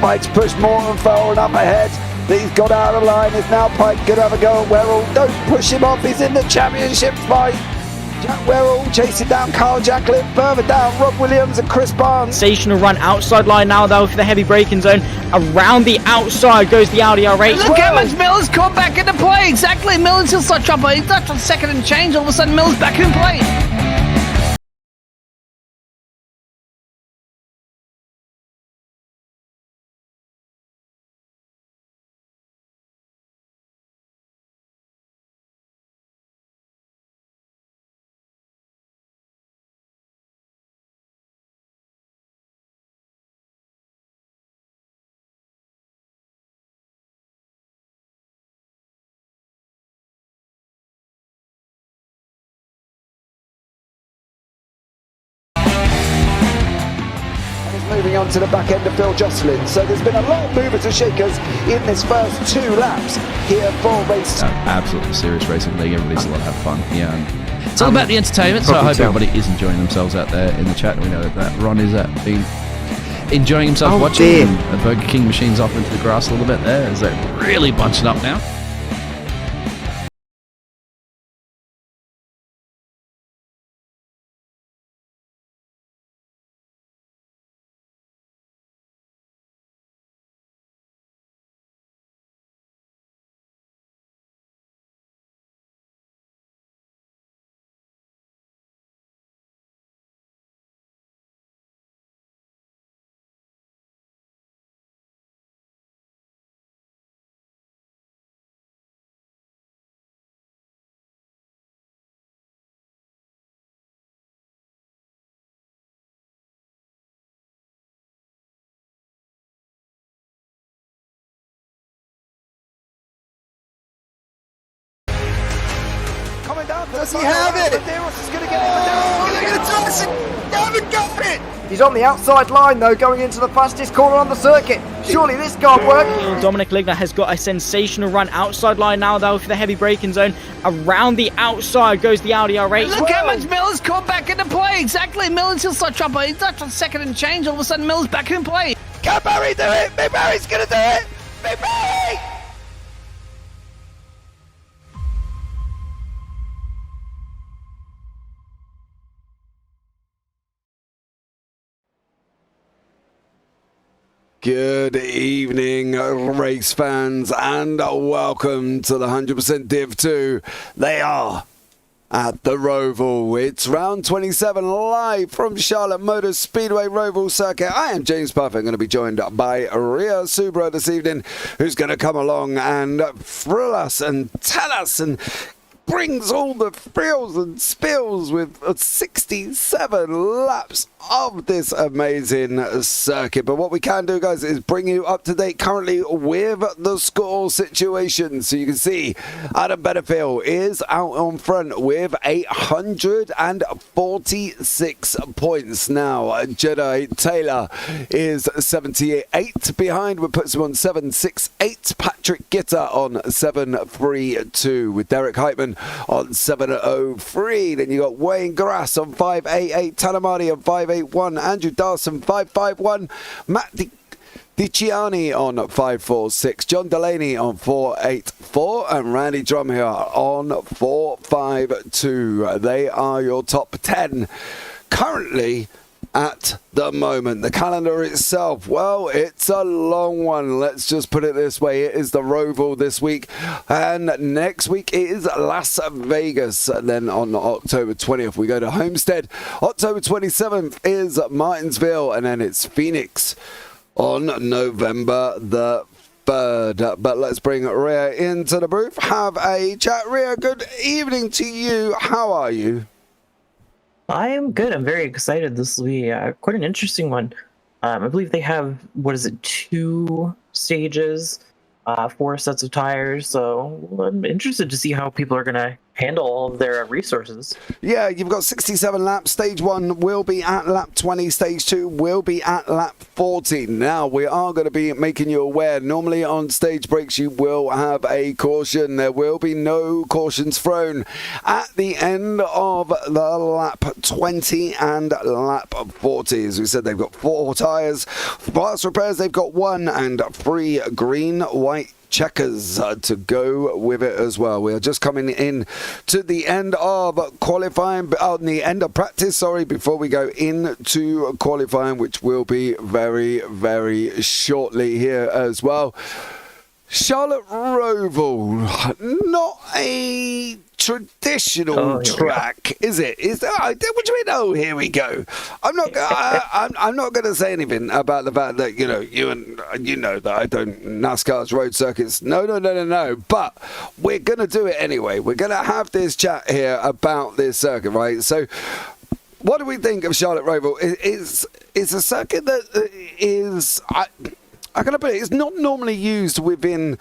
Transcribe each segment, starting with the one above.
Pike's pushed more and forward up ahead. He's got out of line. Is now Pike going to have a go at Werrell? Don't push him off. He's in the championship fight. Jack Werrell chasing down Carl Jacklin. Further down, Rob Williams and Chris Barnes. Sensational run outside line now though for the heavy braking zone. Around the outside goes the Audi R8. Look how much Miller's caught back into play. Exactly. Miller's still such up. He's left on second and change. All of a sudden, Miller's back in play. Moving on to the back end of Phil Jocelyn. So there's been a lot of movers and shakers in this first 2 laps here for race. Absolutely serious racing league. Everybody's a lot have fun. Yeah, and It's all about the entertainment, so I hope everybody is enjoying themselves out there in the chat. We know that Ron is been enjoying himself watching. The Burger King machine's off into the grass a little bit there as they're really bunching up now. Does he have it? Medeiros is going to get it. He's on the outside line though, going into the fastest corner on the circuit. Surely this can't work. Dominic Ligner has got a sensational run outside line now though for the heavy braking zone. Around the outside goes the Audi R8. Look how much Miller's caught back into play. Exactly. Miller's still such up. He's left on second and change. All of a sudden, Miller's back in play. Can Barry do it? Big Barry's going to do it. Big Barry! Good evening, race fans, and welcome to the 100% Div 2. They are at the Roval. It's round 27 live from Charlotte Motor Speedway Roval Circuit. I am James Parfitt. I'm going to be joined by Ria Subra this evening, who's going to come along and thrill us and tell us and brings all the frills and spills with 67 laps of this amazing circuit. But what we can do, guys, is bring you up to date currently with the score situation. So you can see Adam Benefield is out on front with 846 points. Now Jedi Taylor is 78 behind, which puts him on 768. Patrick Gitter on 732 with Derek Heitman on 703. Then you got Wayne Grass on 588, Tanamani on 581, Andrew Dawson 551, Matt DiCiani on 546, John Delaney on 484, and Randy Drumhill on 452. They are your top 10 currently at the moment. The calendar itself, well, it's a long one. Let's just put it this way. It is the Roval this week, and next week it is Las Vegas. And then on October 20th, we go to Homestead. October 27th is Martinsville, and then it's Phoenix on November the 3rd. But let's bring Ria into the booth. Have a chat. Ria, good evening to you. How are you? I am good. I'm very excited. This will be quite an interesting one. I believe they have, 2 stages, 4 sets of tires. So I'm interested to see how people are going to handle all of their resources. Yeah, you've got 67 laps. Stage 1 will be at lap 20. Stage 2 will be at lap 40. Now, we are going to be making you aware, normally on stage breaks you will have a caution. There will be no cautions thrown at the end of the lap 20 and lap 40. As we said, they've got 4 tyres. Fast repairs, they've got 1 and 3 green, white, checkers to go with it as well. We are just coming in to the end of qualifying, the end of practice, sorry, before we go into qualifying, which will be very, very shortly here as well. Charlotte Roval, not a traditional track, is it? What do you mean? Oh, here we go. I'm not going to say anything about the fact that you know that I don't NASCAR's road circuits. No. But we're going to do it anyway. We're going to have this chat here about this circuit, right? So, what do we think of Charlotte Roval? It's a circuit that is. I'm going to put it, it's not normally used within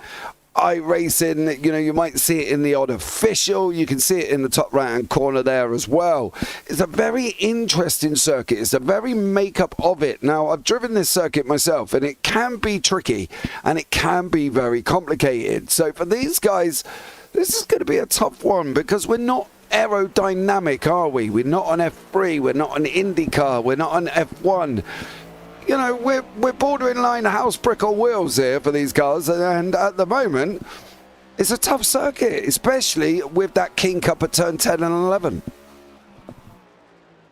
iRacing. You know, you might see it in the odd official. You can see it in the top right-hand corner there as well. It's a very interesting circuit. It's a very makeup of it. Now, I've driven this circuit myself, and it can be tricky, and it can be very complicated. So for these guys, this is going to be a tough one because we're not aerodynamic, are we? We're not on F3. We're not on IndyCar. We're not on F1. You know, we're bordering line house brick or wheels here for these cars, and at the moment, it's a tough circuit, especially with that King Cup at turn 10 and 11.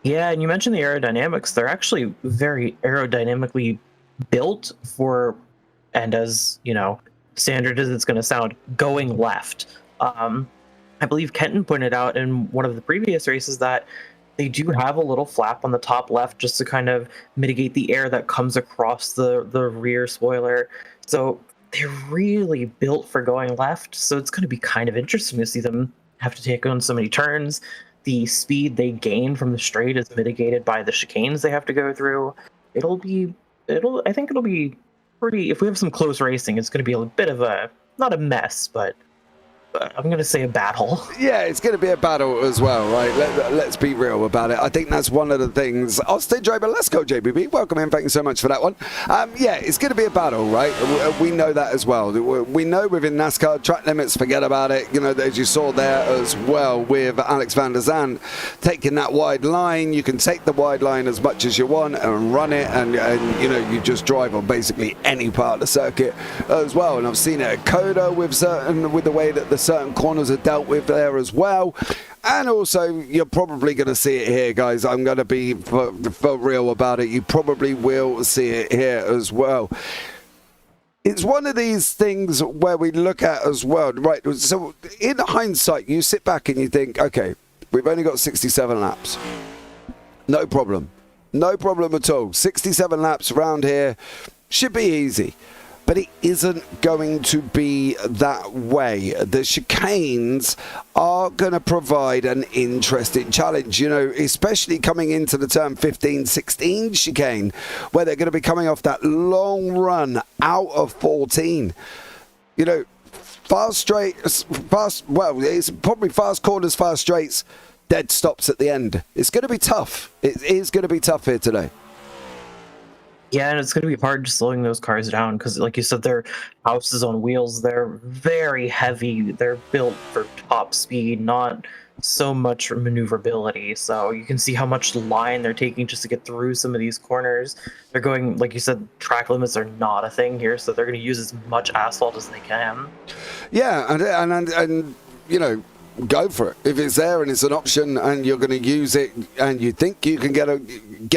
Yeah, and you mentioned the aerodynamics. They're actually very aerodynamically built for, and as, you know, standard as it's going to sound, going left. I believe Kenton pointed out in one of the previous races that they do have a little flap on the top left just to kind of mitigate the air that comes across the rear spoiler. So they're really built for going left. So it's going to be kind of interesting to see them have to take on so many turns. The speed they gain from the straight is mitigated by the chicanes they have to go through. I think it'll be pretty, if we have some close racing, it's going to be a bit of a, not a mess, but I'm going to say a battle. Yeah, it's going to be a battle as well, right? Let's be real about it. I think that's one of the things. Austin Draper, let's go, JPB. Welcome in. Thank you so much for that one. Yeah, it's going to be a battle, right? We know that as well. We know within NASCAR, track limits, forget about it. You know, as you saw there as well with Alex van der Zand taking that wide line. You can take the wide line as much as you want and run it, and you know, you just drive on basically any part of the circuit as well. And I've seen it at Coda with the way that the certain corners are dealt with there as well. And also, you're probably going to see it here, guys. I'm going to be for real about it. You probably will see it here as well. It's one of these things where we look at as well, right? So in hindsight, you sit back and you think, okay, we've only got 67 laps. No problem. No problem at all. 67 laps around here should be easy. But it isn't going to be that way. The chicanes are going to provide an interesting challenge, you know, especially coming into the turn 15-16 chicane, where they're going to be coming off that long run out of 14. You know, it's probably fast corners, fast straights, dead stops at the end. It's going to be tough. It is going to be tough here today. Yeah, and it's going to be hard slowing those cars down because, like you said, they're houses on wheels. They're very heavy. They're built for top speed, not so much maneuverability. So you can see how much line they're taking just to get through some of these corners. They're going, like you said, track limits are not a thing here, so they're going to use as much asphalt as they can. Yeah, and you know, go for it. If it's there and it's an option and you're going to use it and you think you can get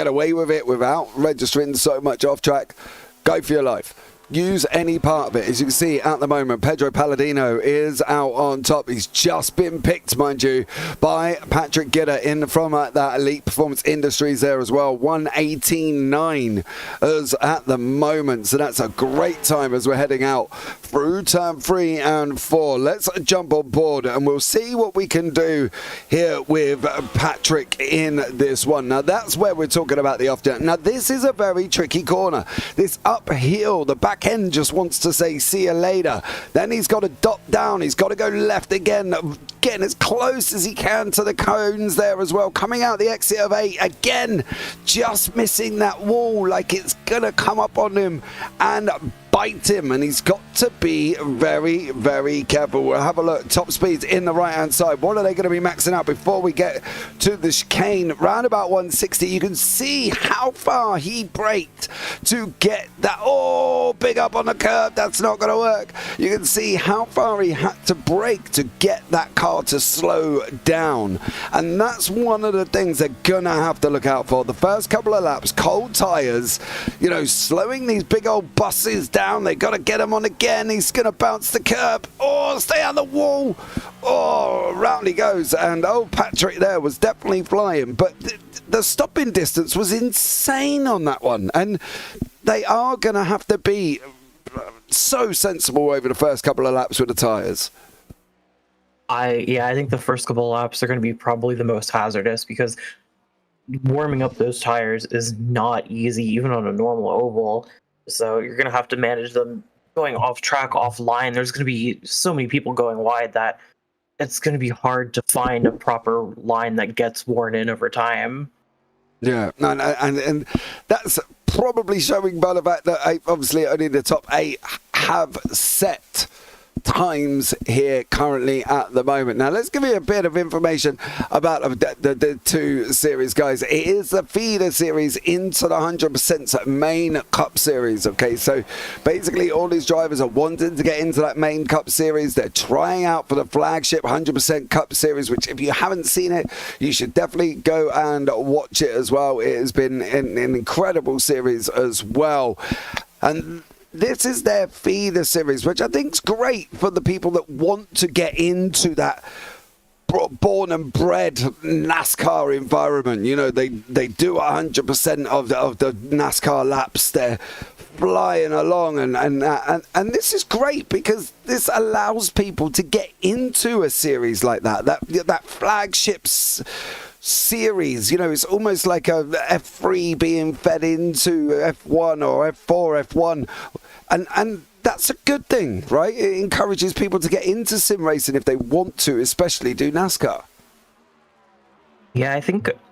away with it without registering so much off track, go for your life. Use any part of it. As you can see at the moment, Pedro Palladino is out on top. He's just been picked, mind you, by Patrick Gitter in from that Elite Performance Industries there as well. 1:18.9 as at the moment. So that's a great time as we're heading out through turn 3 and 4. Let's jump on board and we'll see what we can do here with Patrick in this one. Now that's where we're talking about the off turn. Now this is a very tricky corner. This uphill, the back back end just wants to say, see you later. Then he's got to dot down. He's got to go left again, getting as close as he can to the cones there as well. Coming out the exit of 8 again, just missing that wall like it's going to come up on him and bite him, and he's got to be very, very careful. We'll have a look. Top speeds in the right hand side. What are they going to be maxing out before we get to the chicane? Round about 160. You can see how far he braked to get that. Oh, big up on the curb. That's not going to work. You can see how far he had to brake to get that car to slow down, and that's one of the things they're gonna have to look out for. The first couple of laps, cold tires, you know, slowing these big old buses down. They got to get him on again. He's going to bounce the curb. Oh, stay on the wall. Oh, round he goes. And old Patrick there was definitely flying. But the stopping distance was insane on that one. And they are going to have to be so sensible over the first couple of laps with the tires. I think the first couple of laps are going to be probably the most hazardous, because warming up those tires is not easy, even on a normal oval. So you're going to have to manage them going off track, offline. There's going to be so many people going wide that it's going to be hard to find a proper line that gets worn in over time. Yeah, and that's probably showing by the fact that obviously only the top 8 have set times here currently at the moment. Now let's give you a bit of information about the two series, guys. It is the feeder series into the 100% main cup series. Okay, so basically all these drivers are wanting to get into that main cup series. They're trying out for the flagship 100% cup series, which if you haven't seen it, you should definitely go and watch it as well. It has been an incredible series as well, and this is their feeder series, which I think is great for the people that want to get into that born and bred NASCAR environment. You know, they do 100% of the NASCAR laps. They're flying along, and this is great because this allows people to get into a series like that flagship series. You know, it's almost like a F3 being fed into F1 or F4, F1, and that's a good thing, right? It encourages people to get into sim racing if they want to, especially do NASCAR. Yeah,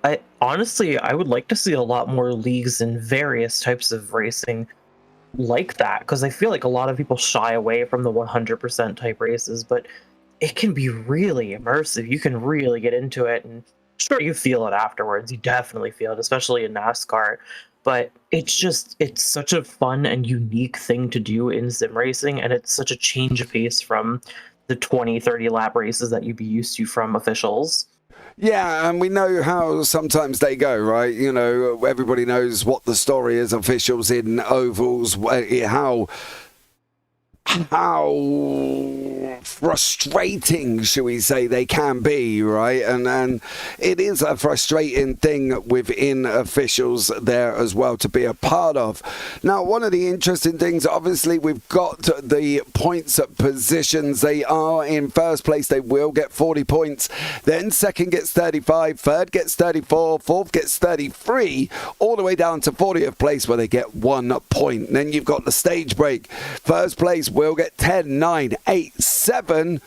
I honestly would like to see a lot more leagues in various types of racing like that, because I feel like a lot of people shy away from the 100% type races, but it can be really immersive. You can really get into it, and sure, you feel it afterwards. You definitely feel it, especially in NASCAR. But it's such a fun and unique thing to do in sim racing, and it's such a change of pace from the 20, 30 lap races that you'd be used to from officials. Yeah, and we know how sometimes they go, right? You know, everybody knows what the story is, officials in ovals, how frustrating, shall we say, they can be, right? And it is a frustrating thing within officials there as well to be a part of. Now, one of the interesting things, obviously, we've got the points positions. They are in first place. They will get 40 points. Then second gets 35, third gets 34, fourth gets 33, all the way down to 40th place where they get 1 point. Then you've got the stage break. First place will get 10, 9, 8, 7.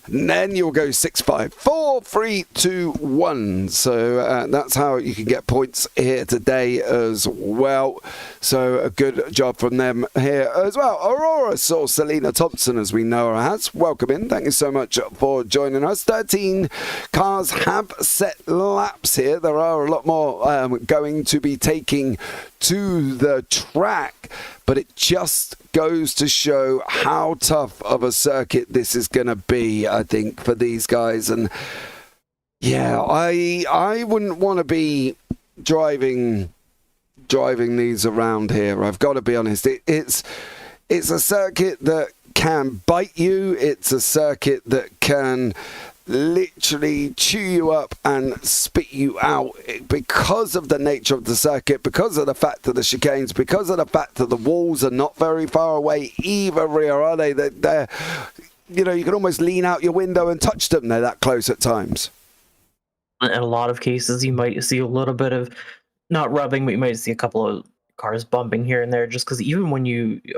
And then you'll go 6, 5, 4, 3, 2, 1. So that's how you can get points here today as well. So a good job from them here as well. Aurora saw Selena Thompson, as we know her as. Welcome in. Thank you so much for joining us. 13 cars have set laps here. There are a lot more going to be taking to the track, but it just goes to show how tough of a circuit this is going to be, I think, for these guys. And yeah, I wouldn't want to be driving these around here. I've got to be honest. It's a circuit that can bite you. It's a circuit that can literally chew you up and spit you out because of the nature of the circuit, because of the fact of the chicanes, because of the fact that the walls are not very far away either, are they? They're, you know, you can almost lean out your window and touch them. They're that close at times. In a lot of cases, you might see a little bit of not rubbing, but you might see a couple of cars bumping here and there, just because even when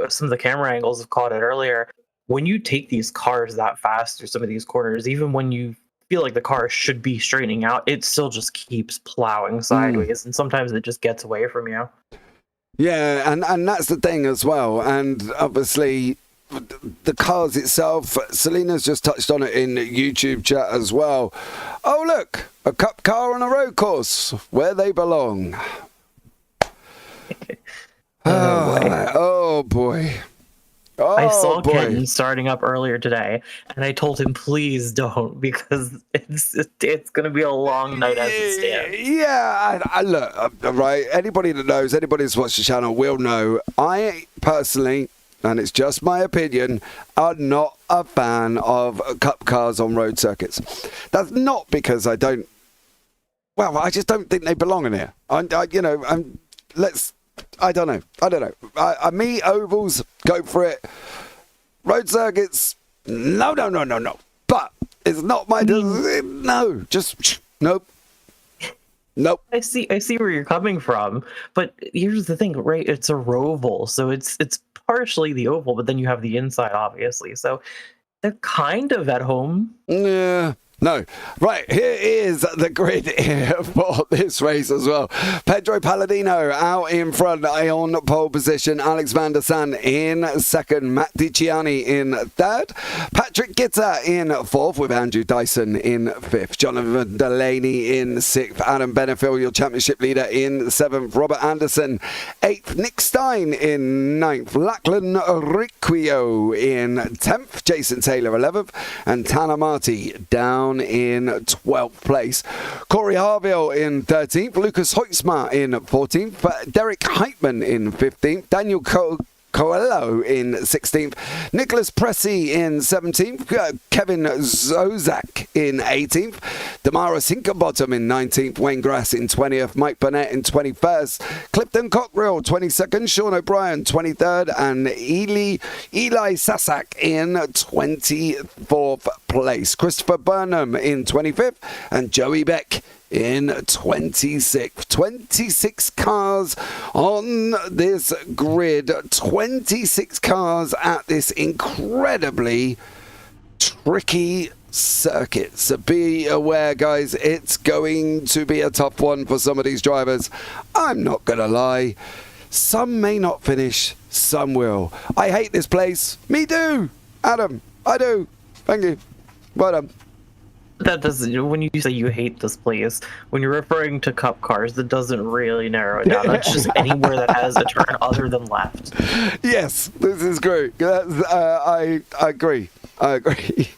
some of the camera angles have caught it earlier, when you take these cars that fast through some of these corners, even when you feel like the car should be straightening out, it still just keeps plowing sideways, and sometimes it just gets away from you. Yeah, and that's the thing as well. And obviously, the cars itself, Selena's just touched on it in YouTube chat as well. Oh, look, a cup car on a road course where they belong. Oh boy. I saw Ken starting up earlier today, and I told him, please don't, because it's going to be a long night as it stands. Yeah, I look, right, anybody that knows, anybody that's watched the channel will know, I personally, and it's just my opinion, are not a fan of cup cars on road circuits. That's not because I just don't think they belong in here. I don't know. Me, ovals, go for it. Road circuits, no. But it's not my no. Just nope. I see where you're coming from, but here's the thing, right? It's a roval, so it's partially the oval, but then you have the inside, obviously. So they're kind of at home. Yeah. No. Right, here is the grid here for this race as well. Pedro Palladino out in front on pole position. Alex van der Sande in second. Matt DiCiani in third. Patrick Gitter in fourth with Andrew Dyson in fifth. Jonathan Delaney in sixth. Adam Benefield, your championship leader, in seventh. Robert Anderson, eighth. Nick Stein in ninth. Lachlan Riccio in 10th. Jason Taylor 11th. And Tanner Marty down in 12th place. Corey Harville in 13th. Lucas Hoytsma in 14th. Derek Heitman in 15th. Daniel Coelho in 16th. Nicholas Pressey in 17th. Kevin Zozak in 18th. Damaris Hinkenbottom in 19th. Wayne Grass in 20th. Mike Burnett in 21st. Clifton Cockrill 22nd. Sean O'Brien 23rd. And Eli Sasak in 24th place. Christopher Burnham in 25th. And Joey Beck in 26th. 26 cars on this grid. 26 cars at this incredibly tricky circuit. So be aware, guys, it's going to be a tough one for some of these drivers. I'm not going to lie. Some may not finish, some will. I hate this place. Me too. Adam, I do. Thank you. Well done. That doesn't. When you say you hate this place, when you're referring to cup cars, that doesn't really narrow it down. That's just anywhere that has a turn other than left. Yes, this is great. I agree. Again,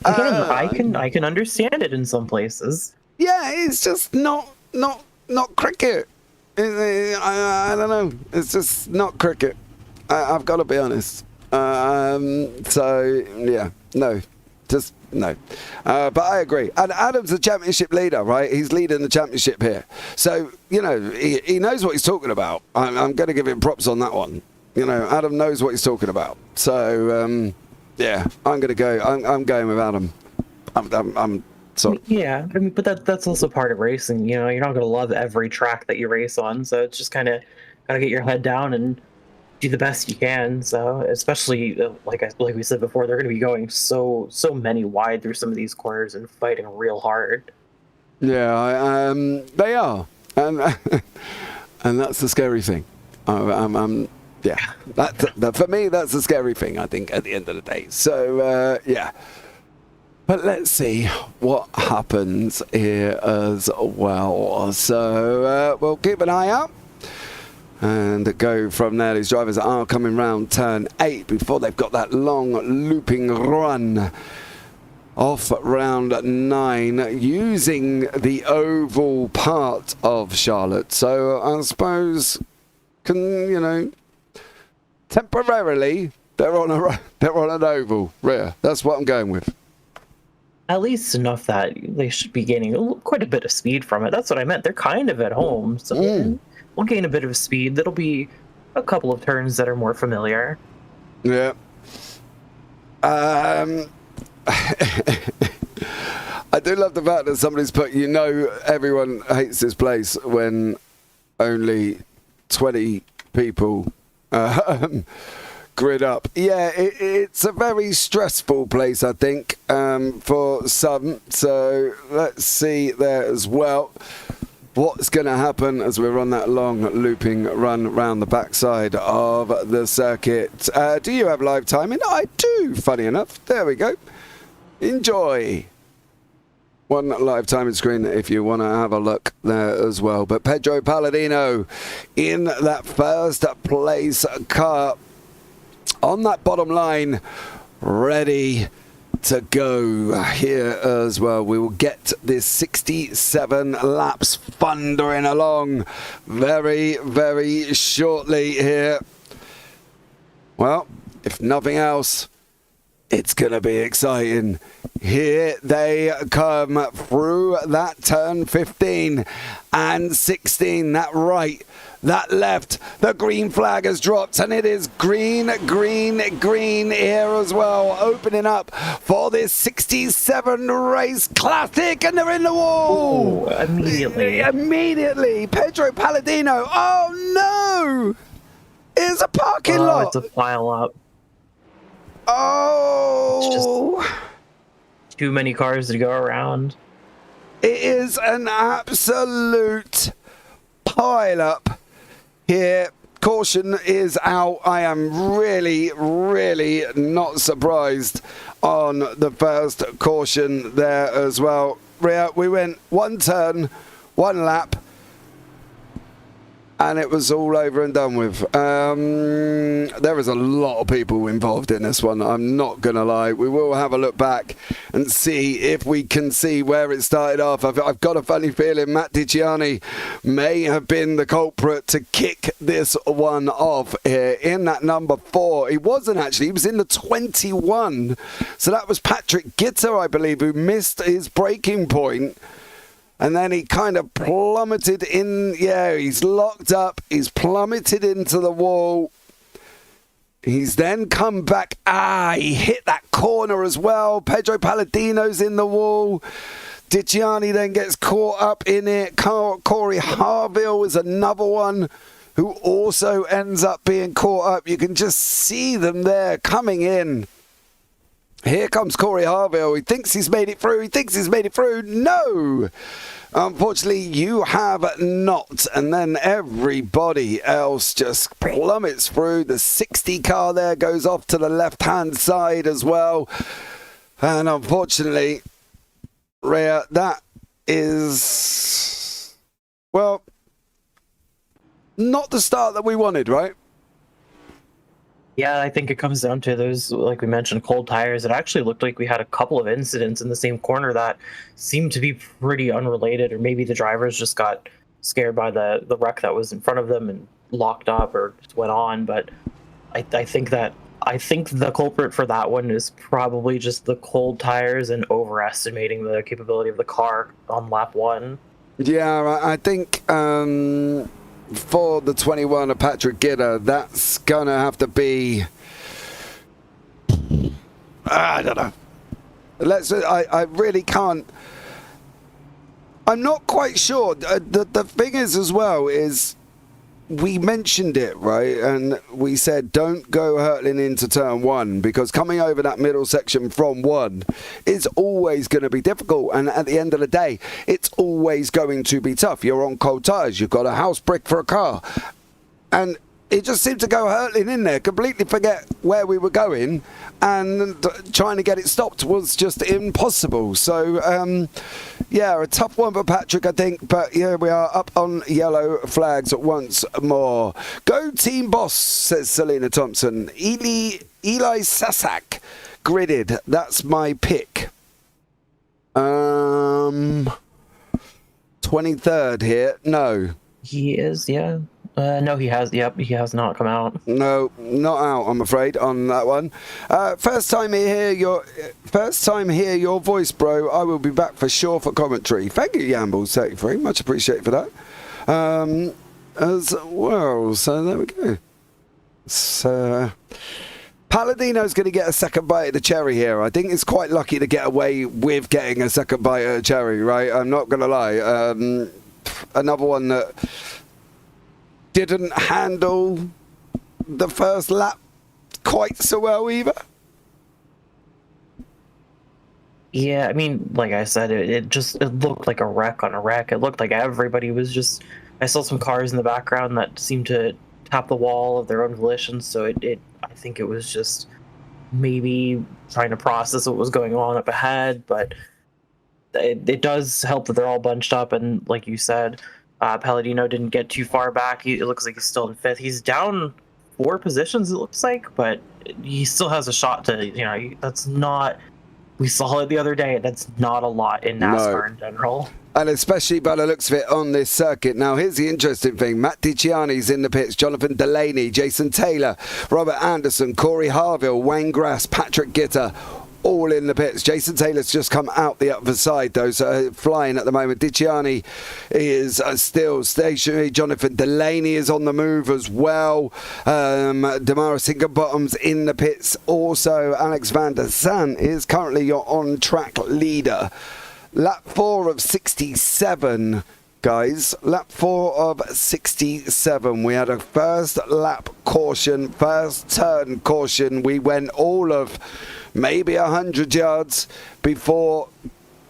I can understand it in some places. Yeah, it's just not cricket. I don't know. It's just not cricket. I've got to be honest. So yeah, no. Just no. But I agree. And Adam's the championship leader, right? He's leading the championship here. So, he knows what he's talking about. I'm going to give him props on that one. Adam knows what he's talking about. So, yeah, I'm going to go. I'm going with Adam. I'm sorry. Yeah, but that's also part of racing. You're not going to love every track that you race on. So it's just kind of got to get your head down and do the best you can. So especially like we said before, they're going to be going so many wide through some of these corners and fighting real hard. Yeah, they are, and that's the scary thing. Yeah, that for me, that's the scary thing, I think, at the end of the day. So yeah, but let's see what happens here as well. So we'll keep an eye out and go from there. These drivers are coming round turn 8 before they've got that long looping run off round 9 using the oval part of Charlotte. So I suppose temporarily they're on an oval. Yeah, that's what I'm going with. At least enough that they should be gaining quite a bit of speed from it. That's what I meant. They're kind of at home, so we'll gain a bit of speed. That'll be a couple of turns that are more familiar. Yeah. I do love the fact that somebody's put, everyone hates this place when only 20 people grid up. Yeah, it's a very stressful place, I think, for some. So let's see there as well what's going to happen as we run that long looping run around the backside of the circuit. Do you have live timing? I do, funny enough. There we go. Enjoy. One live timing screen if you want to have a look there as well. But Pedro Palladino in that first place car on that bottom line, ready to go here as well. We will get this 67 laps thundering along very, very shortly here. Well, if nothing else, it's going to be exciting. Here they come through that turn 15 and 16, that right, that left. The green flag has dropped, and it is green, green, green here as well, opening up for this 67 race classic, and they're in the wall. Ooh, Immediately. Pedro Palladino. Oh no! It's a parking lot. It's a pile up. Oh! It's just too many cars to go around. It is an absolute pile up here. Caution is out. I am really, really not surprised on the first caution there as well. Rhea, we went one turn, one lap, and it was all over and done with. There was a lot of people involved in this one, I'm not going to lie. We will have a look back and see if we can see where it started off. I've got a funny feeling Matt DiGianni may have been the culprit to kick this one off here in that number 4. He wasn't actually, he was in the 21. So that was Patrick Gitter, I believe, who missed his braking point. And then he kind of plummeted in. Yeah, he's locked up. He's plummeted into the wall. He's then come back. He hit that corner as well. Pedro Palladino's in the wall. DiGianni then gets caught up in it. Corey Harville is another one who also ends up being caught up. You can just see them there coming in. Here comes Corey Harville. He thinks he's made it through. No! Unfortunately, you have not. And then everybody else just plummets through. The 60 car there goes off to the left-hand side as well. And unfortunately, Rhea, that is, well, not the start that we wanted, right? Yeah, I think it comes down to those, like we mentioned, cold tires. It actually looked like we had a couple of incidents in the same corner that seemed to be pretty unrelated, or maybe the drivers just got scared by the wreck that was in front of them and locked up or just went on. But I think the culprit for that one is probably just the cold tires and overestimating the capability of the car on lap 1. Yeah, I think for the 21 of Patrick Gitter, that's gonna have to be, I don't know. I really can't. I'm not quite sure. The thing is as well is, we mentioned it, right? And we said, don't go hurtling into turn 1, because coming over that middle section from 1 is always going to be difficult. And at the end of the day, it's always going to be tough. You're on cold tires. You've got a house brick for a car. And it just seemed to go hurtling in there, completely forget where we were going, and trying to get it stopped was just impossible. So, yeah, a tough one for Patrick, I think, but here we are up on yellow flags once more. Go Team Boss, says Selena Thompson. Eli Sasak, gridded, that's my pick. 23rd here, no. He is, yeah. No, he has. Yep, he has not come out. No, not out, I'm afraid, on that one. First time hear your voice, bro. I will be back for sure for commentary. Thank you, Yambles33. Much appreciated for that. As well, so there we go. So, Palladino's going to get a second bite of the cherry here. I think it's quite lucky to get away with getting a second bite of the cherry, right? I'm not going to lie. Another one that didn't handle the first lap quite so well either. Yeah, I mean, like I said, it looked like a wreck on a wreck. It looked like everybody was just. I saw some cars in the background that seemed to tap the wall of their own volition. So I think it was just maybe trying to process what was going on up ahead. But it does help that they're all bunched up, and like you said, Palladino didn't get too far back. It looks like he's still in fifth. He's down 4 positions, it looks like, but he still has a shot to. That's not. We saw it the other day. That's not a lot in NASCAR in general. And especially by the looks of it on this circuit. Now, here's the interesting thing. Matt DiCiani's in the pits. Jonathan Delaney, Jason Taylor, Robert Anderson, Corey Harville, Wayne Grass, Patrick Gitter, all in the pits. Jason Taylor's just come out the other side, though, so flying at the moment. DiCiani is still stationary. Jonathan Delaney is on the move as well. Damaris Higginbottom's in the pits. Also, Alex van der Zandt is currently your on-track leader. Lap 4 of 67, guys. Lap 4 of 67. We had a first lap caution, first turn caution. We went all of maybe 100 yards before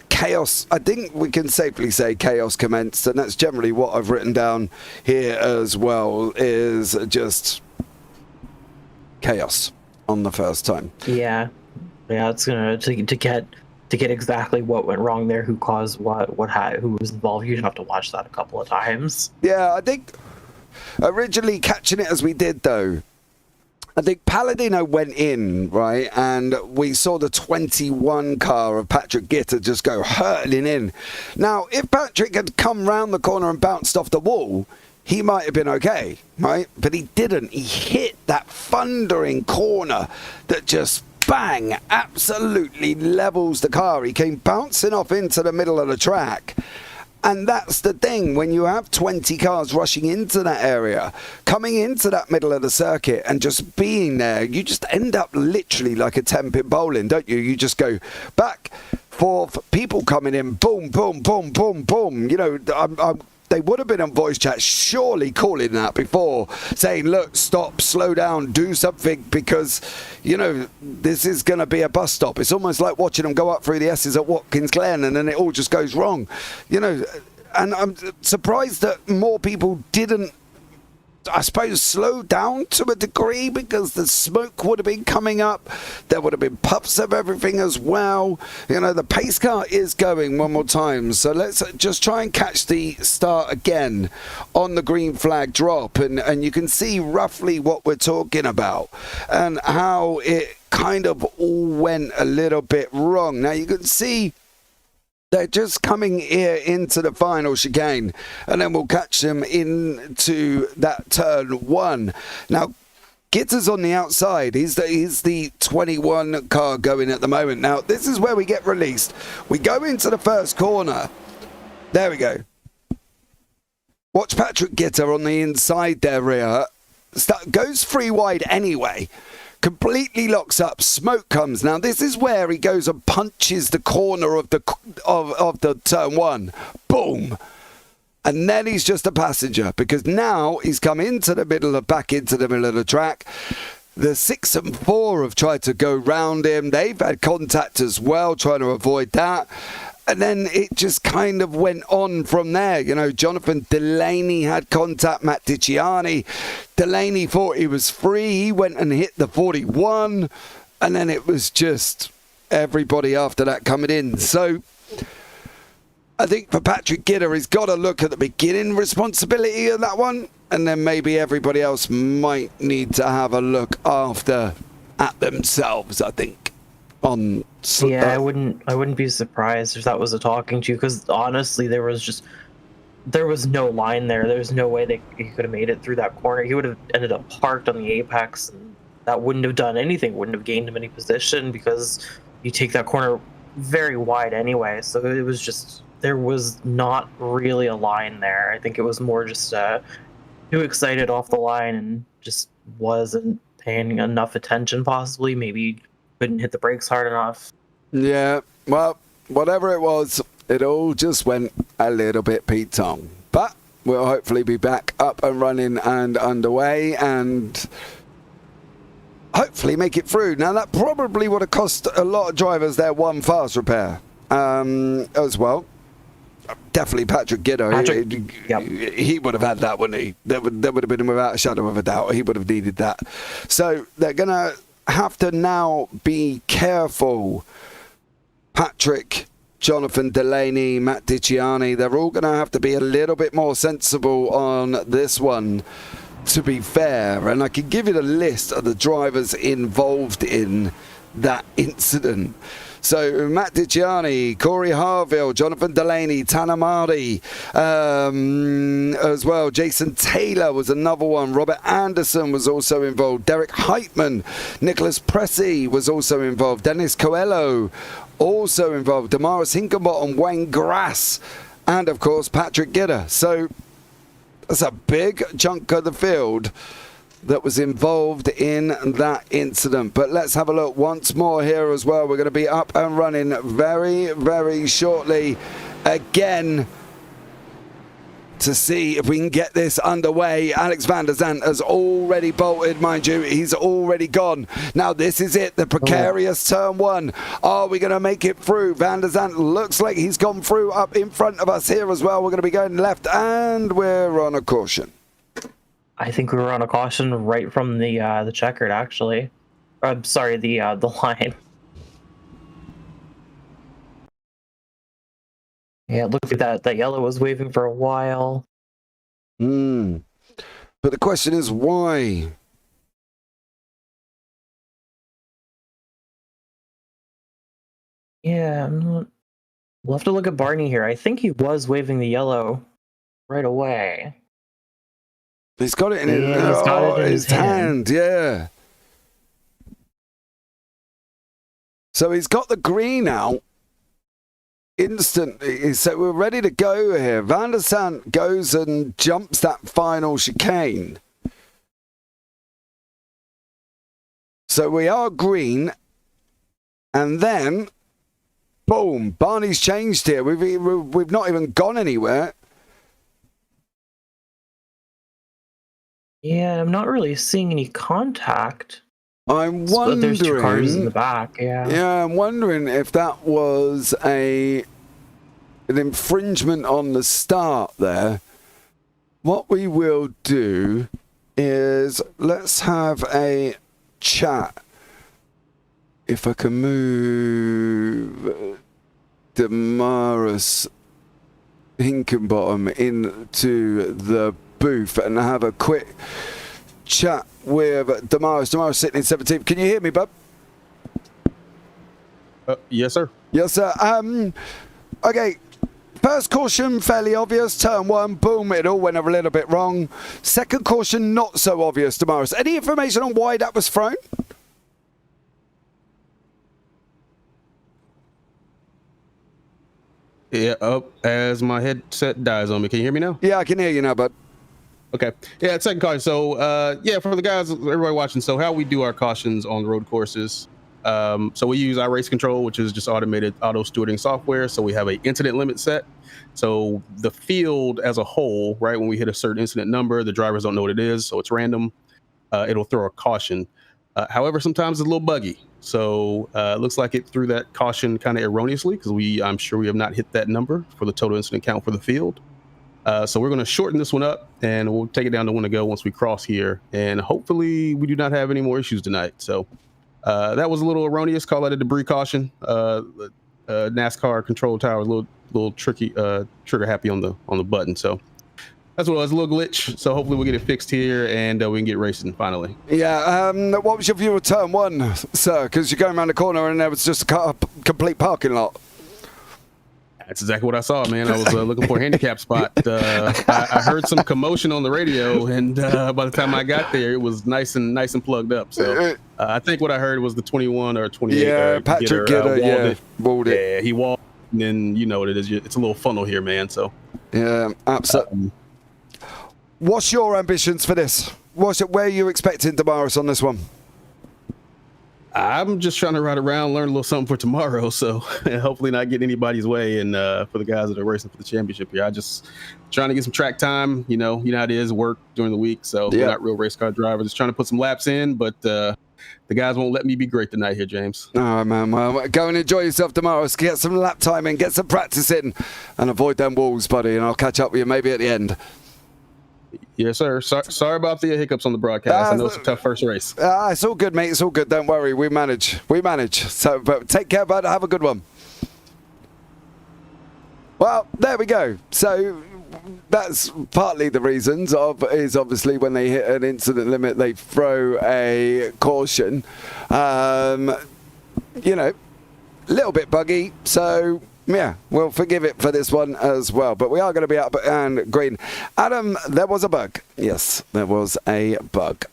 chaos. I think we can safely say chaos commenced, and that's generally what I've written down here as well, is just chaos on the first time. Yeah, it's gonna to get exactly what went wrong there, who caused what who was involved. You'd have to watch that a couple of times. Yeah, I think originally catching it as we did, though, I think Palladino went in, right, and we saw the 21 car of Patrick Gitter just go hurtling in. Now, if Patrick had come round the corner and bounced off the wall, he might have been okay, right? But he didn't. He hit that thundering corner that just bang, absolutely levels the car. He came bouncing off into the middle of the track. And that's the thing, when you have 20 cars rushing into that area, coming into that middle of the circuit and just being there, you just end up literally like a 10-pin bowling, don't you? You just go back, forth, people coming in, boom, boom, boom, boom, boom. You know, they would have been on voice chat surely calling that before, saying, look, stop, slow down, do something, because, you know, this is going to be a bus stop. It's almost like watching them go up through the S's at Watkins Glen and then it all just goes wrong, you know. And I'm surprised that more people didn't, I suppose, slow down to a degree, because the smoke would have been coming up. There would have been puffs of everything as well. You know, the pace car is going one more time. So let's just try and catch the start again on the green flag drop. And you can see roughly what we're talking about and how it kind of all went a little bit wrong. Now you can see they're just coming here into the final chicane, and then we'll catch them into that turn 1. Now, Gitter's on the outside. He's the 21 car going at the moment. Now, this is where we get released. We go into the first corner. There we go. Watch Patrick Gitter on the inside there, rear. Goes 3 wide anyway. Completely locks up, smoke comes. Now this is where he goes and punches the corner of the turn 1. Boom. And then he's just a passenger, because now he's come back into the middle of the track. The 6 and 4 have tried to go round him. They've had contact as well, trying to avoid that. And then it just kind of went on from there. You know, Jonathan Delaney had contact, Matt DiCiani. Delaney thought he was free. He went and hit the 41. And then it was just everybody after that coming in. So I think for Patrick Gitter, he's got to look at the beginning responsibility of that one. And then maybe everybody else might need to have a look after at themselves, I think. I wouldn't be surprised if that was a talking to, because honestly there was no line there. There's no way that he could have made it through that corner. He would have ended up parked on the apex, and that wouldn't have done anything, wouldn't have gained him any position, because you take that corner very wide anyway. So it was just, there was not really a line there. I think it was more just too excited off the line and just wasn't paying enough attention, possibly. Maybe couldn't hit the brakes hard enough. Yeah, well, whatever it was, it all just went a little bit Pete Tong. But we'll hopefully be back up and running and underway and hopefully make it through. Now, that probably would have cost a lot of drivers their one fast repair as well. Definitely Patrick Giddo. He would have had that, wouldn't he? That would have been without a shadow of a doubt. He would have needed that. So they're going to have to now be careful. Patrick, Jonathan Delaney, Matt Dicciani, they're all going to have to be a little bit more sensible on this one, to be fair. And I can give you the list of the drivers involved in that incident. So Matt Dicciani, Corey Harville, Jonathan Delaney, Tanner Mardy, as well. Jason Taylor was another one. Robert Anderson was also involved. Derek Heitman, Nicholas Pressey was also involved. Dennis Coelho also involved. Damaris Hinkenbottom, Wayne Grass, and of course Patrick Gidder. So that's a big chunk of the field that was involved in that incident. But let's have a look once more here as well. We're going to be up and running very, very shortly again to see if we can get this underway. Alex van der Zandt has already bolted, mind you. He's already gone. Now this is it, the precarious turn one. Are we going to make it through? Van der Zandt looks like he's gone through up in front of us here as well. We're going to be going left and we're on a caution. I think we were on a caution right from the checkered, actually. I'm sorry, the line. Yeah, it looks like that yellow was waving for a while. But the question is why? Yeah, we'll have to look at Barney here. I think he was waving the yellow right away. He's got it in his hand, yeah. So he's got the green out instantly. So we're ready to go here. Van der Zandt goes and jumps that final chicane. So we are green. And then, boom, Barney's changed here. We've not even gone anywhere. Yeah, I'm not really seeing any contact. I'm wondering. There's two cars in the back. Yeah, I'm wondering if that was an infringement on the start there. What we will do is let's have a chat. If I can move Damaris Hinkenbottom into the booth and have a quick chat with Damaris. Damaris sitting in 17th. Can you hear me, bub? Yes, sir. Yes, sir. Okay. First caution, fairly obvious. Turn one, boom, it all went a little bit wrong. Second caution, not so obvious, Damaris. Any information on why that was thrown? Yeah, up as my headset dies on me. Can you hear me now? Yeah, I can hear you now, bud. Okay. Yeah, second caution. So, yeah, for the guys, everybody watching, so how we do our cautions on road courses. So we use our race control, which is just automated auto stewarding software. So we have an incident limit set. So the field as a whole, right, when we hit a certain incident number, the drivers don't know what it is, so it's random. It'll throw a caution. However, sometimes it's a little buggy. So it looks like it threw that caution kind of erroneously because I'm sure we have not hit that number for the total incident count for the field. So we're going to shorten this one up and we'll take it down to one to go once we cross here. And hopefully we do not have any more issues tonight. So that was a little erroneous. Call that a debris caution. NASCAR control tower, a little tricky, trigger happy on the button. So that's what it was, a little glitch. So hopefully we'll get it fixed here and we can get racing finally. Yeah. What was your view of turn one, sir? Because you're going around the corner and there was just a complete parking lot. That's exactly what I saw, man. I was looking for a handicap spot. I heard some commotion on the radio, and by the time I got there, it was nice and plugged up. So I think what I heard was the 21 or 28. Yeah, Patrick Gidder, walled it. Yeah, he walled, and then you know what it is. It's a little funnel here, man. So yeah, absolutely. What's your ambitions for this? Where are you expecting Damaris on this one? I'm just trying to ride around, learn a little something for tomorrow. So hopefully not get anybody's way. And for the guys that are racing for the championship here, I just trying to get some track time. You know how it is, work during the week. So we're not real race car drivers. Just trying to put some laps in, but the guys won't let me be great tonight here, James. All right, man. Well, go and enjoy yourself tomorrow. Get some lap time in, get some practice in, and avoid them walls, buddy. And I'll catch up with you maybe at the end. Yes, sir. Sorry about the hiccups on the broadcast. I know it's a tough first race. It's all good, mate. It's all good. Don't worry. We manage. So, but take care, bud. Have a good one. Well, there we go. So that's partly the reasons is obviously when they hit an incident limit, they throw a caution. A little bit buggy. So yeah, we'll forgive it for this one as well. But we are going to be up and green. Adam, there was a bug. Yes, there was a bug.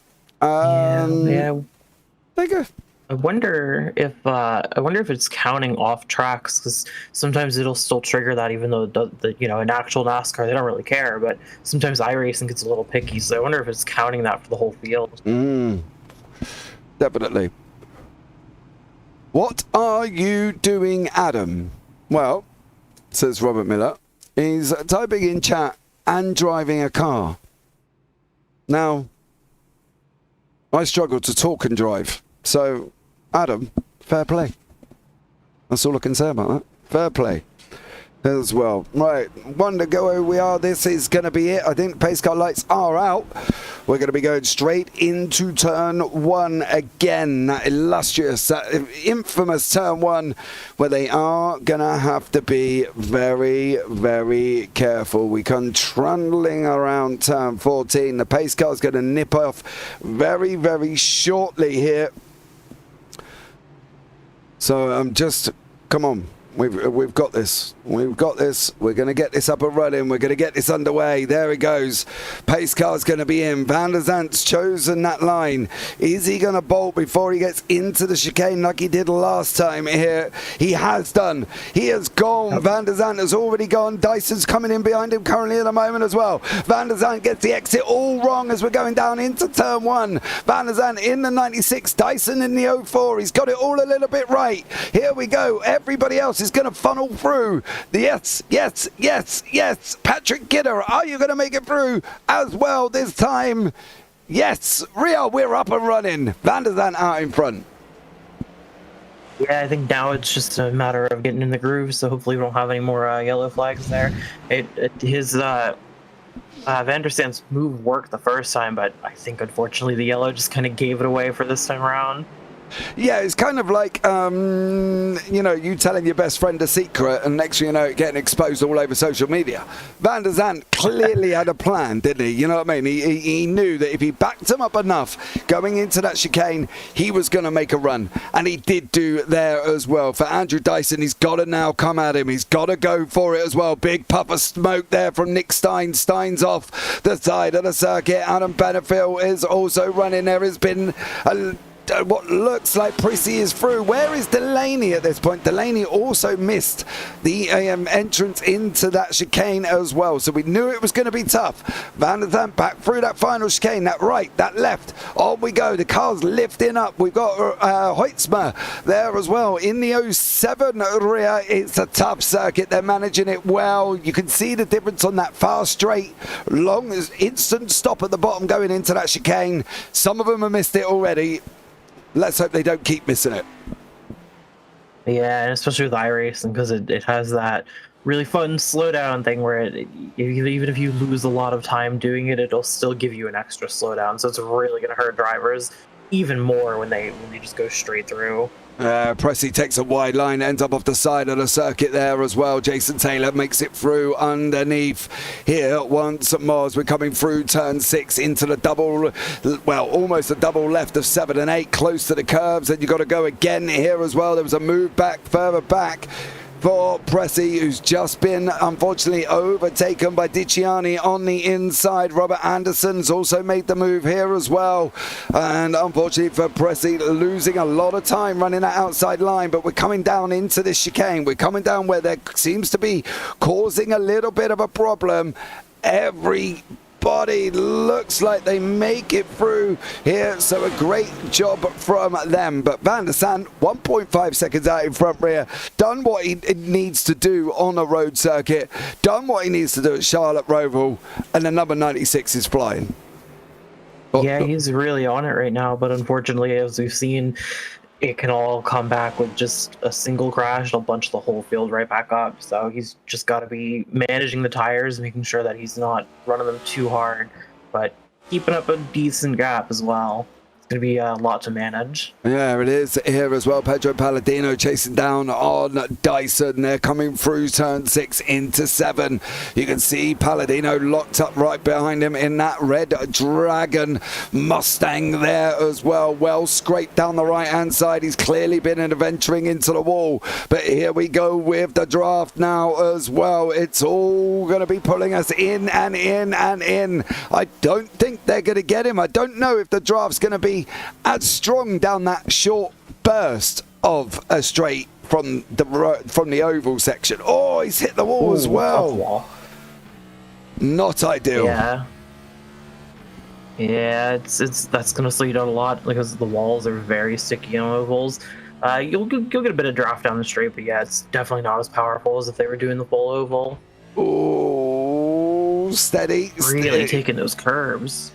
Yeah. There you go. I wonder if it's counting off tracks, because sometimes it'll still trigger that, even though in actual NASCAR they don't really care. But sometimes iRacing gets a little picky, so I wonder if it's counting that for the whole field. Definitely. What are you doing, Adam? Well, says Robert Miller, he's typing in chat and driving a car. Now, I struggle to talk and drive. So, Adam, fair play. That's all I can say about that. Fair play as well. Right, one to go. We are. This is going to be it. I think pace car lights are out. We're going to be going straight into turn one again. That illustrious, that infamous turn one, where they are going to have to be very, very careful. We come trundling around turn 14. The pace car is going to nip off very, very shortly here. So come on. We've got this. We've got this. We're going to get this up and running. We're going to get this underway. There it goes. Pace car's going to be in. Van der Zandt's chosen that line. Is he going to bolt before he gets into the chicane like he did last time here? He has done. He has gone. Van der Zandt has already gone. Dyson's coming in behind him currently at the moment as well. Van der Zandt gets the exit all wrong as we're going down into turn one. Van der Zandt in the 96. Dyson in the 04. He's got it all a little bit right. Here we go. Everybody else is going to funnel through. Yes. Patrick Kidder, are you going to make it through as well this time? Yes. Rio, we're up and running. Van der Zandt out in front. Yeah, I think now it's just a matter of getting in the groove, so hopefully we don't have any more yellow flags there. Van der Zandt's move worked the first time, but I think unfortunately the yellow just kind of gave it away for this time around. Yeah, it's kind of like, you telling your best friend a secret and next thing you know, it getting exposed all over social media. Van der Zandt clearly had a plan, didn't he? You know what I mean? He knew that if he backed him up enough going into that chicane, he was going to make a run. And he did do there as well. For Andrew Dyson, he's got to now come at him. He's got to go for it as well. Big puff of smoke there from Nick Stein. Stein's off the side of the circuit. Adam Benefield is also running. There has been what looks like Prissy is through. Where is Delaney at this point? Delaney also missed the entrance into that chicane as well, so we knew it was going to be tough. Van der Zandt back through that final chicane, that right, that left, on we go. The car's lifting up. We've got Hoitzma there as well in the 07 rear. It's a tough circuit. They're managing it well. You can see the difference on that fast straight, long instant stop at the bottom going into that chicane. Some of them have missed it already. Let's hope they don't keep missing it. Yeah, and especially with iRacing, because it has that really fun slowdown thing where even if you lose a lot of time doing it, it'll still give you an extra slowdown. So it's really going to hurt drivers even more when they just go straight through. Pressy takes a wide line, ends up off the side of the circuit there as well. Jason Taylor makes it through underneath here once more as we're coming through turn 6 into the double, well, almost a double left of 7 and 8, close to the curves, and you've got to go again here as well. There was a move back, further back for Pressy, who's just been unfortunately overtaken by Dicciani on the inside. Robert Anderson's also made the move here as well, and unfortunately for Pressy, losing a lot of time running that outside line. But we're coming down into this chicane. We're coming down where there seems to be causing a little bit of a problem. Every body. Looks like they make it through here, so a great job from them. But Van der Sande, 1.5 seconds out in front rear, done what he needs to do on a road circuit, done what he needs to do at Charlotte Roval, and the number 96 is flying. Yeah, he's really on it right now, but unfortunately, as we've seen, it can all come back with just a single crash. It'll bunch the whole field right back up. So he's just got to be managing the tires, making sure that he's not running them too hard, but keeping up a decent gap as well. It's going to be a lot to manage. Yeah, it is here as well. Pedro Palladino chasing down on Dyson. They're coming through turn 6 into 7. You can see Palladino locked up right behind him in that red Dragon Mustang there as well. Well scraped down the right-hand side. He's clearly been venturing into the wall. But here we go with the draft now as well. It's all going to be pulling us in and in and in. I don't think they're going to get him. I don't know if the draft's going to be as strong down that short burst of a straight from the oval section. Oh, he's hit the wall as well. Wall. Not ideal. Yeah, it's that's gonna slow you down a lot because the walls are very sticky on ovals. You'll get a bit of draft down the straight, but yeah, it's definitely not as powerful as if they were doing the full oval. Oh, steady. Really taking those curves.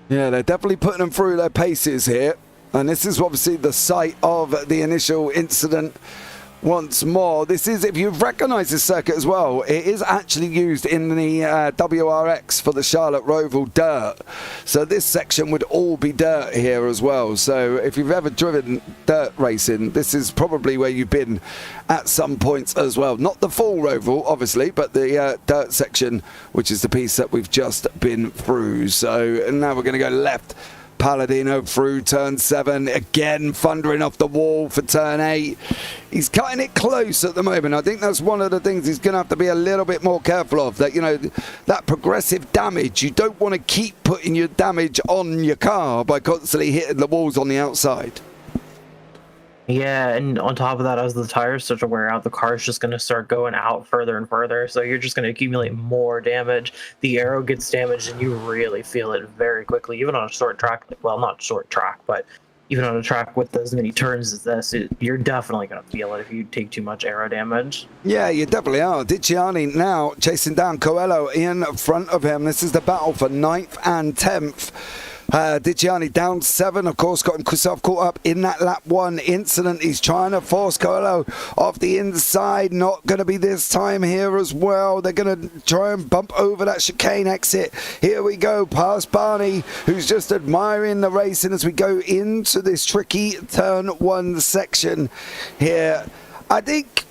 Yeah, they're definitely putting them through their paces here. And this is obviously the site of the initial incident once more. This is, if you've recognized this circuit as well, it is actually used in the WRX for the Charlotte Roval dirt. So this section would all be dirt here as well. So if you've ever driven dirt racing, this is probably where you've been at some points as well. Not the full Roval, obviously, but the dirt section, which is the piece that we've just been through. So now we're going to go left. Palladino through turn 7, again thundering off the wall for turn 8. He's cutting it close at the moment. I think that's one of the things he's going to have to be a little bit more careful of. That, you know, that progressive damage, you don't want to keep putting your damage on your car by constantly hitting the walls on the outside. Yeah, and on top of that, as the tires start to wear out, the car's just going to start going out further and further. So you're just going to accumulate more damage. The aero gets damaged, and you really feel it very quickly. Even on a short track, well, not short track, but even on a track with as many turns as this, you're definitely going to feel it if you take too much aero damage. Yeah, you definitely are. Dicciani now chasing down Coelho in front of him. This is the battle for 9th and 10th. Dicciani down 7, of course, got himself caught up in that lap 1 incident. He's trying to force Coelho off the inside. Not going to be this time here as well. They're going to try and bump over that chicane exit. Here we go, past Barney, who's just admiring the racing as we go into this tricky turn 1 section here. I think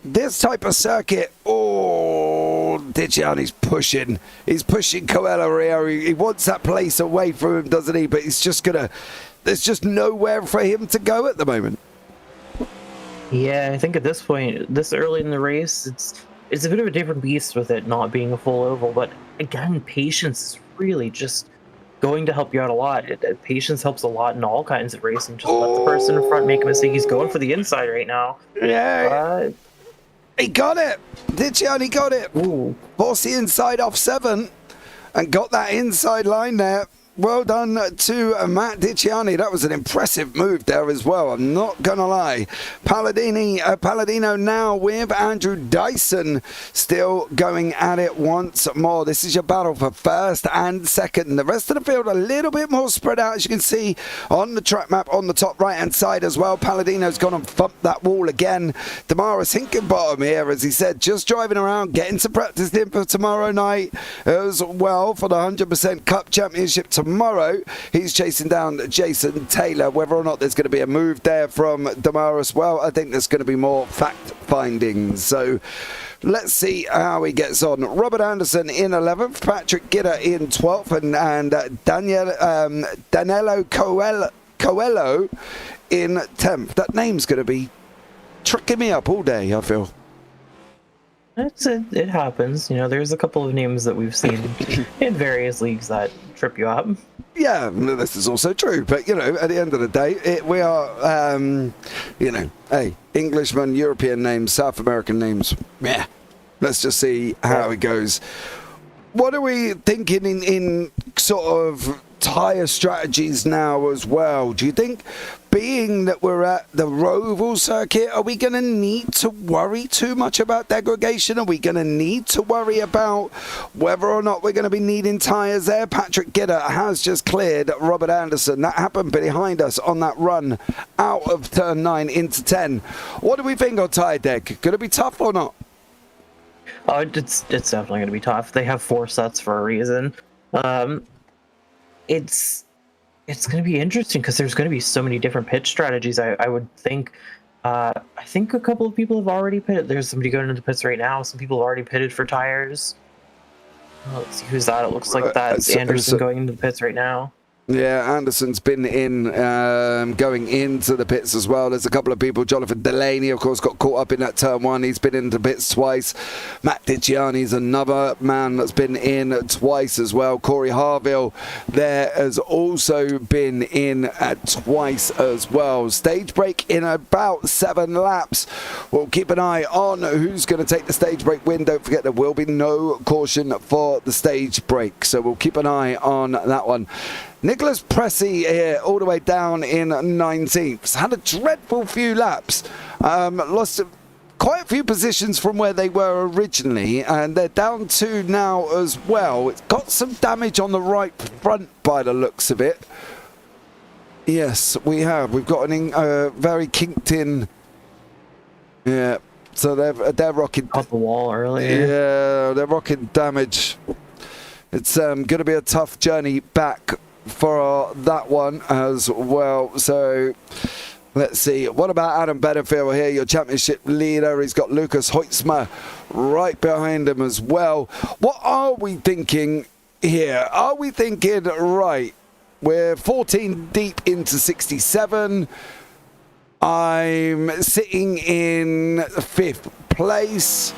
this type of circuit, Dicciani's pushing. He's pushing Coelho here. He wants that place away from him, doesn't he? But he's just gonna. There's just nowhere for him to go at the moment. Yeah, I think at this point, this early in the race, it's a bit of a different beast with it not being a full oval. But again, patience is really just going to help you out a lot. Patience helps a lot in all kinds of racing. Just let the person in front make a mistake. He's going for the inside right now. Yeah. He got it. Dicciani got it. Ooh. Forced the inside off 7 and got that inside line there. Well done to Matt Dicciani. That was an impressive move there as well. I'm not going to lie. Palladino now with Andrew Dyson still going at it once more. This is your battle for 1st and 2nd. The rest of the field a little bit more spread out, as you can see on the track map on the top right-hand side as well. Palladino's gone and thumped that wall again. Damaris Hinkenbottom here, as he said, just driving around, getting some practice in for tomorrow night as well for the 100% Cup Championship tomorrow. He's chasing down Jason Taylor. Whether or not there's going to be a move there from Damaris, well, I think there's going to be more fact-finding. So let's see how he gets on. Robert Anderson in 11th, Patrick Gidder in 12th, and Danilo Coelho in 10th. That name's going to be tricking me up all day, I feel. It happens. You know, there's a couple of names that we've seen in various leagues that trip you up. Yeah, this is also true. But, you know, at the end of the day, we are, you know, hey, Englishmen, European names, South American names. Yeah. Let's just see how it goes. what are we thinking in sort of tyre strategies now as well? Do you think, being that we're at the roval circuit, are we going to need to worry too much about degradation? Are we going to need to worry about whether or not we're going to be needing tyres there? Patrick Gitter has just cleared Robert Anderson. That happened behind us on that run out of turn 9 into 10. What do we think on tyre deg? Going to be tough or not? Oh, it's definitely going to be tough. They have 4 sets for a reason. It's going to be interesting because there's going to be so many different pitch strategies. I would think. I think a couple of people have already pitted. There's somebody going into the pits right now. Some people have already pitted for tires. Let's see who's that. It looks like that's Anderson going into the pits right now. Yeah, Anderson's been in, going into the pits as well. There's a couple of people. Jonathan Delaney, of course, got caught up in that turn 1. He's been into pits twice. Matt Dicciani's another man that's been in twice as well. Corey Harville there has also been in twice as well. Stage break in about 7 laps. We'll keep an eye on who's going to take the stage break win. Don't forget there will be no caution for the stage break, so we'll keep an eye on that one. Nicholas Pressey here, all the way down in 19th. Had a dreadful few laps. Lost quite a few positions from where they were originally, and they're down 2 now as well. It's got some damage on the right front by the looks of it. Yes, we have. We've got a very kinked in. Yeah, so they're rocking. Off the wall earlier. Yeah, they're rocking damage. It's going to be a tough journey back for that one as well. So let's see. What about Adam Benefield here, your championship leader? He's got Lucas Hoitzma right behind him as well. What are we thinking here? Are we thinking, right, we're 14 deep into 67. I'm sitting in 5th place.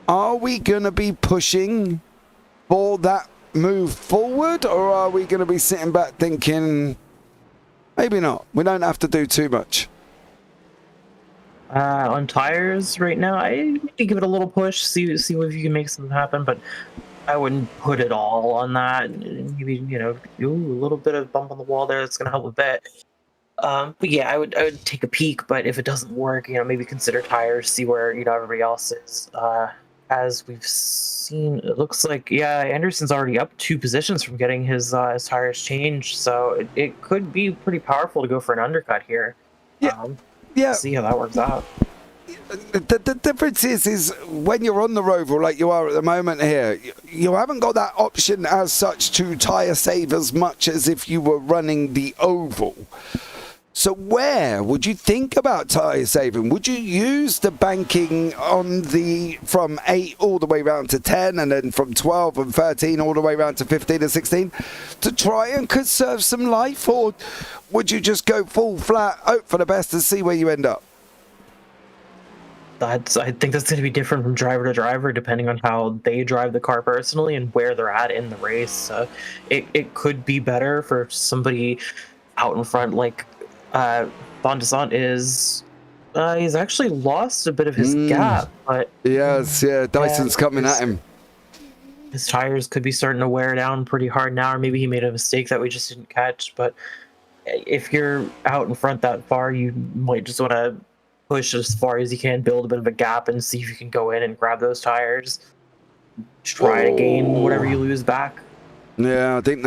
Are we going to be pushing for that move forward, or are we going to be sitting back thinking maybe not, we don't have to do too much? On tires right now, I maybe give it a little push, see if you can make something happen, but I wouldn't put it all on that. Maybe, do a little bit of bump on the wall there, that's going to help a bit. But yeah, I would take a peek, but if it doesn't work, maybe consider tires, see where everybody else is. As we've seen, it looks like, Anderson's already up 2 positions from getting his tires changed, so it could be pretty powerful to go for an undercut here. See how that works out. The difference is when you're on the roval like you are at the moment here, you haven't got that option as such to tyre save as much as if you were running the oval. So where would you think about tyre saving? Would you use the banking on from 8 all the way round to 10, and then from 12 and 13 all the way round to 15 and 16 to try and conserve some life? Or would you just go full flat, hope for the best and see where you end up? I think that's going to be different from driver to driver, depending on how they drive the car personally and where they're at in the race. It could be better for somebody out in front, like Van de Sant is. He's actually lost a bit of his gap, but Dyson's coming at him. His tires could be starting to wear down pretty hard now, or maybe he made a mistake that we just didn't catch. But if you're out in front that far, you might just want to push as far as you can, build a bit of a gap, and see if you can go in and grab those tires. Try to gain whatever you lose back. Yeah, I think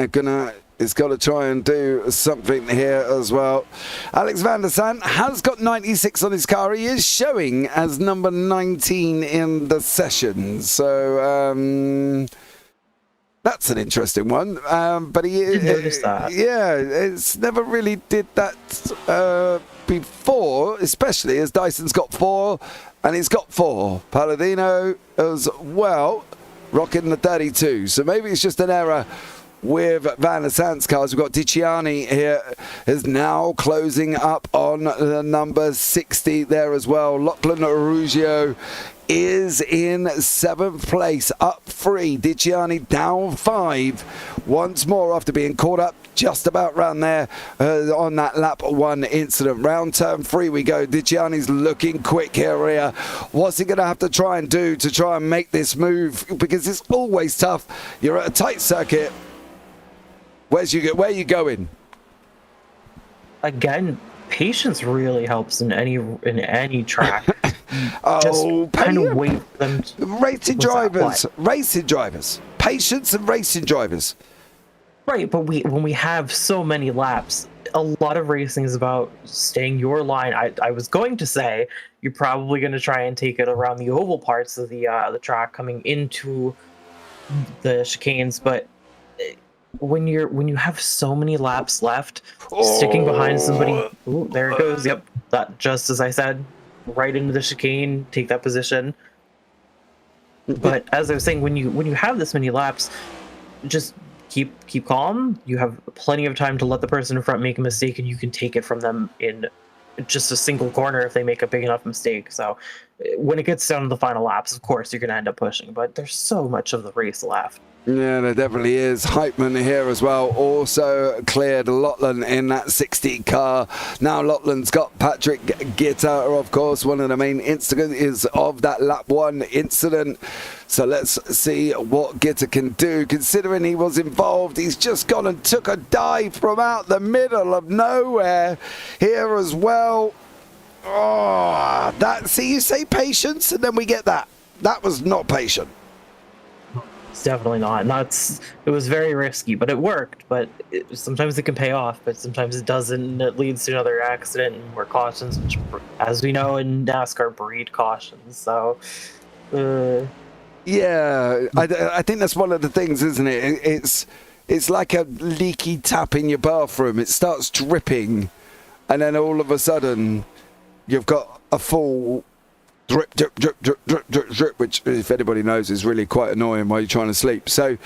it's got to try and do something here as well. Alex van der Sant has got 96 on his car. He is showing as number 19 in the session. So that's an interesting one. But he noticed that. Yeah, it's never really did that before, especially as Dyson's got 4 and he's got 4. Palladino as well, rocking the 32. So maybe it's just an error with Van der Sant's cars. We've got Dicciani here, is now closing up on the number 60 there as well. Lachlan Arugio is in 7th place, up 3. Dicciani down 5. Once more after being caught up just about round there on that lap 1 incident. Round turn 3 we go. Dicciani's looking quick here. What's he going to have to try and do to try and make this move? Because it's always tough. You're at a tight circuit. Where are you going? Again, patience really helps in any track. Oh, kind of wait for them. Racing drivers, patience and racing drivers. Right, but when we have so many laps, a lot of racing is about staying your line. I was going to say you're probably going to try and take it around the oval parts of the track coming into the chicanes, but when you have so many laps left, sticking behind somebody, ooh, there it goes. Yep, that just as I said, right into the chicane, take that position. But as I was saying, when you have this many laps, just keep calm. You have plenty of time to let the person in front make a mistake, and you can take it from them in just a single corner if they make a big enough mistake. So when it gets down to the final laps, of course you're going to end up pushing, but there's so much of the race left. Yeah, there definitely is. Heitman here as well. Also cleared Lotland in that 60 car. Now Lotland's got Patrick Gitter, of course. One of the main incidents of that lap 1 incident. So let's see what Gitter can do. Considering he was involved, he's just gone and took a dive from out the middle of nowhere here as well. Oh, see, you say patience, and then we get that. That was not patient. It's definitely not. It was very risky, but it worked. But sometimes it can pay off, but sometimes it doesn't, and it leads to another accident and more cautions, which, as we know in NASCAR, breed cautions. So, yeah, I think that's one of the things, isn't it? It's like a leaky tap in your bathroom. It starts dripping, and then all of a sudden, you've got a full drip, drip, drip, drip, drip, drip, drip, which, if anybody knows, is really quite annoying while you're trying to sleep. So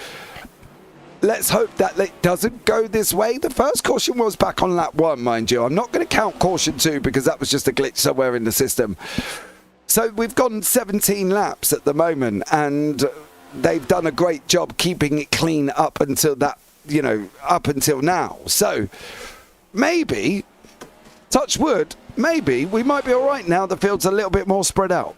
let's hope that it doesn't go this way. The first caution was back on lap 1, mind you. I'm not going to count caution 2 because that was just a glitch somewhere in the system. So we've gone 17 laps at the moment, and they've done a great job keeping it clean up until that, up until now. So maybe, touch wood, maybe we might be all right now. The field's a little bit more spread out.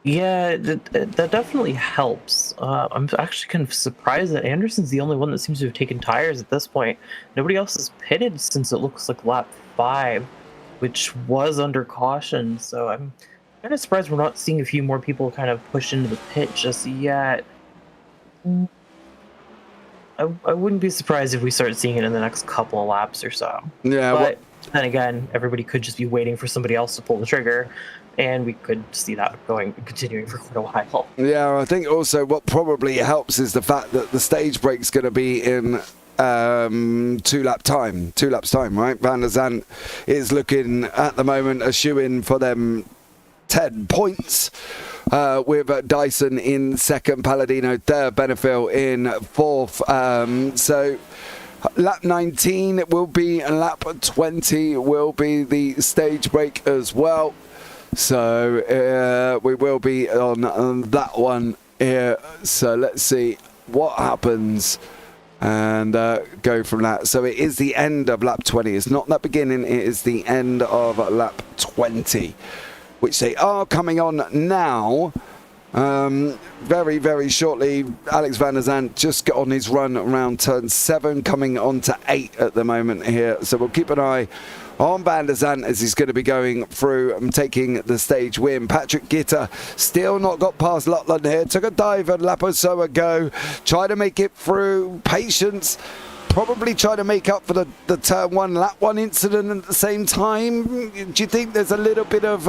Yeah, that definitely helps. I'm actually kind of surprised that Anderson's the only one that seems to have taken tires at this point. Nobody else has pitted since it looks like lap 5, which was under caution. So I'm kind of surprised we're not seeing a few more people kind of push into the pit just yet. I wouldn't be surprised if we start seeing it in the next couple of laps or so. Yeah, but then again, everybody could just be waiting for somebody else to pull the trigger, and we could see that continuing for quite a while. Yeah, I think also what probably helps is the fact that the stage break's going to be in 2 laps time, right? Van der Zandt is looking at the moment a shoe-in for them 10 points. With Dyson in 2nd, Palladino 3rd, Benefiel in 4th. So lap 19 will be, and lap 20 will be the stage break as well. So we will be on that one here. So let's see what happens and go from that. So it is the end of lap 20. It's not that beginning, it is the end of lap 20. Which they are coming on now. Very, very shortly. Alex Van der Zandt just got on his run around turn 7, coming on to 8 at the moment here. So we'll keep an eye on Van der Zandt as he's going to be going through and taking the stage win. Patrick Gitter still not got past Lotland here. Took a dive a lap or so ago. Tried to make it through. Patience. Probably try to make up for the turn 1, lap 1 incident at the same time. Do you think there's a little bit of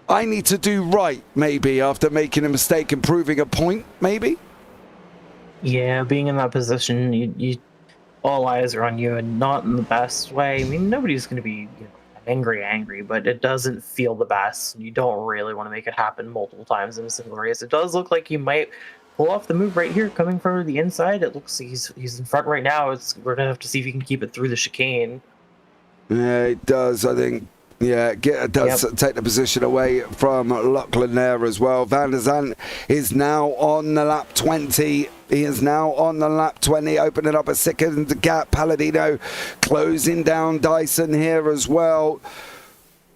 I need to do right, maybe, after making a mistake and proving a point, maybe? Yeah, being in that position, you all eyes are on you, and not in the best way. I mean, nobody's going to be angry, but it doesn't feel the best. You don't really want to make it happen multiple times in a single race. It does look like you might pull off the move right here, coming from the inside. It looks like he's in front right now. We're gonna have to see if he can keep it through the chicane. Yeah, it does. I think Yeah, does take the position away from Lachlan there as well. Van der Zandt is now on the lap 20. He is now on the lap 20, opening up a second gap. Palladino closing down Dyson here as well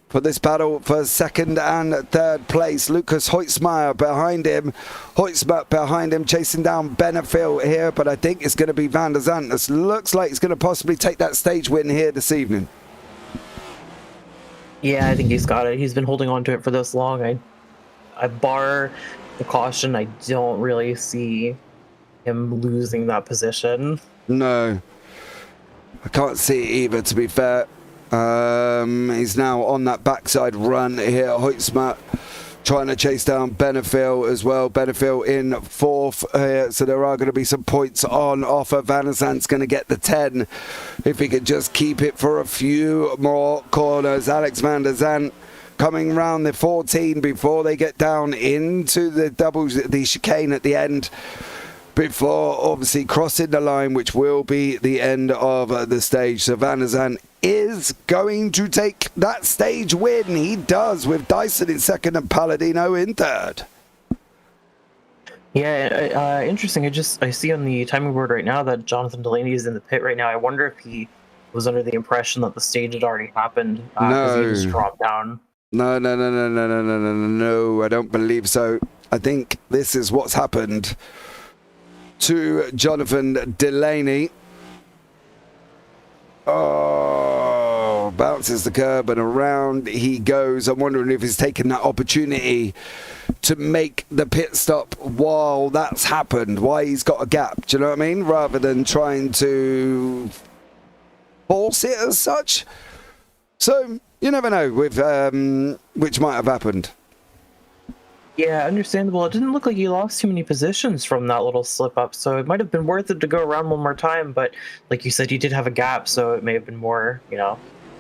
for this battle for second and third place. Lucas Hoytsmeyer behind him. Hoytsmeyer behind him, chasing down Benefield here, but I think it's going to be Van der Zandt. This looks like he's going to possibly take that stage win here this evening. Yeah, I think he's got it. He's been holding on to it for this long. I bar the caution. I don't really see him losing that position. No, I can't see it either, to be fair. He's now on that backside run here. Hoytsma trying to chase down Benefield as well. Benefield in fourth here, so there are going to be some points on offer. Van der Zandt's going to get the 10 if he could just keep it for a few more corners. Alex Van der Zandt coming round the 14 before they get down into the chicane at the end, before obviously crossing the line, which will be the end of the stage. So Van der Zandt is going to take that stage win. He does, with Dyson in second and Palladino in third. Yeah, interesting. I see on the timing board right now that Jonathan Delaney is in the pit right now. I wonder if he was under the impression that the stage had already happened. No. He just dropped down. No, I don't believe so. I think this is what's happened to Jonathan Delaney. Oh, bounces the curb and around he goes. I'm wondering if he's taken that opportunity to make the pit stop while that's happened, why he's got a gap, do you know what I mean? Rather than trying to force it as such. So you never know with which might have happened. Yeah, understandable. It didn't look like he lost too many positions from that little slip up, so it might have been worth it to go around one more time, but like you said, he did have a gap, so it may have been more,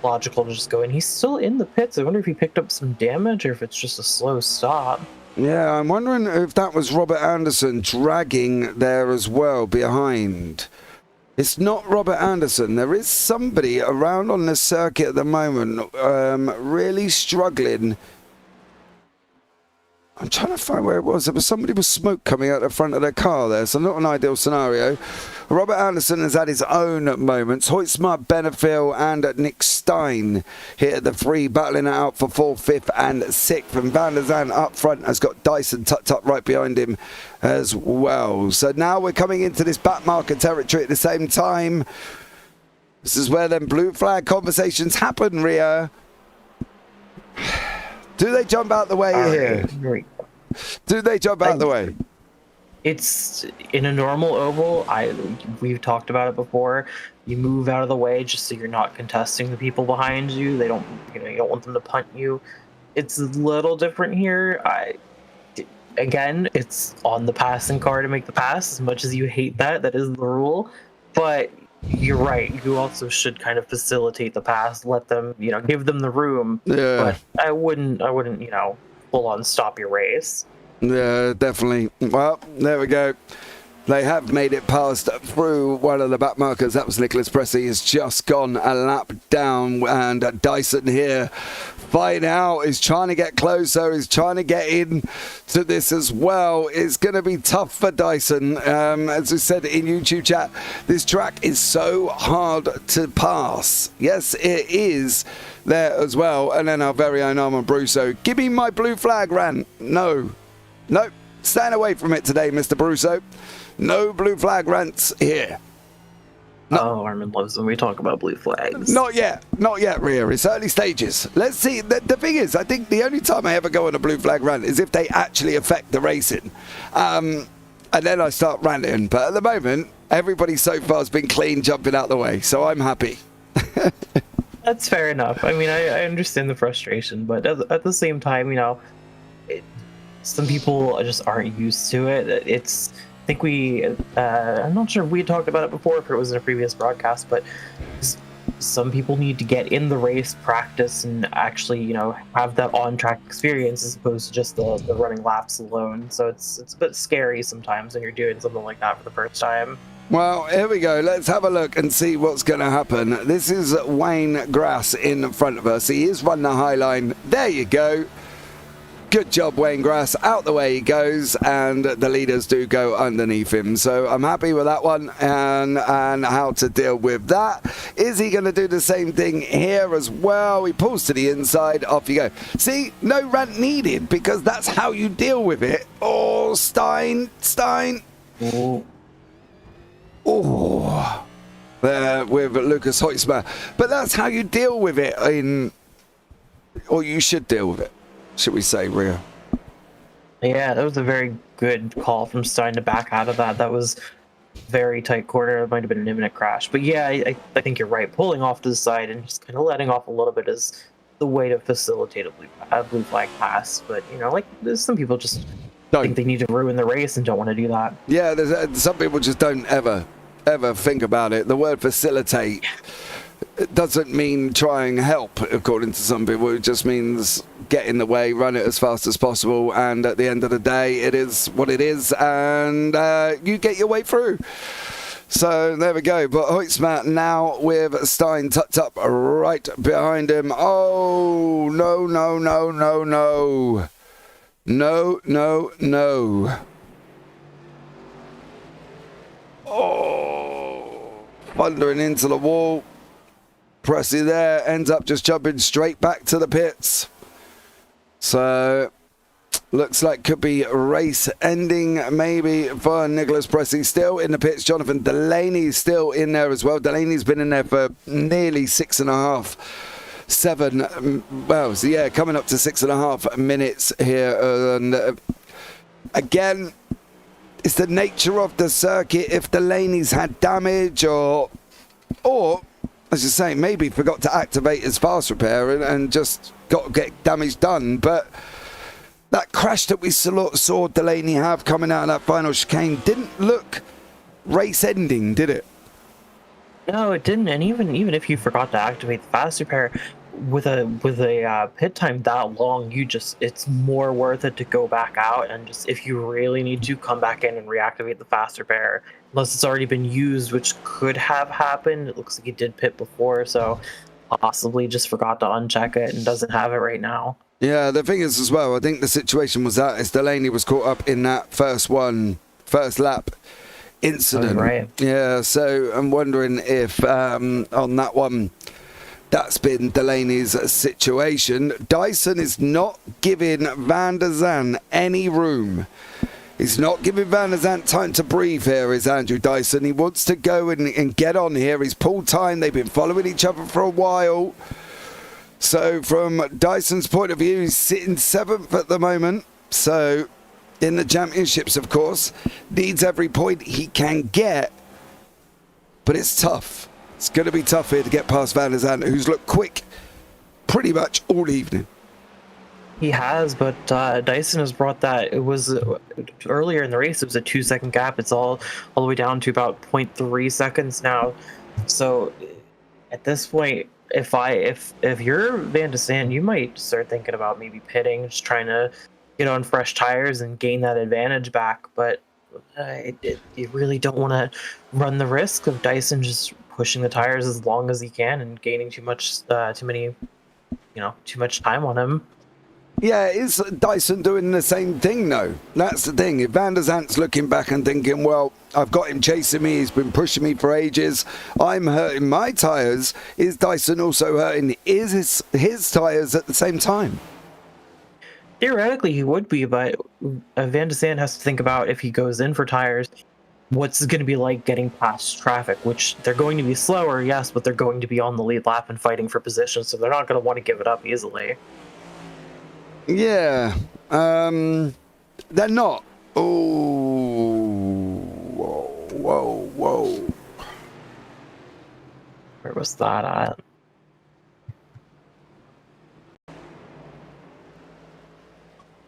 logical to just go in. He's still in the pits. I wonder if he picked up some damage or if it's just a slow stop. Yeah, I'm wondering if that was Robert Anderson dragging there as well behind. It's not Robert Anderson. There is somebody around on the circuit at the moment really struggling. I'm trying to find where it was. There was somebody with smoke coming out the front of their car there, so not an ideal scenario. Robert Anderson has had his own moments. Hoytsma, Benefield and Nick Stein here at the free, battling it out for 4th, 5th and 6th. And Van der Zandt up front has got Dyson tucked up right behind him as well. So now we're coming into this back marker territory at the same time. This is where them blue flag conversations happen, Ria. Do they jump out the way here? Do they jump out the way? It's in a normal oval. We've talked about it before. You move out of the way just so you're not contesting the people behind you. They don't, you don't want them to punt you. It's a little different here. Again, it's on the passing car to make the pass. As much as you hate that, that is the rule. But you're right. You also should kind of facilitate the pass, let them, give them the room. Yeah. But I wouldn't, full on stop your race. Yeah, definitely. Well, there we go. They have made it past through one of the back markers. That was Nicholas Pressey. Has just gone a lap down, and Dyson here fighting out, is trying to get closer, is trying to get in to this as well. It's going to be tough for Dyson. As we said in YouTube chat, this track is so hard to pass. Yes, it is there as well. And then our very own Armand Brusso. Give me my blue flag rant. No, stand away from it today, Mr. Brusso. No blue flag rants here. No. Oh, Armin loves when we talk about blue flags. Not yet, Ria. It's early stages. Let's see. The thing is, I think the only time I ever go on a blue flag rant is if they actually affect the racing. And then I start ranting. But at the moment, everybody so far has been clean jumping out the way. So I'm happy. That's fair enough. I mean, I understand the frustration. But at the same time, some people just aren't used to it. I think I'm not sure if we talked about it before, if it was in a previous broadcast, but some people need to get in the race, practice, and actually, have that on-track experience as opposed to just the running laps alone. So it's a bit scary sometimes when you're doing something like that for the first time. Well, here we go. Let's have a look and see what's going to happen. This is Wayne Grass in front of us. He is running the high line. There you go. Good job, Wayne Grass. Out the way he goes, and the leaders do go underneath him. So I'm happy with that one and how to deal with that. Is he going to do the same thing here as well? He pulls to the inside. Off you go. See, no rant needed because that's how you deal with it. Oh, Stein. Oh, there with Lucas Hoytsma. But that's how you deal with it or you should deal with it, should we say, Rio? Yeah, that was a very good call from Stein to back out of that. That was very tight quarter. It might have been an imminent crash. But yeah, I think you're right. Pulling off to the side and just kind of letting off a little bit is the way to facilitate a blue flag pass. But, like, there's some people just think they need to ruin the race and don't want to do that. Yeah, there's some people just don't ever think about it. The word facilitate doesn't mean try and help, according to some people. It just means get in the way, run it as fast as possible, and at the end of the day, it is what it is, and you get your way through. So there we go. But Hoytsma now with Stein tucked up right behind him. Oh, no. No. Oh, thundering into the wall. Pressy there ends up just jumping straight back to the pits. So looks like could be race ending maybe for Nicholas Pressy. Still in the pits. Jonathan Delaney still in there as well. Delaney's been in there for nearly 6.5, 7. Well, so yeah, coming up to 6.5 minutes here. And again, it's the nature of the circuit. If Delaney's had damage or as you say, maybe forgot to activate his fast repair and just got to get damage done. But that crash that we saw Delaney have coming out of that final chicane didn't look race ending, did it? No, it didn't. And even if you forgot to activate the fast repair with a pit time that long, it's more worth it to go back out and just, if you really need to, come back in and reactivate the fast repair, unless it's already been used, which could have happened. It looks like he did pit before, so possibly just forgot to uncheck it and doesn't have it right now. Yeah, the thing is as well, I think the situation was that as Delaney was caught up in that first lap incident. Oh, right. Yeah, so I'm wondering if on that one, that's been Delaney's situation. Dyson is not giving Van der Zandt any room. He's not giving Van der Zandt time to breathe here, is Andrew Dyson. He wants to go and get on here. He's pulled time. They've been following each other for a while. So from Dyson's point of view, he's sitting 7th at the moment. So in the championships, of course, needs every point he can get. But it's tough. It's going to be tough here to get past Van der Zandt, who's looked quick pretty much all evening. He has, but Dyson has brought that. It was earlier in the race, it was a 2-second gap. It's all the way down to about 0.3 seconds now. So at this point, if you're Van der Zandt, you might start thinking about maybe pitting, just trying to get on fresh tires and gain that advantage back. But you really don't want to run the risk of Dyson just pushing the tires as long as he can and gaining too much time on him. Yeah, is Dyson doing the same thing, though? That's the thing. If Van der Zandt's looking back and thinking, well, I've got him chasing me, he's been pushing me for ages, I'm hurting my tyres, is Dyson also hurting his tyres at the same time? Theoretically, he would be, but Van der Zandt has to think about, if he goes in for tires, what's it going to be like getting past traffic, which they're going to be slower, yes, but they're going to be on the lead lap and fighting for position, so they're not going to want to give it up easily. Yeah, they're not. Oh, whoa. Where was that at?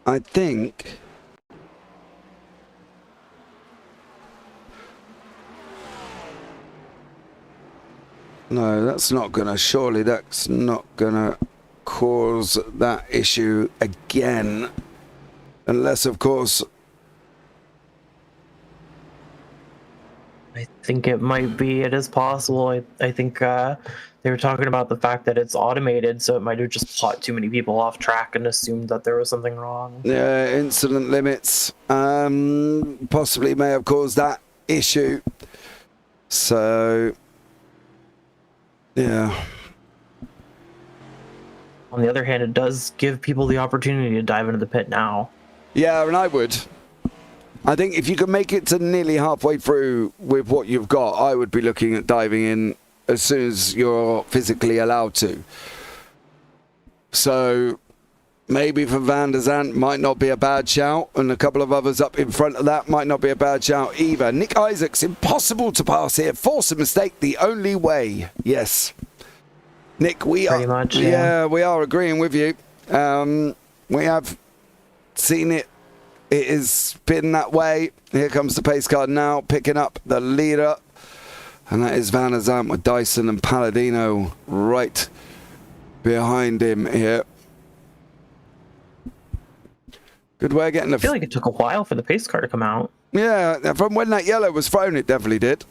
I think. No, that's not gonna. Surely that's not gonna cause that issue again, unless of course I think it might be. It is possible. I think they were talking about the fact that it's automated, so it might have just caught too many people off track and assumed that there was something wrong. Yeah, incident limits possibly may have caused that issue. So, yeah. On the other hand, it does give people the opportunity to dive into the pit now. Yeah, and I would. I think if you can make it to nearly halfway through with what you've got, I would be looking at diving in as soon as you're physically allowed to. So maybe for Van der Zandt might not be a bad shout, and a couple of others up in front of that might not be a bad shout either. Nick Isaacs, impossible to pass here. Force a mistake the only way. Yes. Nick, we Pretty are much, yeah. we are agreeing with you. We have seen it. It has been that way. Here comes the pace car now, picking up the leader. And that is Van der Zandt with Dyson and Palladino right behind him here. Good way of getting I feel like it took a while for the pace car to come out. Yeah, from when that yellow was thrown, it definitely did.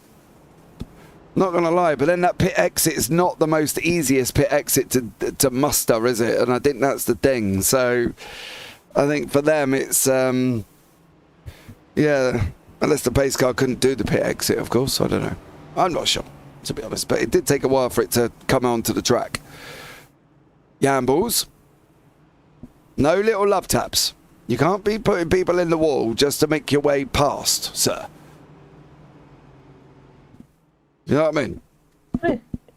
Not going to lie, but then that pit exit is not the most easiest pit exit to muster, is it? And I think that's the thing. So I think for them it's, yeah, unless the pace car couldn't do the pit exit, of course. I don't know. I'm not sure, to be honest. But it did take a while for it to come onto the track. Yambles. No little love taps. You can't be putting people in the wall just to make your way past, sir. You know what I mean?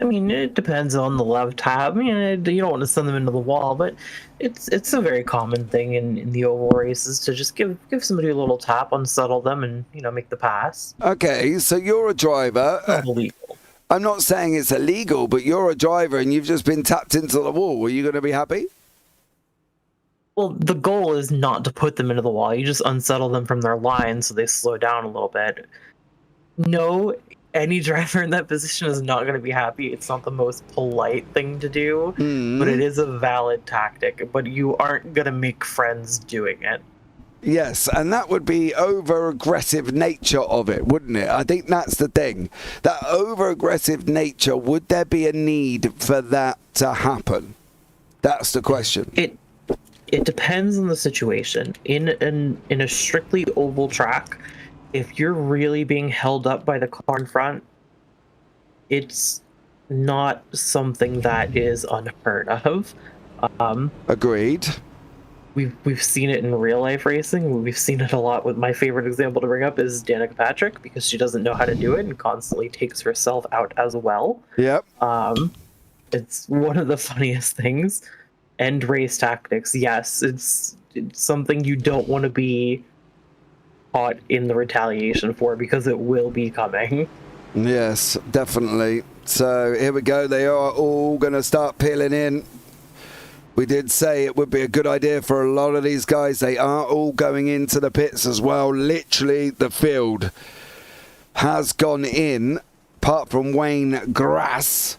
I mean, it depends on the love tap. I mean, you don't want to send them into the wall, but it's a very common thing in the oval races to just give somebody a little tap, unsettle them, and make the pass. Okay, so you're a driver. It's not illegal. I'm not saying it's illegal, but you're a driver and you've just been tapped into the wall. Are you going to be happy? Well, the goal is not to put them into the wall. You just unsettle them from their line so they slow down a little bit. No, any driver in that position is not going to be happy. It's not the most polite thing to do, but it is a valid tactic. But you aren't going to make friends doing it. Yes, and that would be over-aggressive nature of it, wouldn't it? I think that's the thing. That over-aggressive nature, would there be a need for that to happen? That's the question. It depends on the situation. In a strictly oval track, if you're really being held up by the car in front, it's not something that is unheard of. Agreed. We've seen it in real life racing. We've seen it a lot. With my favorite example to bring up is Danica Patrick, because she doesn't know how to do it and constantly takes herself out as well. Yep. It's one of the funniest things. And race tactics, yes, it's something you don't want to be caught in the retaliation for, because it will be coming. Yes, definitely. So here we go. They are all going to start peeling in. We did say it would be a good idea for a lot of these guys. They are all going into the pits as well. Literally, the field has gone in, apart from Wayne Grass,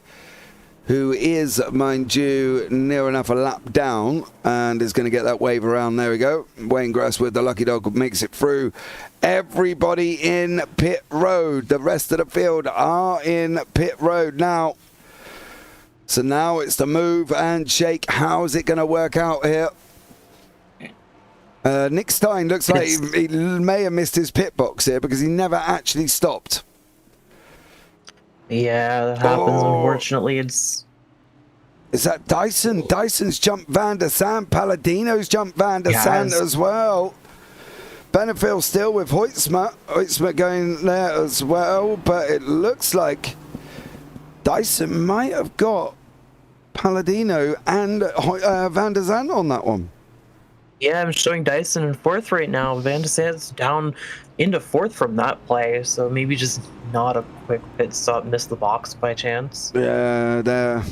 who is, mind you, near enough a lap down and is going to get that wave around. There we go. Wayne Grass with the lucky dog makes it through. Everybody in pit road. The rest of the field are in pit road now. So now it's the move and shake. How's it going to work out here? Nick Stein looks like he may have missed his pit box here because he never actually stopped. Yeah, that happens. Unfortunately, Is that Dyson? Dyson's jumped Van der Zandt. Palladino's jumped Van der Zandt as well. Benefield still with Hoytsma. Hoytsma going there as well. But it looks like Dyson might have got Palladino and Van der Zandt on that one. Yeah, I'm showing Dyson in fourth right now. Van der Zandt's down into fourth from that play, so maybe just not a quick pit stop, miss the box by chance. Yeah, there.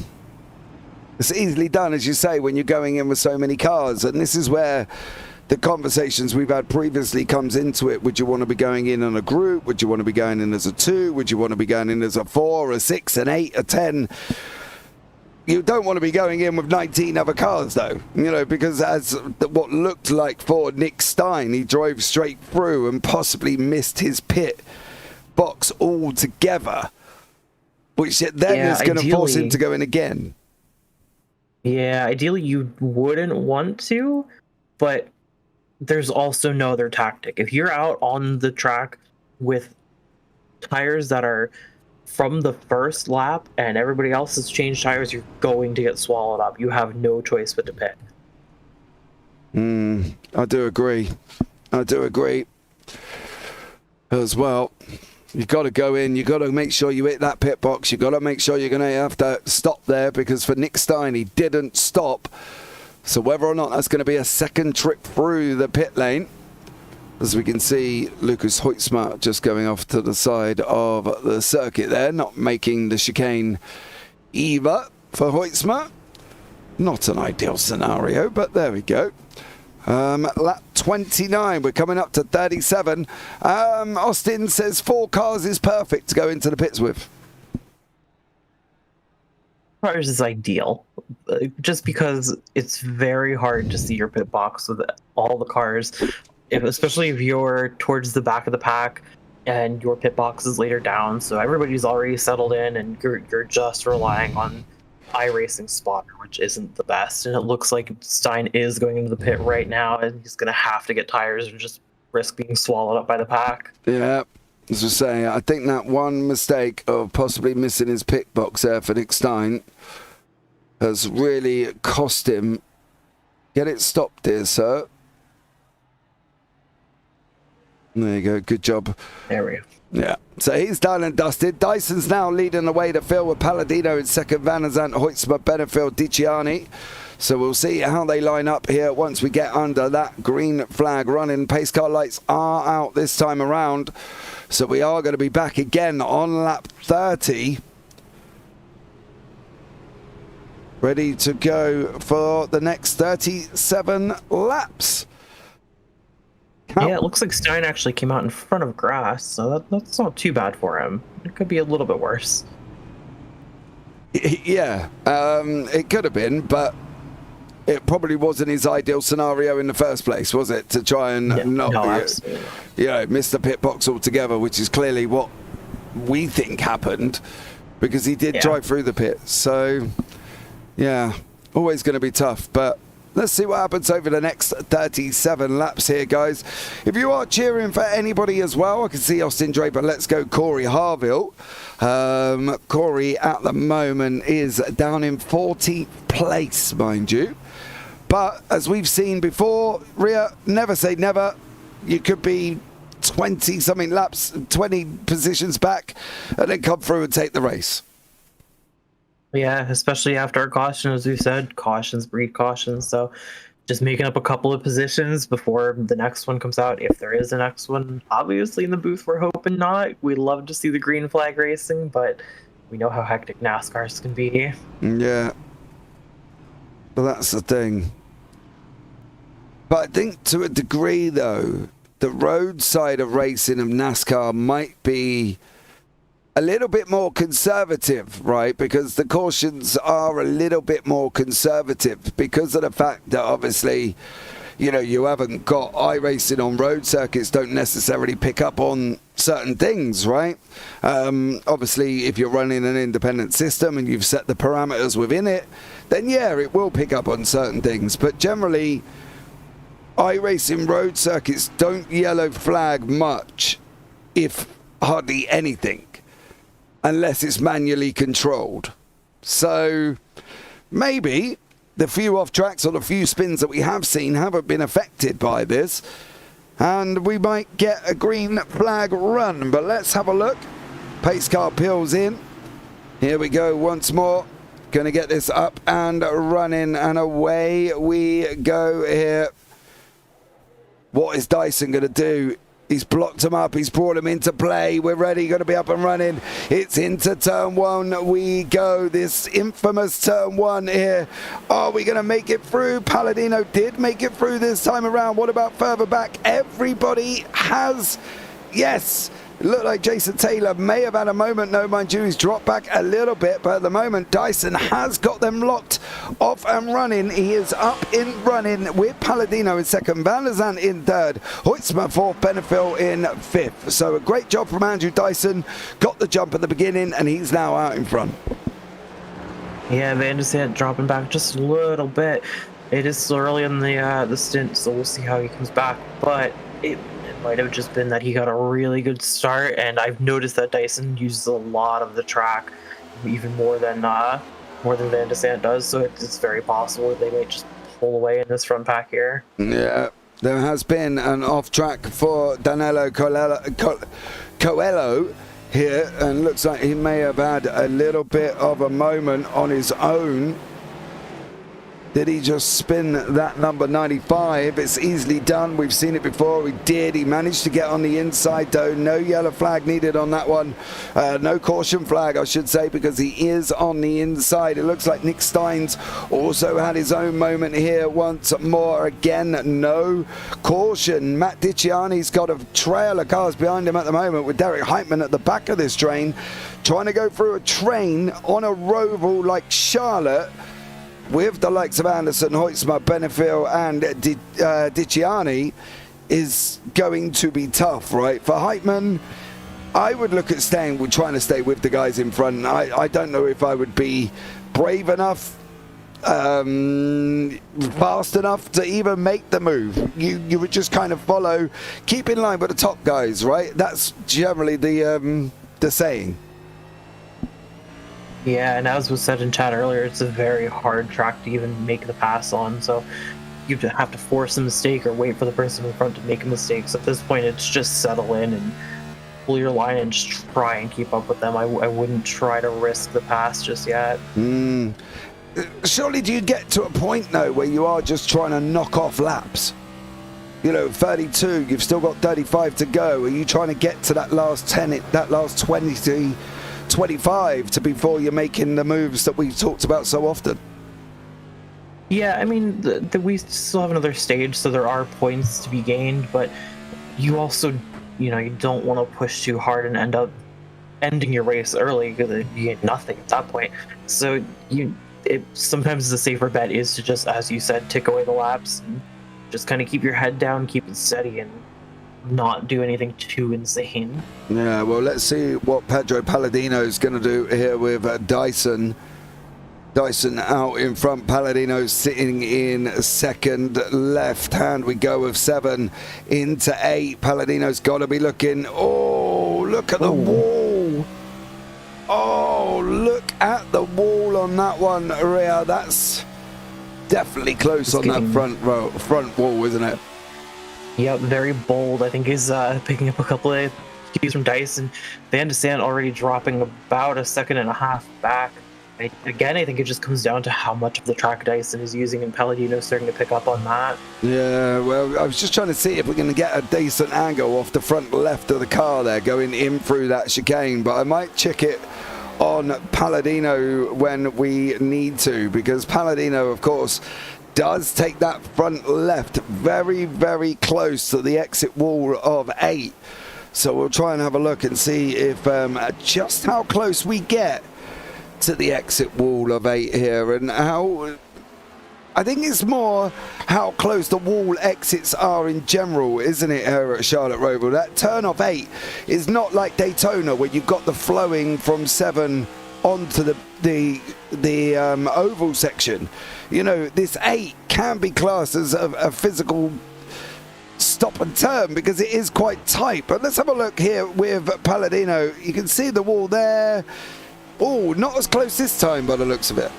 It's easily done, as you say, when you're going in with so many cars, and this is where the conversations we've had previously comes into it. Would you want to be going in on a group? Would you want to be going in as a 2? Would you want to be going in as a 4, a 6, an 8, a 10? You don't want to be going in with 19 other cars, though, because as what looked like for Nick Stein, he drove straight through and possibly missed his pit box altogether, which then is going to force him to go in again. Yeah, ideally you wouldn't want to, but there's also no other tactic. If you're out on the track with tires that are from the first lap and everybody else has changed tires, you're going to get swallowed up. You have no choice but to pit. I do agree. As well. You've got to go in. You've got to make sure you hit that pit box. You've got to make sure you're going to have to stop there, because for Nick Stein, he didn't stop. So whether or not that's going to be a second trip through the pit lane, as we can see Lucas Hoytsma just going off to the side of the circuit there, not making the chicane either for Hoytsma. Not an ideal scenario, but there we go. Lap 29, we're coming up to 37. Austin says 4 cars is perfect to go into the pits with. Cars is ideal, just because it's very hard to see your pit box with all the cars, especially if you're towards the back of the pack and your pit box is later down, so everybody's already settled in and you're just relying on iRacing spotter, which isn't the best. And it looks like Stein is going into the pit right now, and he's going to have to get tires or just risk being swallowed up by the pack. Yeah, as I say, I think that one mistake of possibly missing his pit box there for Nick Stein has really cost him. Get it stopped, dear sir. There you go, good job. There we go. Yeah, so he's done and dusted. Dyson's now leading the way to Phil with Palladino in second, Van Zandt, Hoytsma, Benefield, Diciani. So we'll see how they line up here once we get under that green flag running. Pace car lights are out this time around. So we are going to be back again on lap 30. Ready to go for the next 37 laps. Yeah, it looks like Stein actually came out in front of Grass, so that's not too bad for him. It could be a little bit worse. Yeah, it could have been, but it probably wasn't his ideal scenario in the first place, was it? To try and miss the pit box altogether, which is clearly what we think happened, because he did drive through the pit. So, yeah, always going to be tough, but let's see what happens over the next 37 laps here, guys. If you are cheering for anybody as well, I can see Austin Draper, Let's Go, Corey Harville. Corey at the moment is down in 14th place, mind you. But as we've seen before, Rhea, never say never. You could be 20-something laps, 20 positions back, and then come through and take the race. Yeah, especially after a caution, as we said, cautions breed cautions. So just making up a couple of positions before the next one comes out, if there is a next one. Obviously in the booth we're hoping not. We'd love to see the green flag racing, but we know how hectic NASCARs can be. Yeah. But that's the thing. But I think to a degree, though, the road side of racing of NASCAR might be a little bit more conservative, right? Because the cautions are a little bit more conservative because of the fact that obviously, you know, you haven't got iRacing on road circuits, don't necessarily pick up on certain things, right? Obviously, if you're running an independent system and you've set the parameters within it, then yeah, it will pick up on certain things. But generally, iRacing road circuits don't yellow flag much, if hardly anything, unless it's manually controlled. So maybe the few off tracks or the few spins that we have seen haven't been affected by this, and we might get a green flag run. But let's have a look. Pace car peels in. Here we go once more. Going to get this up and running, and away we go here. What is Dyson going to do? He's blocked him up. He's brought him into play. We're ready. Going to be up and running. It's into turn one. We go. This infamous turn one here. Are we going to make it through? Palladino did make it through this time around. What about further back? Everybody has. Yes. It looked like Jason Taylor may have had a moment. No, mind you, he's dropped back a little bit, but at the moment, Dyson has got them locked off and running. He is up in running with Palladino in second, Van der Zandt in third, Hoytsma fourth, Benefil in fifth. So a great job from Andrew Dyson. Got the jump at the beginning, and he's now out in front. Yeah, Van der Zandt dropping back just a little bit. It is still early in the stint, so we'll see how he comes back. But it might have just been that he got a really good start, and I've noticed that Dyson uses a lot of the track, even more than Van der Zandt does. So it's very possible that they might just pull away in this front pack here. Yeah, there has been an off track for Danilo Coelho here, and looks like he may have had a little bit of a moment on his own. Did he just spin that number 95? It's easily done. We've seen it before. He did. He managed to get on the inside, though. No yellow flag needed on that one. No caution flag, I should say, because he is on the inside. It looks like Nick Steins also had his own moment here once more. Again, no caution. Matt Dicciani's got a trail of cars behind him at the moment, with Derek Heitman at the back of this train, trying to go through a train on a roval like Charlotte, with the likes of Anderson, Hoytsma, Benefil, and Dicciani, is going to be tough, right? For Heitman, I would look at trying to stay with the guys in front. I don't know if I would be brave enough, fast enough to even make the move. You would just kind of follow, keep in line with the top guys, right? That's generally the saying. Yeah, and as was said in chat earlier, it's a very hard track to even make the pass on, so you have to force a mistake or wait for the person in front to make a mistake. So at this point, it's just settle in and pull your line and just try and keep up with them. I wouldn't try to risk the pass just yet. Surely do you get to a point, though, where you are just trying to knock off laps? You know, 32, you've still got 35 to go. Are you trying to get to that last 10, that last 20 to 25 to before you're making the moves that we've talked about so often? Yeah, I mean, we still have another stage, so there are points to be gained, but you also, you don't want to push too hard and end up ending your race early because you get nothing at that point. So sometimes the safer bet is to just, as you said, tick away the laps and just kind of keep your head down, keep it steady, and not do anything too insane. Yeah, well, let's see what Pedro Palladino is going to do here with Dyson. Dyson out in front, Palladino sitting in second. Left hand we go with 7 into 8. Palladino's got to be looking. Oh, look at the wall. Oh, look at the wall on that one, Ria. That's definitely close on that front wall, isn't it? Yep, very bold. I think he's picking up a couple of cues from Dyson. Van der Zandt already dropping about a second and a half back. Again, I think it just comes down to how much of the track Dyson is using, and Palladino starting to pick up on that. Yeah, well, I was just trying to see if we're going to get a decent angle off the front left of the car there, going in through that chicane, but I might check it on Palladino when we need to, because Palladino, of course, does take that front left very, very close to the exit wall of 8. So we'll try and have a look and see if just how close we get to the exit wall of 8 here, and how I think it's more how close the wall exits are in general, isn't it, here at Charlotte Roval? That turn off 8 is not like Daytona, where you've got the flowing from 7 onto the oval section. This 8 can be classed as a physical stop and turn because it is quite tight. But let's have a look here with Palladino. You can see the wall there. Oh, not as close this time by the looks of it.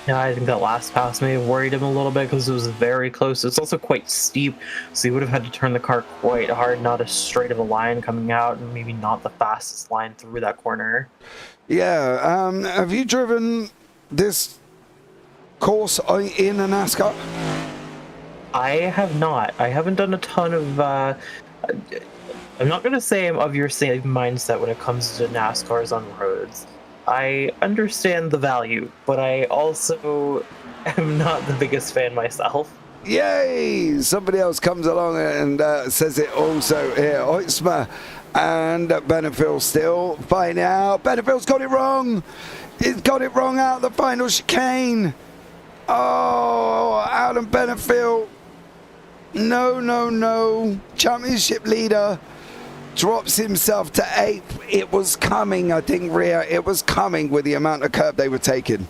Yeah, I think that last pass may have worried him a little bit because it was very close. It's also quite steep, so he would have had to turn the car quite hard, not as straight of a line coming out, and maybe not the fastest line through that corner. Yeah, have you driven this course in a NASCAR? I have not. I haven't done a ton of... I'm not going to say I'm of your same mindset when it comes to NASCARs on roads. I understand the value, but I also am not the biggest fan myself. Yay! Somebody else comes along and says it also here. Hoytsma And Benefield still fighting out. Benefield's got it wrong. He's got it wrong out of the final chicane. Oh, Alan Benefield. No. Championship leader drops himself to 8th. It was coming, I think, Rhea. It was coming with the amount of curb they were taking.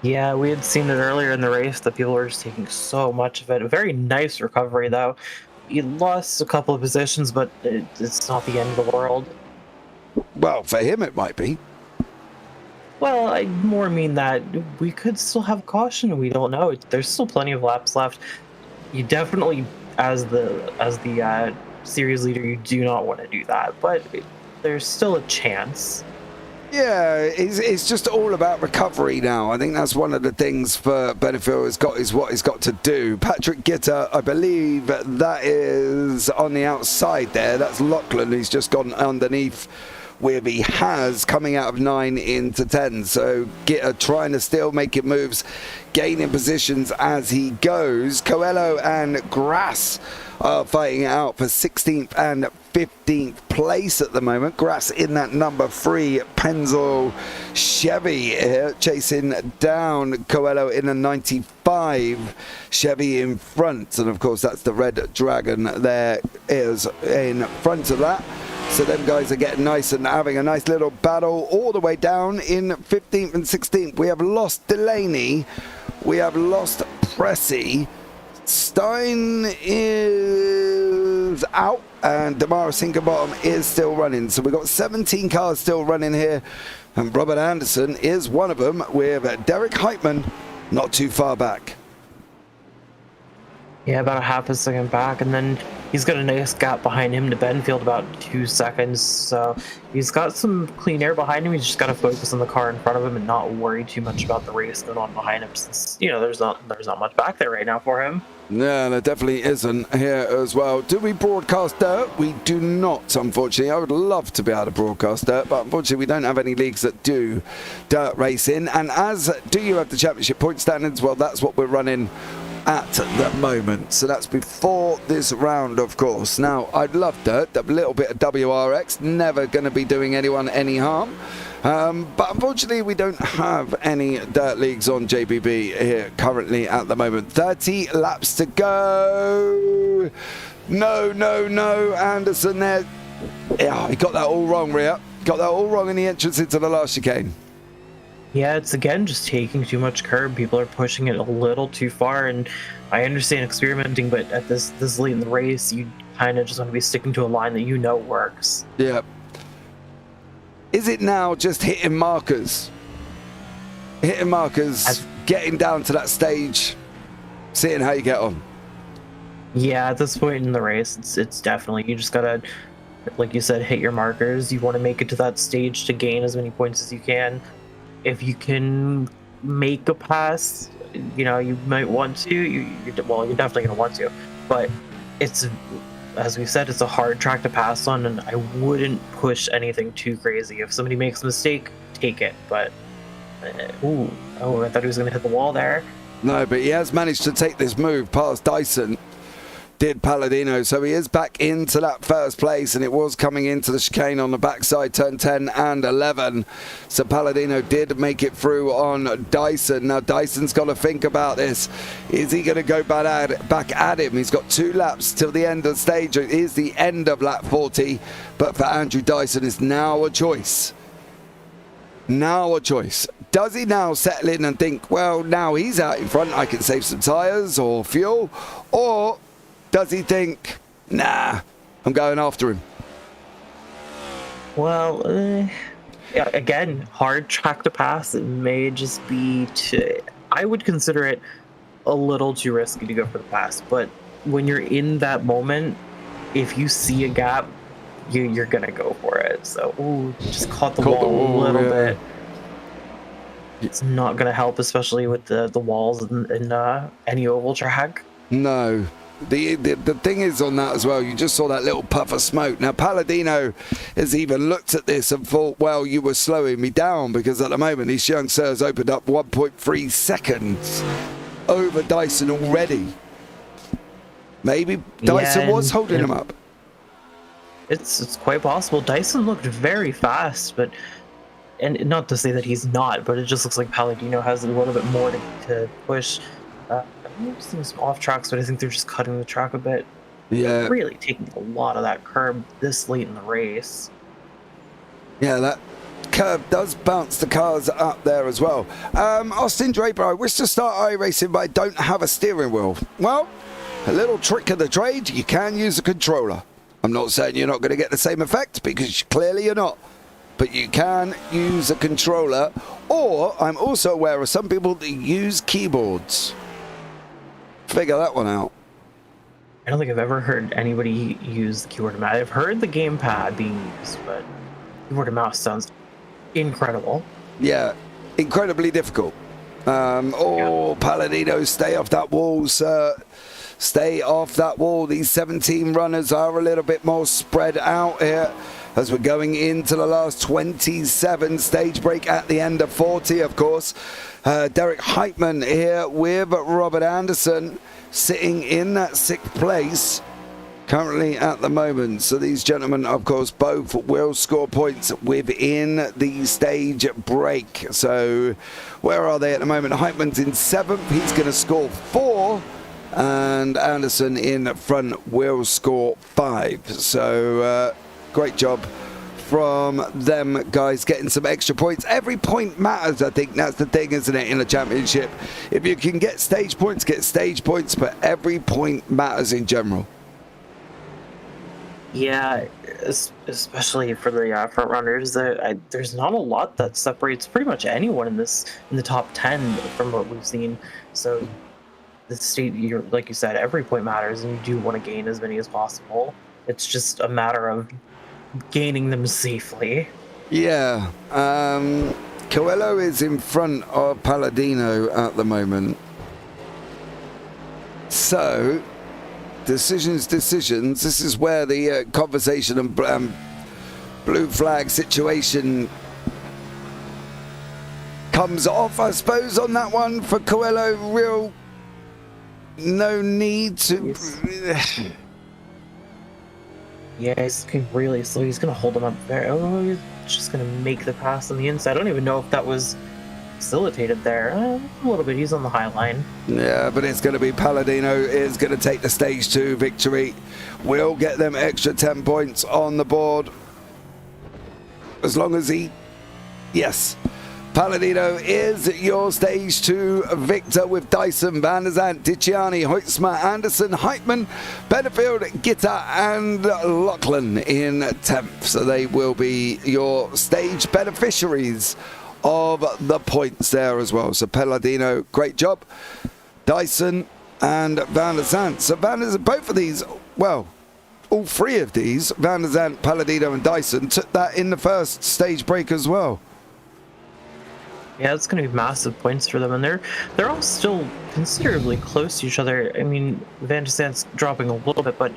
Yeah, we had seen it earlier in the race that people were just taking so much of it. A very nice recovery, though. He lost a couple of positions, but it's not the end of the world. Well, for him it might be. Well, I more mean that we could still have caution. We don't know. There's still plenty of laps left. You definitely, as the series leader, you do not want to do that. But there's still a chance. Yeah, it's just all about recovery now. I think that's one of the things for Benefield is what he's got to do. Patrick Gitter, I believe that is on the outside there. That's Lachlan, who's just gone underneath with he has coming out of 9 into 10. So Gitter trying to still make it moves, gaining positions as he goes. Coelho and Grass are fighting it out for 16th and 15th place at the moment. Grass in that number 3 Pennzoil Chevy here, chasing down Coelho in a 95 Chevy in front. And of course, that's the Red Dragon there is in front of that. So them guys are getting nice and having a nice little battle all the way down in 15th and 16th. We have lost Delaney. We have lost Pressy. Stein is out and Damaris Hinkenbottom is still running. So we've got 17 cars still running here, and Robert Anderson is one of them, with Derek Heitman not too far back. Yeah, about a half a second back, and then he's got a nice gap behind him to Benfield, about 2 seconds. So he's got some clean air behind him. He's just got to focus on the car in front of him and not worry too much about the race going on behind him, since there's not much back there right now for him. No, there definitely isn't here as well. Do we broadcast dirt? We do not, unfortunately. I would love to be able to broadcast dirt, but unfortunately we don't have any leagues that do dirt racing. And as do you have the championship point standards? Well, that's what we're running at the moment. So that's before this round, of course. Now, I'd love dirt, a little bit of WRX, never going to be doing anyone any harm. But unfortunately, we don't have any dirt leagues on JPB here currently at the moment. 30 laps to go. No. Anderson there. Yeah, he got that all wrong, Rhea. Got that all wrong in the entrance into the last chicane. Yeah, it's again just taking too much curb. People are pushing it a little too far, and I understand experimenting, but at this late in the race, you kind of just want to be sticking to a line that works. Yeah. Is it now just hitting markers? Hitting markers, getting down to that stage, seeing how you get on. Yeah, at this point in the race, it's definitely, you just gotta, like you said, hit your markers. You want to make it to that stage to gain as many points as you can. If you can make a pass, you might want to. You're definitely going to want to. But it's, as we said, it's a hard track to pass on, and I wouldn't push anything too crazy. If somebody makes a mistake, take it. But, I thought he was going to hit the wall there. No, but he has managed to take this move past Dyson. Did Palladino, so he is back into that first place, and it was coming into the chicane on the backside, turn 10 and 11. So Palladino did make it through on Dyson. Now Dyson's got to think about this. Is he going to go back at him? He's got 2 laps till the end of the stage. It is the end of lap 40, but for Andrew Dyson, it's now a choice. Now a choice. Does he now settle in and think, well, now he's out in front, I can save some tyres or fuel? Or does he think, nah, I'm going after him? Well, yeah, again, hard track to pass. It may just be I would consider it a little too risky to go for the pass. But when you're in that moment, if you see a gap, you're going to go for it. So, just caught the wall a little bit. It's not going to help, especially with the walls in any oval track. No. The thing is on that as well, you just saw that little puff of smoke. Now, Palladino has even looked at this and thought, well, you were slowing me down, because at the moment, these young sirs opened up 1.3 seconds over Dyson already. Maybe Dyson was holding him up. It's quite possible. Dyson looked very fast, but and not to say that he's not, but it just looks like Palladino has a little bit more to push. I'm seeing some off tracks, but I think they're just cutting the track a bit. Yeah. Really taking a lot of that curb this late in the race. Yeah, that curve does bounce the cars up there as well. Austin Draper, I wish to start iRacing, but I don't have a steering wheel. Well, a little trick of the trade, you can use a controller. I'm not saying you're not going to get the same effect, because clearly you're not. But you can use a controller, or I'm also aware of some people that use keyboards. Figure that one out. I don't think I've ever heard anybody use the keyboard and mouse. I've heard the gamepad being used, but keyboard and mouse sounds incredible. Yeah, incredibly difficult. Palladino, stay off that wall, sir. Stay off that wall. These 17 runners are a little bit more spread out here as we're going into the last 27. Stage break at the end of 40, of course. Derek Heitman here with Robert Anderson sitting in that 6th place currently at the moment. So these gentlemen, of course, both will score points within the stage break. So where are they at the moment? Heitman's in 7th. He's going to score 4. And Anderson in front will score 5. So great job from them guys, getting some extra points. Every point matters. I think that's the thing, isn't it, in a championship? If you can get stage points, get stage points, but every point matters in general. Yeah, especially for the front runners, there's not a lot that separates pretty much anyone in the top 10 from what we've seen. So the state, like you said, every point matters, and you do want to gain as many as possible. It's just a matter of gaining them safely. Yeah, Coelho is in front of Palladino at the moment. So, decisions. This is where the conversation and blue flag situation comes off, I suppose, on that one for Coelho. No need to. Yeah, he's looking really slow. He's going to hold him up there. Oh, he's just going to make the pass on the inside. I don't even know if that was facilitated there. A little bit. He's on the high line. Yeah, but it's going to be Palladino is going to take the stage 2 victory. We'll get them extra 10 points on the board. As long as he... Yes. Palladino is your stage 2 victor with Dyson, Van der Zandt, Diciani, Hoytsma, Anderson, Heitman, Benefield, Gitter, and Lachlan in 10th. So they will be your stage beneficiaries of the points there as well. So Palladino, great job. Dyson and Van der Zandt. So both of these, well, all 3 of these, Van der Zandt, Palladino, and Dyson, took that in the first stage break as well. Yeah, it's going to be massive points for them, and they're all still considerably close to each other. I mean, Van der Zandt's dropping a little bit, but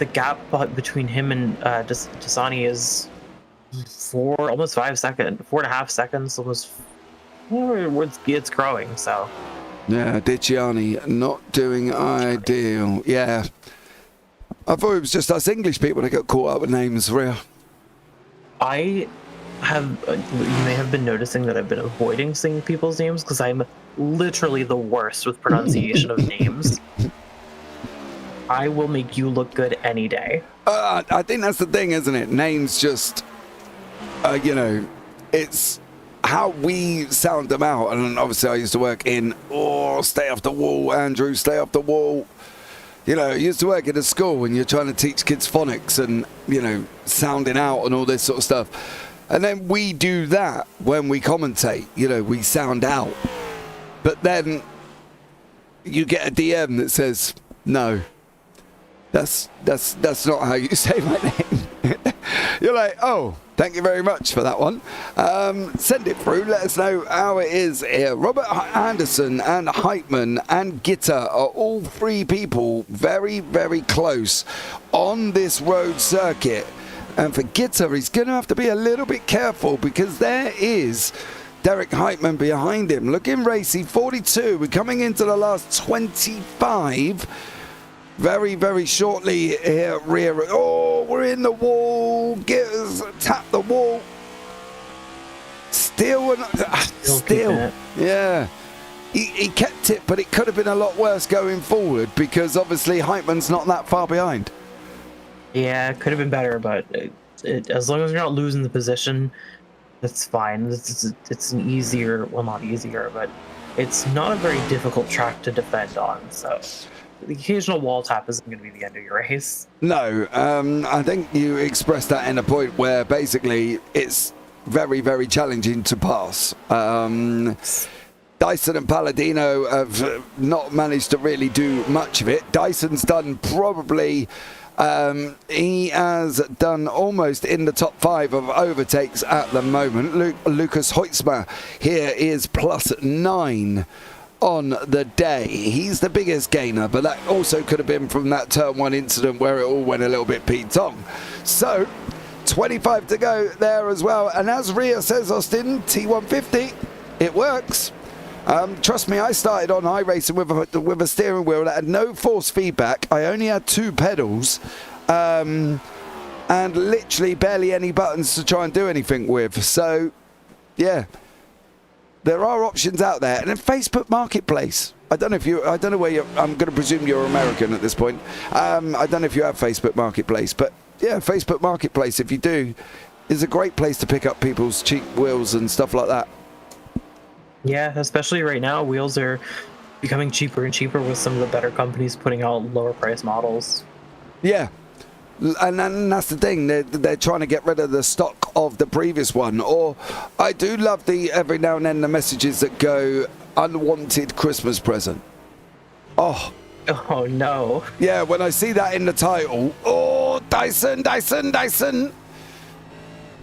the gap between him and Diciani is almost 5 seconds, 4.5 seconds, almost. It's growing, so. Yeah, Diciani not doing ideal. Yeah. I thought it was just us English people that got caught up with names, real. You may have been noticing that I've been avoiding saying people's names because I'm literally the worst with pronunciation of names. I will make you look good any day. I think that's the thing, isn't it? Names just, it's how we sound them out. And obviously I used to work in, stay off the wall, Andrew, stay off the wall. I used to work in a school when you're trying to teach kids phonics and, sounding out and all this sort of stuff. And then we do that when we commentate, we sound out. But then you get a DM that says, no, that's not how you say my name. You're like, oh, thank you very much for that one. Send it through. Let us know how it is here. Robert Anderson and Heitman and Gitter are all 3 people very, very close on this road circuit. And for Gitter, he's going to have to be a little bit careful because there is Derek Heitman behind him. Looking racy, 42. We're coming into the last 25. very, very shortly here, rear. Oh, we're in the wall. Tap the wall. Still, yeah. He kept it, but it could have been a lot worse going forward because obviously Heitmann's not that far behind. Yeah, it could have been better, but as long as you're not losing the position, that's fine. It's an easier, well, not easier, but it's not a very difficult track to defend on. So the occasional wall tap isn't going to be the end of your race. No, I think you expressed that in a point where basically it's very, very challenging to pass. Dyson and Palladino have not managed to really do much of it. Dyson's done probably, he has done almost in the top 5 of overtakes at the moment. Lucas Hoytsma here is +9 on the day. He's the biggest gainer, but that also could have been from that turn 1 incident where it all went a little bit Pete-tong. So 25 to go there as well. And as Rhea says, Austin, T150, it works. Trust me, I started on iRacing with a steering wheel that had no force feedback. I only had 2 pedals and literally barely any buttons to try and do anything with. So, yeah, there are options out there. And then Facebook Marketplace. I don't know where you're. I'm going to presume you're American at this point. I don't know if you have Facebook Marketplace, but yeah, Facebook Marketplace, if you do, is a great place to pick up people's cheap wheels and stuff like that. Yeah, especially right now, wheels are becoming cheaper and cheaper with some of the better companies putting out lower price models. Yeah, and that's the thing. They're trying to get rid of the stock of the previous one. Or I do love every now and then the messages that go unwanted Christmas present. Oh no. Yeah, when I see that in the title, oh, Dyson.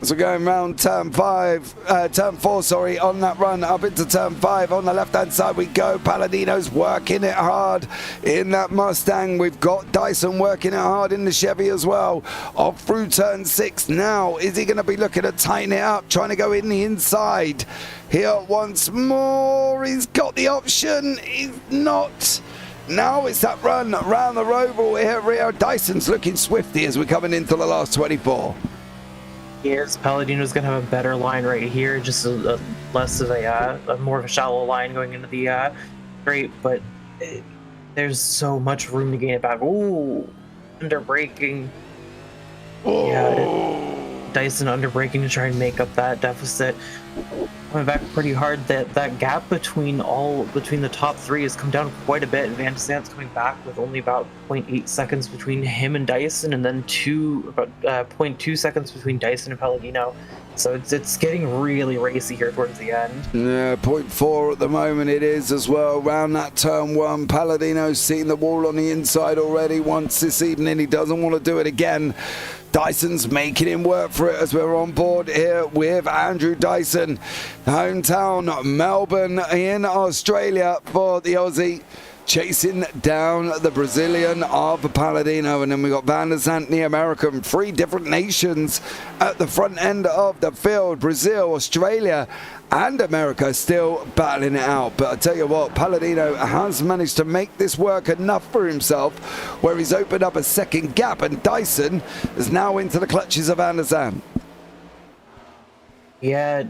So going round turn 4, on that run up into turn 5. On the left-hand side we go. Palladino's working it hard in that Mustang. We've got Dyson working it hard in the Chevy as well. Off through turn 6 now. Is he going to be looking to tighten it up, trying to go in the inside? Here once more. He's got the option. He's not. Now it's that run around the roval here. Rio Dyson's looking swifty as we're coming into the last 24. Yes, Palladino's gonna have a better line right here, just a less of a more of a shallow line going into the straight, but there's so much room to gain it back. Ooh, under braking. Oh. Yeah, Dyson under braking to try and make up that deficit. Coming back pretty hard. That gap between the top 3 has come down quite a bit. Van de Sant's coming back with only about 0.8 seconds between him and Dyson, and then about 0.2 seconds between Dyson and Palladino. So it's getting really racy here towards the end. Yeah, 0.4 at the moment it is as well. Round that turn 1, Palladino's seen the wall on the inside already once this evening. He doesn't want to do it again. Dyson's making him work for it as we're on board here with Andrew Dyson. Hometown Melbourne in Australia for the Aussie. Chasing down the Brazilian of Palladino. And then we got Van der Sant, the American. 3 different nations at the front end of the field. Brazil, Australia and America still battling it out. But I tell you what, Palladino has managed to make this work enough for himself where he's opened up a second gap, and Dyson is now into the clutches of Van der Sant. Yeah,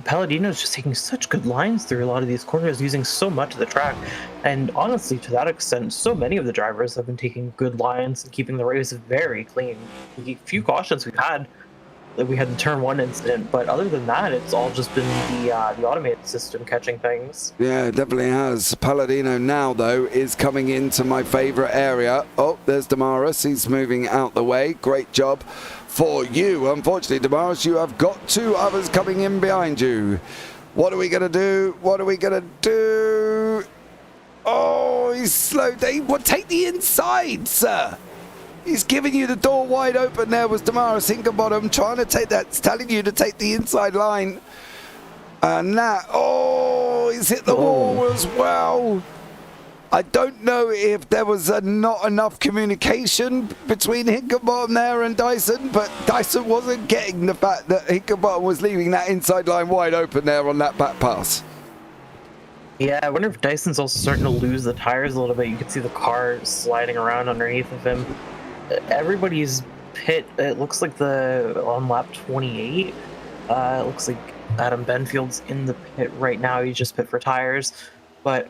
Palladino's just taking such good lines through a lot of these corners, using so much of the track. And honestly, to that extent, so many of the drivers have been taking good lines and keeping the race very clean. The few cautions we've had, we had the turn 1 incident, but other than that, it's all just been the automated system catching things. Yeah, it definitely has. Palladino now, though, is coming into my favorite area. Oh, there's Damaris. He's moving out the way. Great job for you. Unfortunately, Damaris, you have got 2 others coming in behind you. What are we going to do? What are we going to do? Oh, he's slow. Take the inside, sir. He's giving you the door wide open. There was Damaris Hinkenbottom trying to take that, telling you to take the inside line. And that, he's hit the wall as well. I don't know if there was not enough communication between Hinkenbottom there and Dyson, but Dyson wasn't getting the fact that that, that Hinkenbottom was leaving that inside line wide open there on that back pass. Yeah, I wonder if Dyson's also starting to lose the tires a little bit. You can see the car sliding around underneath of him. Everybody's pit, it looks like on lap 28, it looks like Adam Benfield's in the pit right now. He just pit for tires. But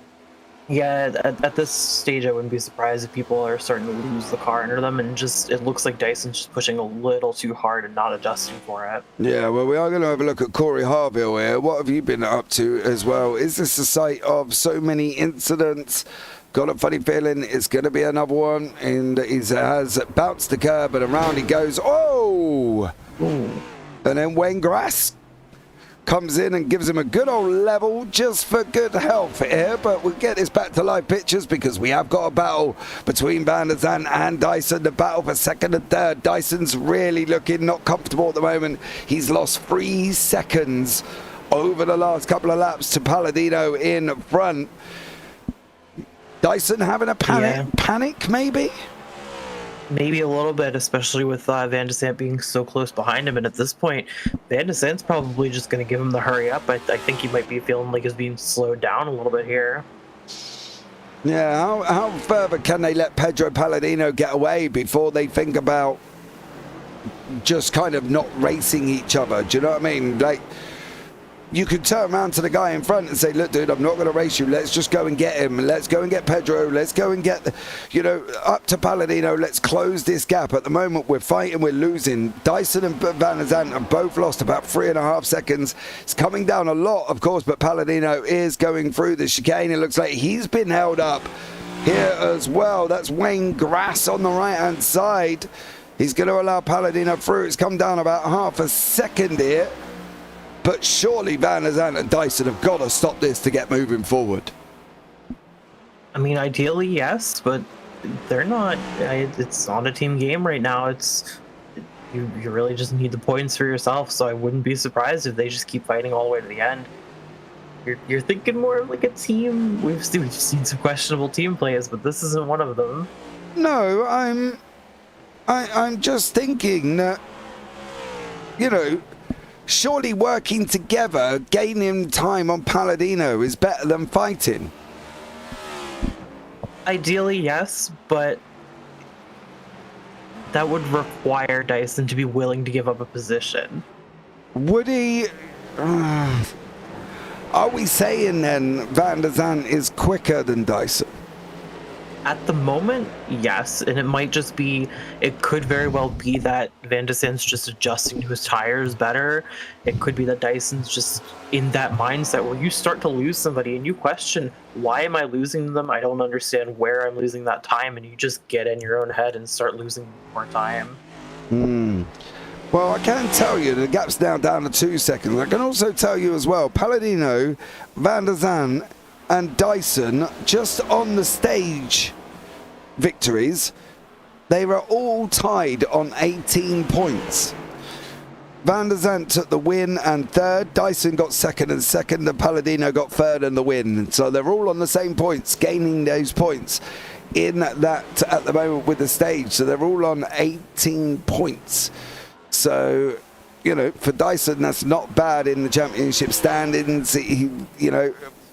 yeah, at this stage, I wouldn't be surprised if people are starting to lose the car under them, and it looks like Dyson's just pushing a little too hard and not adjusting for it. Yeah, well, we are going to have a look at Corey Harville here. What have you been up to as well? Is this a site of so many incidents? Got a funny feeling it's going to be another one, and he has bounced the curb and around he goes. Oh! Ooh. And then Wayne Grass comes in and gives him a good old level just for good health here. But we'll get this back to live pictures because we have got a battle between Van der Zandt and Dyson. The battle for second and third. Dyson's really looking not comfortable at the moment. He's lost 3 seconds over the last couple of laps to Palladino in front. Dyson having a panic maybe? Maybe a little bit, especially with Van der Zandt being so close behind him. And at this point, Van der Zandt's probably just going to give him the hurry up. I think he might be feeling like he's being slowed down a little bit here. Yeah, how further can they let Pedro Palladino get away before they think about just kind of not racing each other? Do you know what I mean? Like, you could turn around to the guy in front and say, look, dude, I'm not going to race you. Let's just go and get him. Let's go and get Pedro. Let's go and get, up to Palladino. Let's close this gap. At the moment, we're fighting, we're losing. Dyson and Van der Zandt have both lost about 3.5 seconds. It's coming down a lot, of course, but Palladino is going through the chicane. It looks like he's been held up here as well. That's Wayne Grass on the right-hand side. He's going to allow Palladino through. It's come down about half a second here. But surely Van der Zandt and Dyson have got to stop this to get moving forward. I mean, ideally, yes, but they're not. It's not a team game right now. You really just need the points for yourself, so I wouldn't be surprised if they just keep fighting all the way to the end. You're thinking more of like a team. We've seen some questionable team plays, but this isn't one of them. No, I'm just thinking that, surely working together, gaining time on Palladino is better than fighting. Ideally, yes, but that would require Dyson to be willing to give up a position. Would he? Are we saying then Van der Zandt is quicker than Dyson? At the moment, yes, and it could very well be that Van der Zandt's just adjusting to his tires better. It could be that Dyson's just in that mindset where you start to lose somebody and you question, why am I losing them? I don't understand where I'm losing that time, and you just get in your own head and start losing more time. Well, I can tell you the gap's now down to 2 seconds. I can also tell you as well, Palladino, Van der Zandt, and Dyson, just on the stage victories, they were all tied on 18 points. Van der Zandt took the win and third, Dyson got second, and Palladino got third and the win. So they're all on the same points, gaining those points in that at the moment with the stage. So they're all on 18 points. So, for Dyson, that's not bad in the championship standings. He,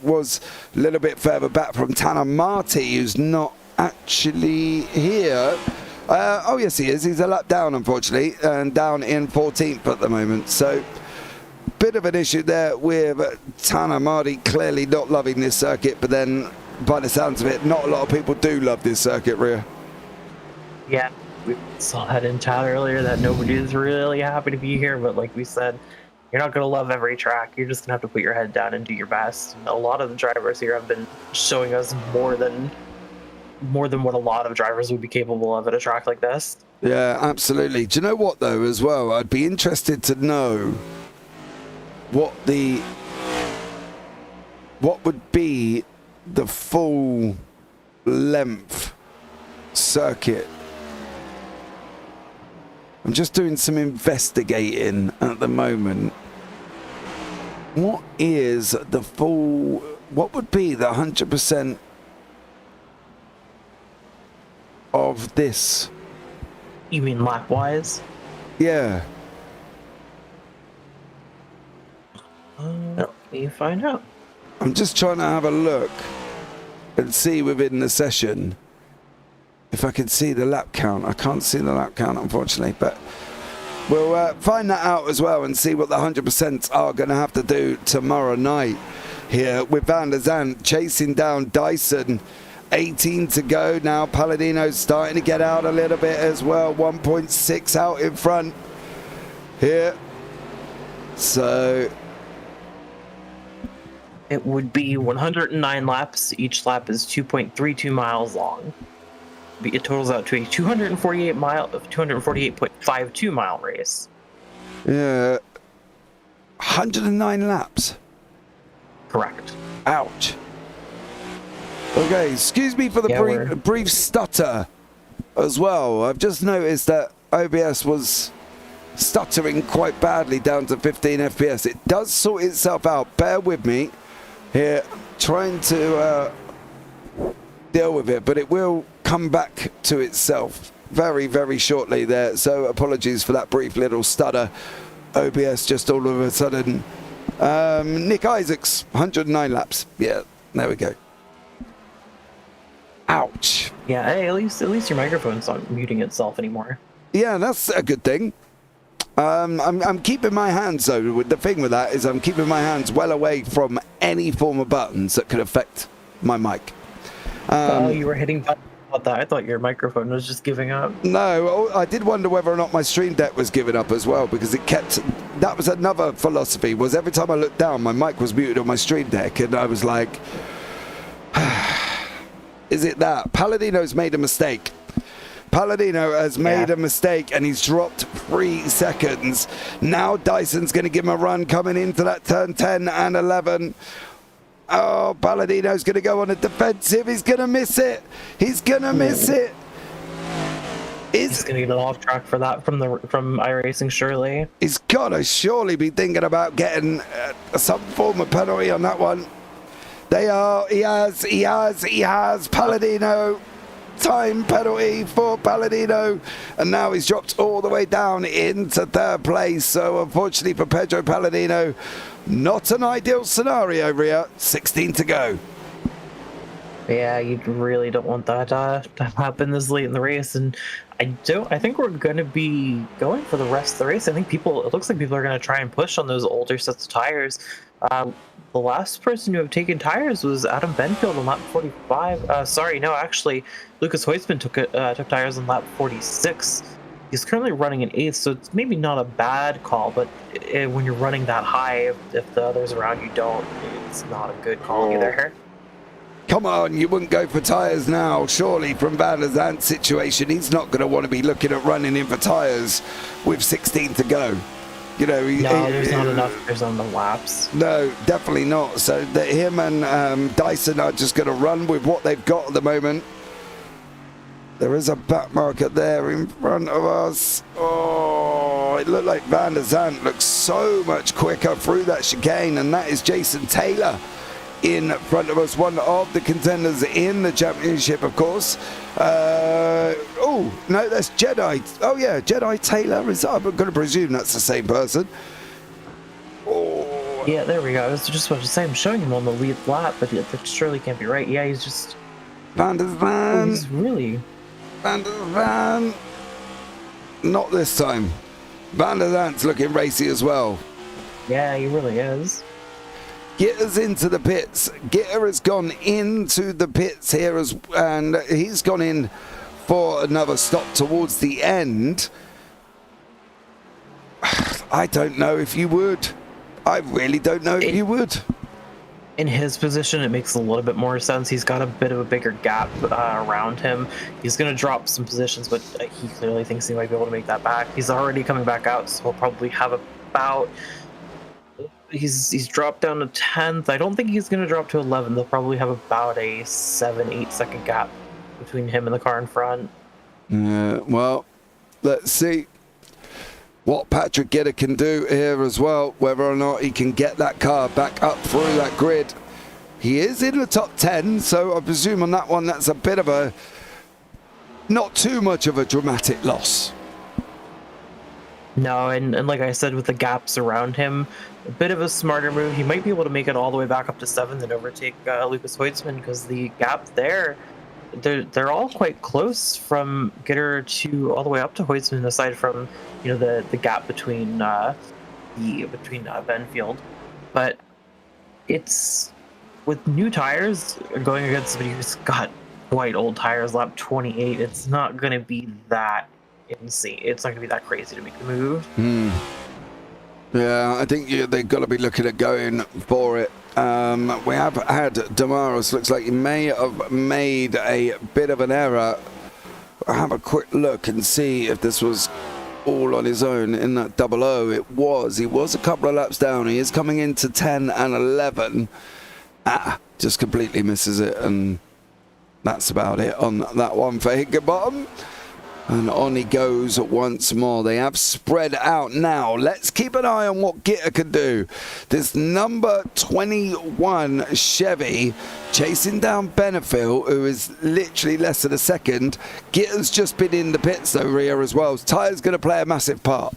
was a little bit further back from Tanner Marty, who's not actually here. Oh, yes, he is. He's a lap down, unfortunately, and down in 14th at the moment. So, bit of an issue there with Tanner Marty clearly not loving this circuit, but then, by the sounds of it, not a lot of people do love this circuit, Rhea. Yeah, we saw that in chat earlier, that nobody's really happy to be here, but like we said, you're not going to love every track. You're just going to have to put your head down and do your best. And a lot of the drivers here have been showing us more than what a lot of drivers would be capable of at a track like this. Yeah, absolutely. Do you know what, though, as well? I'd be interested to know what would be the full length circuit. I'm just doing some investigating at the moment. What would be the 100% of this? You mean lap-wise? Yeah. Let me find out. I'm just trying to have a look and see within the session if I can see the lap count. I can't see the lap count, unfortunately, but we'll find that out as well and see what the 100% are going to have to do tomorrow night here with Van der Zandt chasing down Dyson. 18 to go now. Palladino's starting to get out a little bit as well. 1.6 out in front here. So it would be 109 laps. Each lap is 2.32 miles long. It totals out to a 248.52 mile race. Yeah. 109 laps. Correct. Ouch. Okay, excuse me for the brief stutter as well. I've just noticed that OBS was stuttering quite badly down to 15 FPS. It does sort itself out. Bear with me here, trying to deal with it, but it will come back to itself very, very shortly there. So apologies for that brief little stutter. OBS just all of a sudden. Nick Isaacs, 109 laps. Yeah, there we go. Ouch. Yeah, hey, at least your microphone's not muting itself anymore. Yeah, that's a good thing. I'm keeping my hands, though. The thing with that is I'm keeping my hands well away from any form of buttons that could affect my mic. You were hitting buttons about that. I thought your microphone was just giving up. No, I did wonder whether or not my Stream Deck was giving up as well, because it kept... That was another philosophy, was every time I looked down, my mic was muted on my Stream Deck, and I was like... Is it that? Palladino's made a mistake. Palladino has made a mistake, and he's dropped 3 seconds. Now Dyson's going to give him a run coming into that turn 10 and 11. Oh, Palladino's going to go on a defensive. He's going to miss it. He's going to miss it. He's going to get off track for that from iRacing, surely. He's got to surely be thinking about getting some form of penalty on that one. He has Palladino. Time penalty for Palladino, and now he's dropped all the way down into 3rd place. So unfortunately for Pedro Palladino, not an ideal scenario here. 16 to go. Yeah, you really don't want that to happen this late in the race, and I think we're going to be going for the rest of the race. I think it looks like people are going to try and push on those older sets of tires. The last person to have taken tires was Adam Benfield on lap 45. Actually, Lucas Hoisman took tires on lap 46. He's currently running in 8th, so it's maybe not a bad call, but when you're running that high, if the others around you don't, it's not a good call either. Come on, you wouldn't go for tyres now, surely, from Van der Zandt's situation. He's not going to want to be looking at running in for tyres with 16 to go. You know, there's not enough laps. No, definitely not. So him and Dyson are just going to run with what they've got at the moment. There is a back marker there in front of us. Oh, it looked like Van der Zandt looks so much quicker through that chicane, and that is Jason Taylor in front of us, one of the contenders in the championship, of course. Oh, no, that's Jedi. Oh, yeah, Jedi Taylor. I'm going to presume that's the same person. Oh. Yeah, there we go. I was just about to say, I'm showing him on the lead lap, but that surely can't be right. Yeah, he's just... Van der Zandt. He's really... Van der Zandt. Not this time. Van der Zandt's looking racy as well. Yeah, he really is. Gitter's into the pits. Gitter has gone into the pits here, and he's gone in for another stop towards the end. I don't know if you would. I really don't know if you would. In his position, it makes a little bit more sense. He's got a bit of a bigger gap around him. He's going to drop some positions, but he clearly thinks he might be able to make that back. He's already coming back out, so he'll probably have about... He's dropped down to 10th. I don't think he's going to drop to 11th. They'll probably have about a 7-8 second gap between him and the car in front. Yeah, well, let's see what Patrick Gitter can do here as well, whether or not he can get that car back up through that grid. He is in the top 10, so I presume on that one that's a bit of a, not too much of a dramatic loss. No, and like I said, with the gaps around him, a bit of a smarter move. He might be able to make it all the way back up to 7th and overtake Lucas Hoitzman, because the gap there, they're all quite close from Gitter to all the way up to Hoitzman, aside from the gap between Benfield. But it's with new tires going against somebody who's got quite old tires, lap 28. It's not going to be that insane. It's not going to be that crazy to make the move. Yeah, I think they've got to be looking at going for it. We have had Damaris, looks like he may have made a bit of an error. I'll have a quick look and see if this was all on his own in that 00. It was. He was a couple of laps down. He is coming into 10 and 11. Just completely misses it, and that's about it on that one for Higginbottom. And on he goes once more. They have spread out now. Let's keep an eye on what Gitter can do. This number 21 Chevy chasing down Benefield, who is literally less than a second. Gitter's just been in the pits though, Rhea, as well. Tyre's going to play a massive part.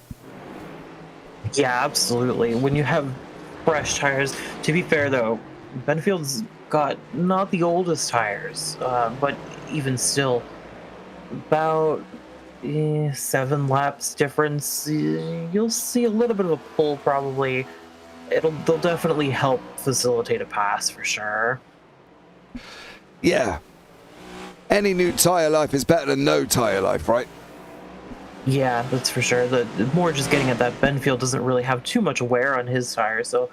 Yeah, absolutely. When you have fresh tires, to be fair though, Benfield's got not the oldest tires, but even still, about 7 laps difference. You'll see a little bit of a pull probably. They'll definitely help facilitate a pass for sure. Yeah. Any new tire life is better than no tire life, right? Yeah, that's for sure. The more just getting at that, Benfield doesn't really have too much wear on his tires, so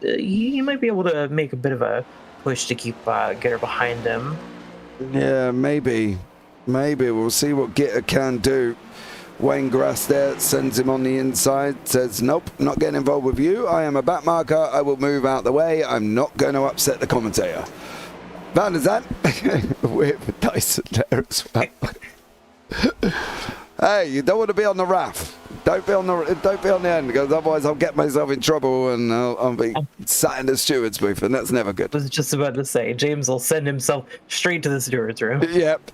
he might be able to make a bit of a push to keep Gitter behind him. Yeah, maybe. We'll see what Gitter can do. Wayne Grass there sends him on the inside, says, nope, not getting involved with you. I am a back marker. I will move out the way. I'm not going to upset the commentator. Van der Zandt with Dyson there as well. Hey, you don't want to be on the RAF. Don't be on the end, because otherwise I'll get myself in trouble and I'll be sat in the steward's booth, and that's never good. I was just about to say, James will send himself straight to the steward's room. Yep.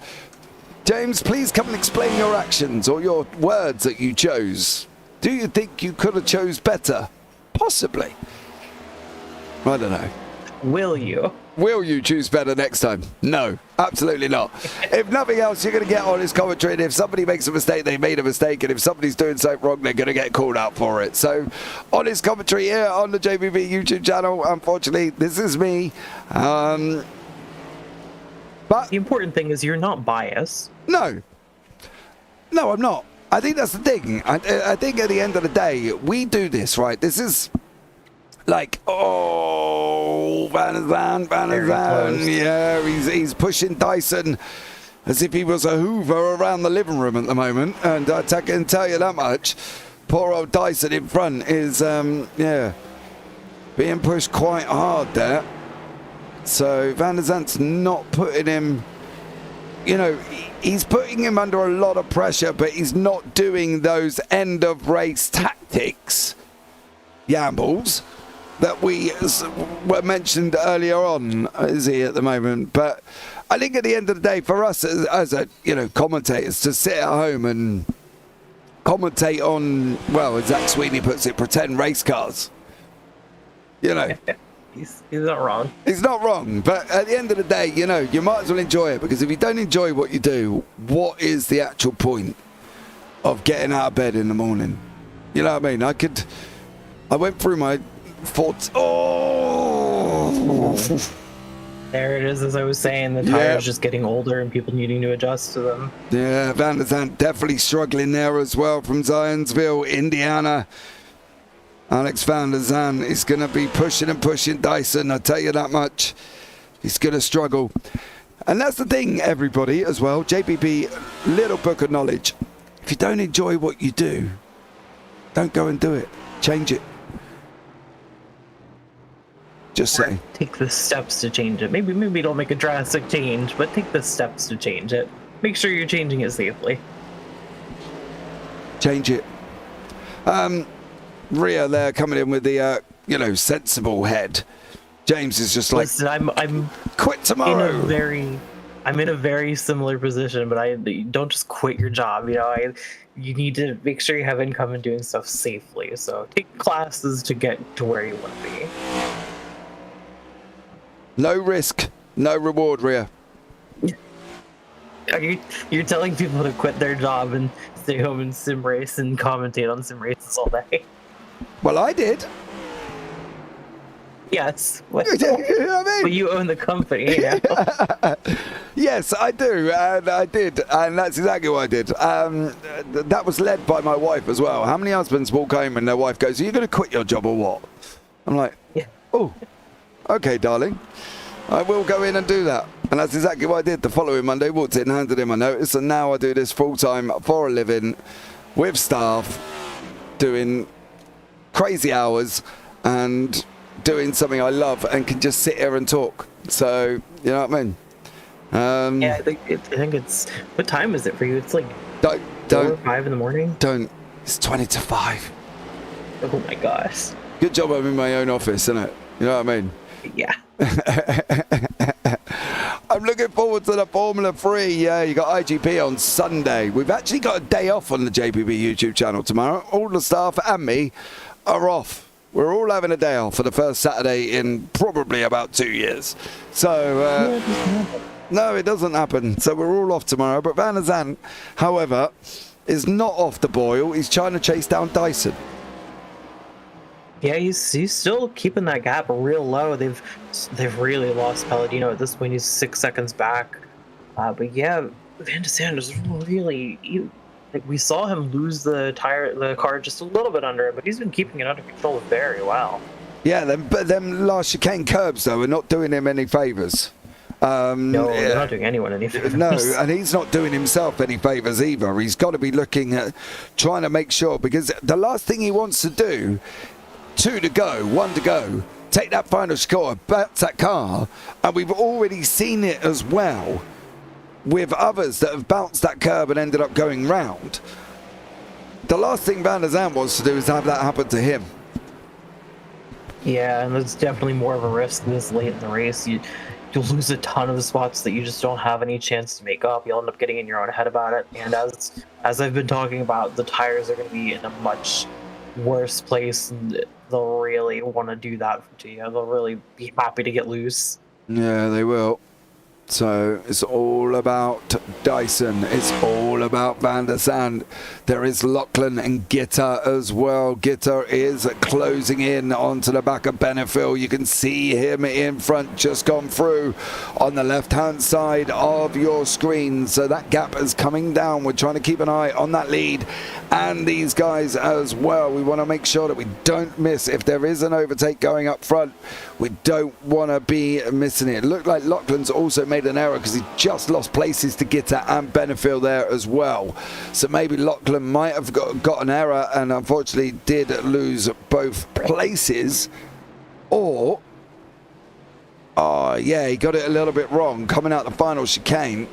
James, please come and explain your actions or your words that you chose. Do you think you could have chose better? Possibly. I don't know. Will you? Will you choose better next time? No, absolutely not. If nothing else, you're going to get honest commentary, and if somebody makes a mistake, they made a mistake, and if somebody's doing something wrong, they're going to get called out for it. So, honest commentary here on the JPB YouTube channel. Unfortunately, this is me. But the important thing is you're not biased. No, I'm not. I think that's the thing. I think at the end of the day, we do this, right? This is like, Van der Zandt. Yeah, he's pushing Dyson as if he was a Hoover around the living room at the moment. And I can tell you that much. Poor old Dyson in front is, being pushed quite hard there. So Van der Zandt's not putting him, he's putting him under a lot of pressure, but he's not doing those end of race tactics, Yambles, that were mentioned earlier on, is he at the moment? But I think at the end of the day, for us as commentators, to sit at home and commentate on, well, as Zach Sweeney puts it, pretend race cars, He's not wrong. He's not wrong, but at the end of the day, you might as well enjoy it, because if you don't enjoy what you do, what is the actual point of getting out of bed in the morning? You know what I mean? I went through my thoughts. There it is, as I was saying, the tires just getting older and people needing to adjust to them. Yeah, Van der Zandt definitely struggling there as well from Zionsville, Indiana. Alex Van der Zandt is going to be pushing Dyson, I'll tell you that much. He's going to struggle. And that's the thing, everybody, as well. JPB, little book of knowledge. If you don't enjoy what you do, don't go and do it. Change it. Just say. Take the steps to change it. Maybe don't make a drastic change, but take the steps to change it. Make sure you're changing it safely. Change it. Rhea there coming in with the sensible head. James is just like, listen, I'm quit tomorrow. in a very I'm in a very similar position, but I don't just quit your job. You need to make sure you have income and doing stuff safely. So take classes to get to where you want to be. No risk, no reward, Rhea. You're telling people to quit their job and stay home and sim race and commentate on sim races all day. Well, I did. Yes. You know what I mean? But you own the company. Yes, I do, and I did, and that's exactly what I did. That was led by my wife as well. How many husbands walk home and their wife goes, "Are you going to quit your job or what?" I'm like, Yeah. "Oh, okay, darling. I will go in and do that." And that's exactly what I did. The following Monday, walked in, handed in my notice, and now I do this full-time for a living with staff, doing crazy hours and doing something I love and can just sit here and talk. So, you know what I mean? Yeah, I think it's... What time is it for you? It's like 4 or Don't, 5 in the morning? don't. It's 20 to 5. Oh my gosh. Good job I'm in my own office, isn't it? You know what I mean? Yeah. I'm looking forward to the Formula 3. Yeah, you got IGP on Sunday. We've actually got a day off on the JPB YouTube channel tomorrow. All the staff and me are off. We're all having a day off for the first Saturday in probably about 2 years. So, no, it doesn't happen. So we're all off tomorrow. But Van der Zandt, however, is not off the boil. He's trying to chase down Dyson. Yeah, he's still keeping that gap real low. They've really lost Palladino at this point. He's 6 seconds back. But yeah, Van der Zandt is really... Like, we saw him lose the car just a little bit under him, but he's been keeping it under control very well. Yeah, them last chicane curbs, though, are not doing him any favours. No, they're not doing anyone any favors. No, and he's not doing himself any favours either. He's got to be looking at trying to make sure, because the last thing he wants to do, 2 to go, 1 to go, take that final score, bounce that car, and we've already seen it as well with others that have bounced that curb and ended up going round. The last thing Van der Zandt wants to do is have that happen to him. Yeah, and it's definitely more of a risk this late in the race. You'll lose a ton of the spots that you just don't have any chance to make up. You'll end up getting in your own head about it. And as I've been talking about, the tires are going to be in a much worse place, and they'll really want to do that to you. They'll really be happy to get loose. Yeah, they will. So it's all about Dyson. It's all about Van der Zandt. There is Lachlan and Gitter as well. Gitter is closing in onto the back of Benefiel. You can see him in front, just gone through on the left-hand side of your screen. So that gap is coming down. We're trying to keep an eye on that lead and these guys as well. We want to make sure that we don't miss. If there is an overtake going up front, we don't want to be missing it. It looked like Lachlan's also made an error because he just lost places to Gitter and Benefiel there as well. So maybe Lachlan might have got an error and unfortunately did lose both places. Or, oh yeah, he got it a little bit wrong coming out the final chicane.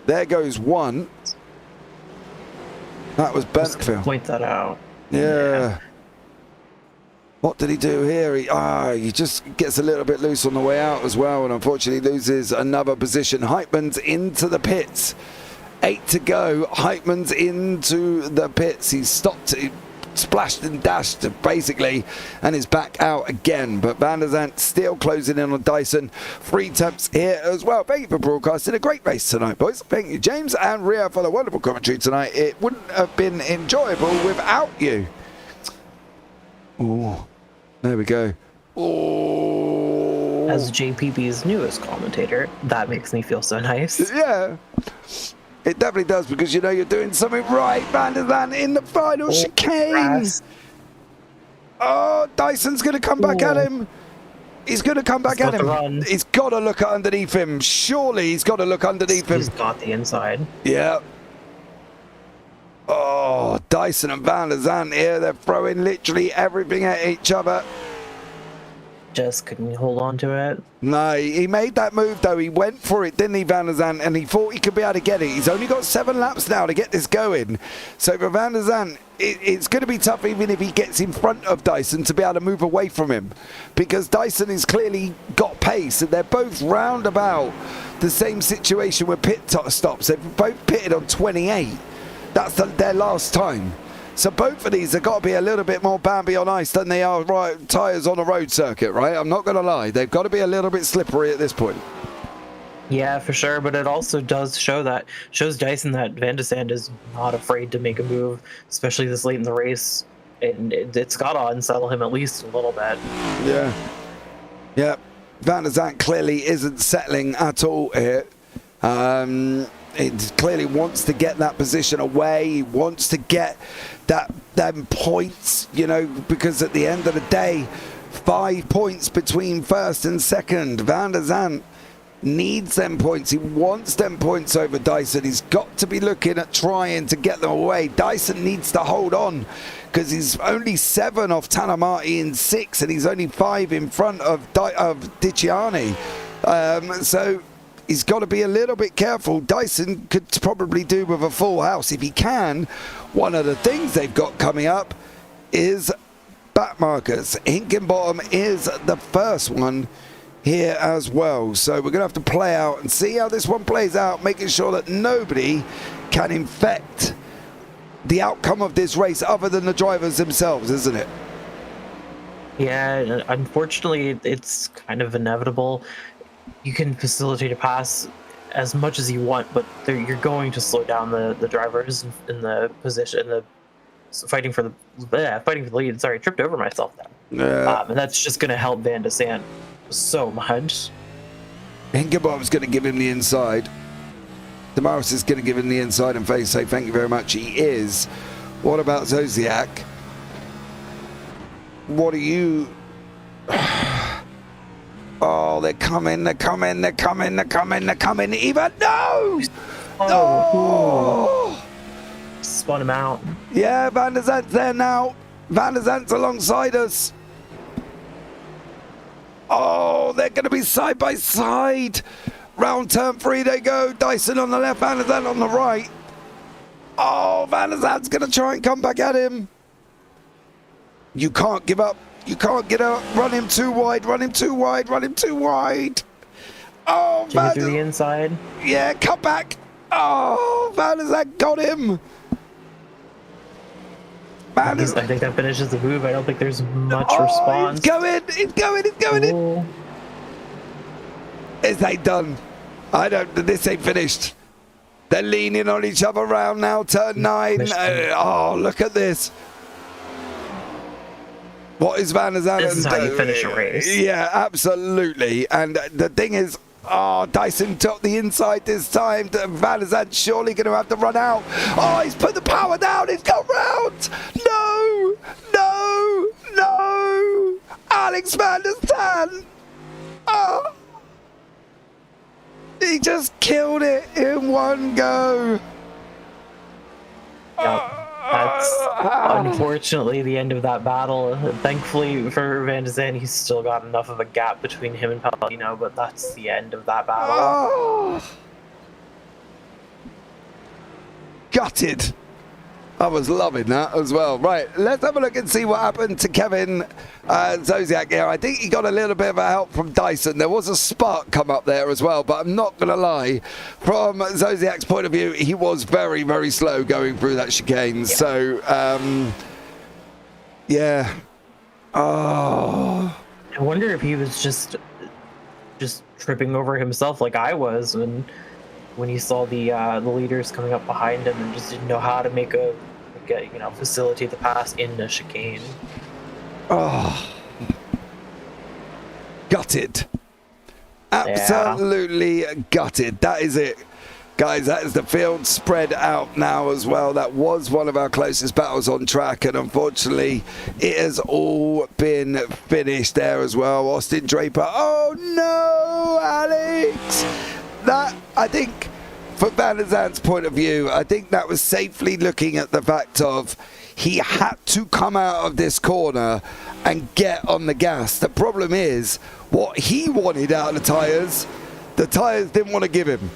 There goes one. That was Benefiel. Point that out. Yeah. What did he do here? He just gets a little bit loose on the way out as well, and unfortunately loses another position. Heitman's into the pits. 8 to go. Heitman's into the pits. He's stopped, he splashed and dashed basically, and is back out again. But Van der Zandt still closing in on Dyson. 3 attempts here as well. Thank you for broadcasting a great race tonight, boys. Thank you, James and Rhea, for the wonderful commentary tonight. It wouldn't have been enjoyable without you. Oh. There we go. Oh. As JPB's newest commentator, that makes me feel so nice. Yeah. It definitely does, because you know you're doing something right. Van der Zandt in the final chicane. Oh, Dyson's going to come back at him. He's going to come back at him. He's got to look underneath him. Surely he's got to look underneath him. He's got the inside. Yeah. Oh, Dyson and Van der Zandt here. They're throwing literally everything at each other. Just couldn't hold on to it. No, he made that move though. He went for it, didn't he, Van der Zandt? And he thought he could be able to get it. He's only got 7 laps now to get this going. So for Van der Zandt, it's going to be tough even if he gets in front of Dyson to be able to move away from him. Because Dyson has clearly got pace, and they're both round about the same situation with pit stops. They've both pitted on 28. That's their last time. So both of these have got to be a little bit more Bambi on ice than they are tyres on a road circuit, right? I'm not going to lie. They've got to be a little bit slippery at this point. Yeah, for sure. But it also does shows Dyson that Van de Sande is not afraid to make a move, especially this late in the race. And it's got to unsettle him at least a little bit. Yeah. Yeah. Van de Sande clearly isn't settling at all here. It clearly wants to get that position away. He wants to get them points, you know, because at the end of the day, 5 points between first and second. Van de Sande needs them points. He wants them points over Dyson. He's got to be looking at trying to get them away. Dyson needs to hold on because he's only 7 off Tanamati in 6, and he's only 5 in front of Diciani. So he's got to be a little bit careful. Dyson could probably do with a full house if he can. One of the things they've got coming up is back markers. Higginbottom is the first one here as well. So we're going to have to play out and see how this one plays out, making sure that nobody can infect the outcome of this race other than the drivers themselves, isn't it? Yeah, unfortunately, it's kind of inevitable. You can facilitate a pass as much as you want, but you're going to slow down the drivers in the position, fighting for the lead. Sorry, I tripped over myself there. And that's just going to help Van de Sande so much. Higginbottom's going to give him the inside. Damaris is going to give him the inside and say thank you very much. He is. What about Zodiac? What are you... Oh, they're coming. Even no! Oh. Spun him out. Yeah, Van de Zande's there now. Van de Zande's alongside us. Oh, they're going to be side by side. Round turn 3 they go. Dyson on the left, Van de Zande on the right. Oh, Van de Zande's going to try and come back at him. You can't give up. You can't get out. Run him too wide. Oh, Jimmy through the inside. Yeah, cut back. Oh, Van de Zande got him. I think that finishes the move. I don't think there's much response. He's going in. Is they done? This ain't finished. They're leaning on each other around now, turn 9. Look at this. What is Van de Zande? This is how you finish a race. Yeah, absolutely. And the thing is, Dyson took the inside this time. Van de Zande's surely going to have to run out. Oh, he's put the power down. He's got round. No. Alex Van de Zande. Oh. He just killed it in one go. Yep. That's unfortunately the end of that battle. Thankfully for Van de Zande, he's still got enough of a gap between him and Palladino, but that's the end of that battle. Oh. Gutted. I was loving that as well. Right, let's have a look and see what happened to Kevin Zodiac here. I think he got a little bit of a help from Dyson. There was a spark come up there as well, but I'm not going to lie. From Zodiac's point of view, he was very, very slow going through that chicane. Yeah. So, yeah. Oh. I wonder if he was just tripping over himself like I was when he saw the leaders coming up behind him and just didn't know how to facilitate the pass in the chicane. Oh, gutted. Absolutely gutted. That is it. Guys, that is the field spread out now as well. That was one of our closest battles on track, and unfortunately, it has all been finished there as well. Austin Draper. Oh no, Alex! That, I think, from Van de Zande's point of view, I think that was safely looking at the fact of he had to come out of this corner and get on the gas. The problem is, what he wanted out of the tyres didn't want to give him.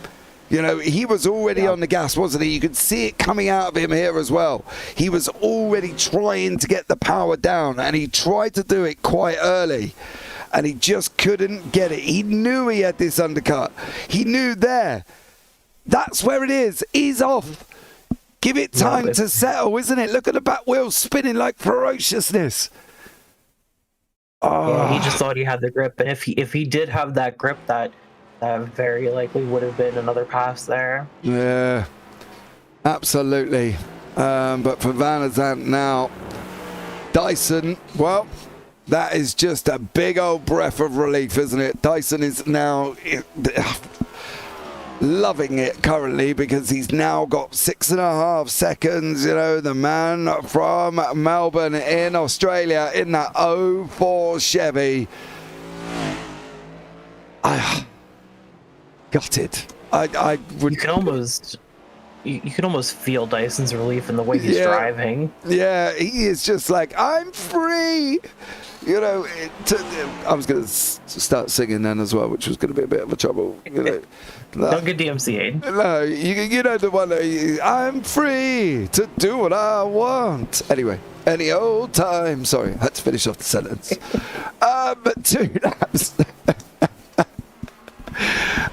You know, he was already on the gas, wasn't he? You could see it coming out of him here as well. He was already trying to get the power down, and he tried to do it quite early. and he just couldn't get it. He knew he had this undercut. He knew there. That's where it is. Ease off. Give it time to settle, isn't it? Look at the back wheel spinning like ferociousness. Oh. Yeah, he just thought he had the grip, and if he did have that grip, that very likely would have been another pass there. Yeah, absolutely. But for Van der Zandt now, Dyson, well, that is just a big old breath of relief, isn't it? Dyson is now loving it currently because he's now got 6.5 seconds. You know, the man from Melbourne in Australia in that 04 Chevy. I got it. I would. You can almost feel Dyson's relief in the way he's driving. Yeah, he is just like, I'm free. You know, I was going to start singing then as well, which was going to be a bit of a trouble. You know, Don't get DMCA'd. No, you know the one. I'm free to do what I want. Anyway, any old time. Sorry, I had to finish off the sentence. But 2 laps.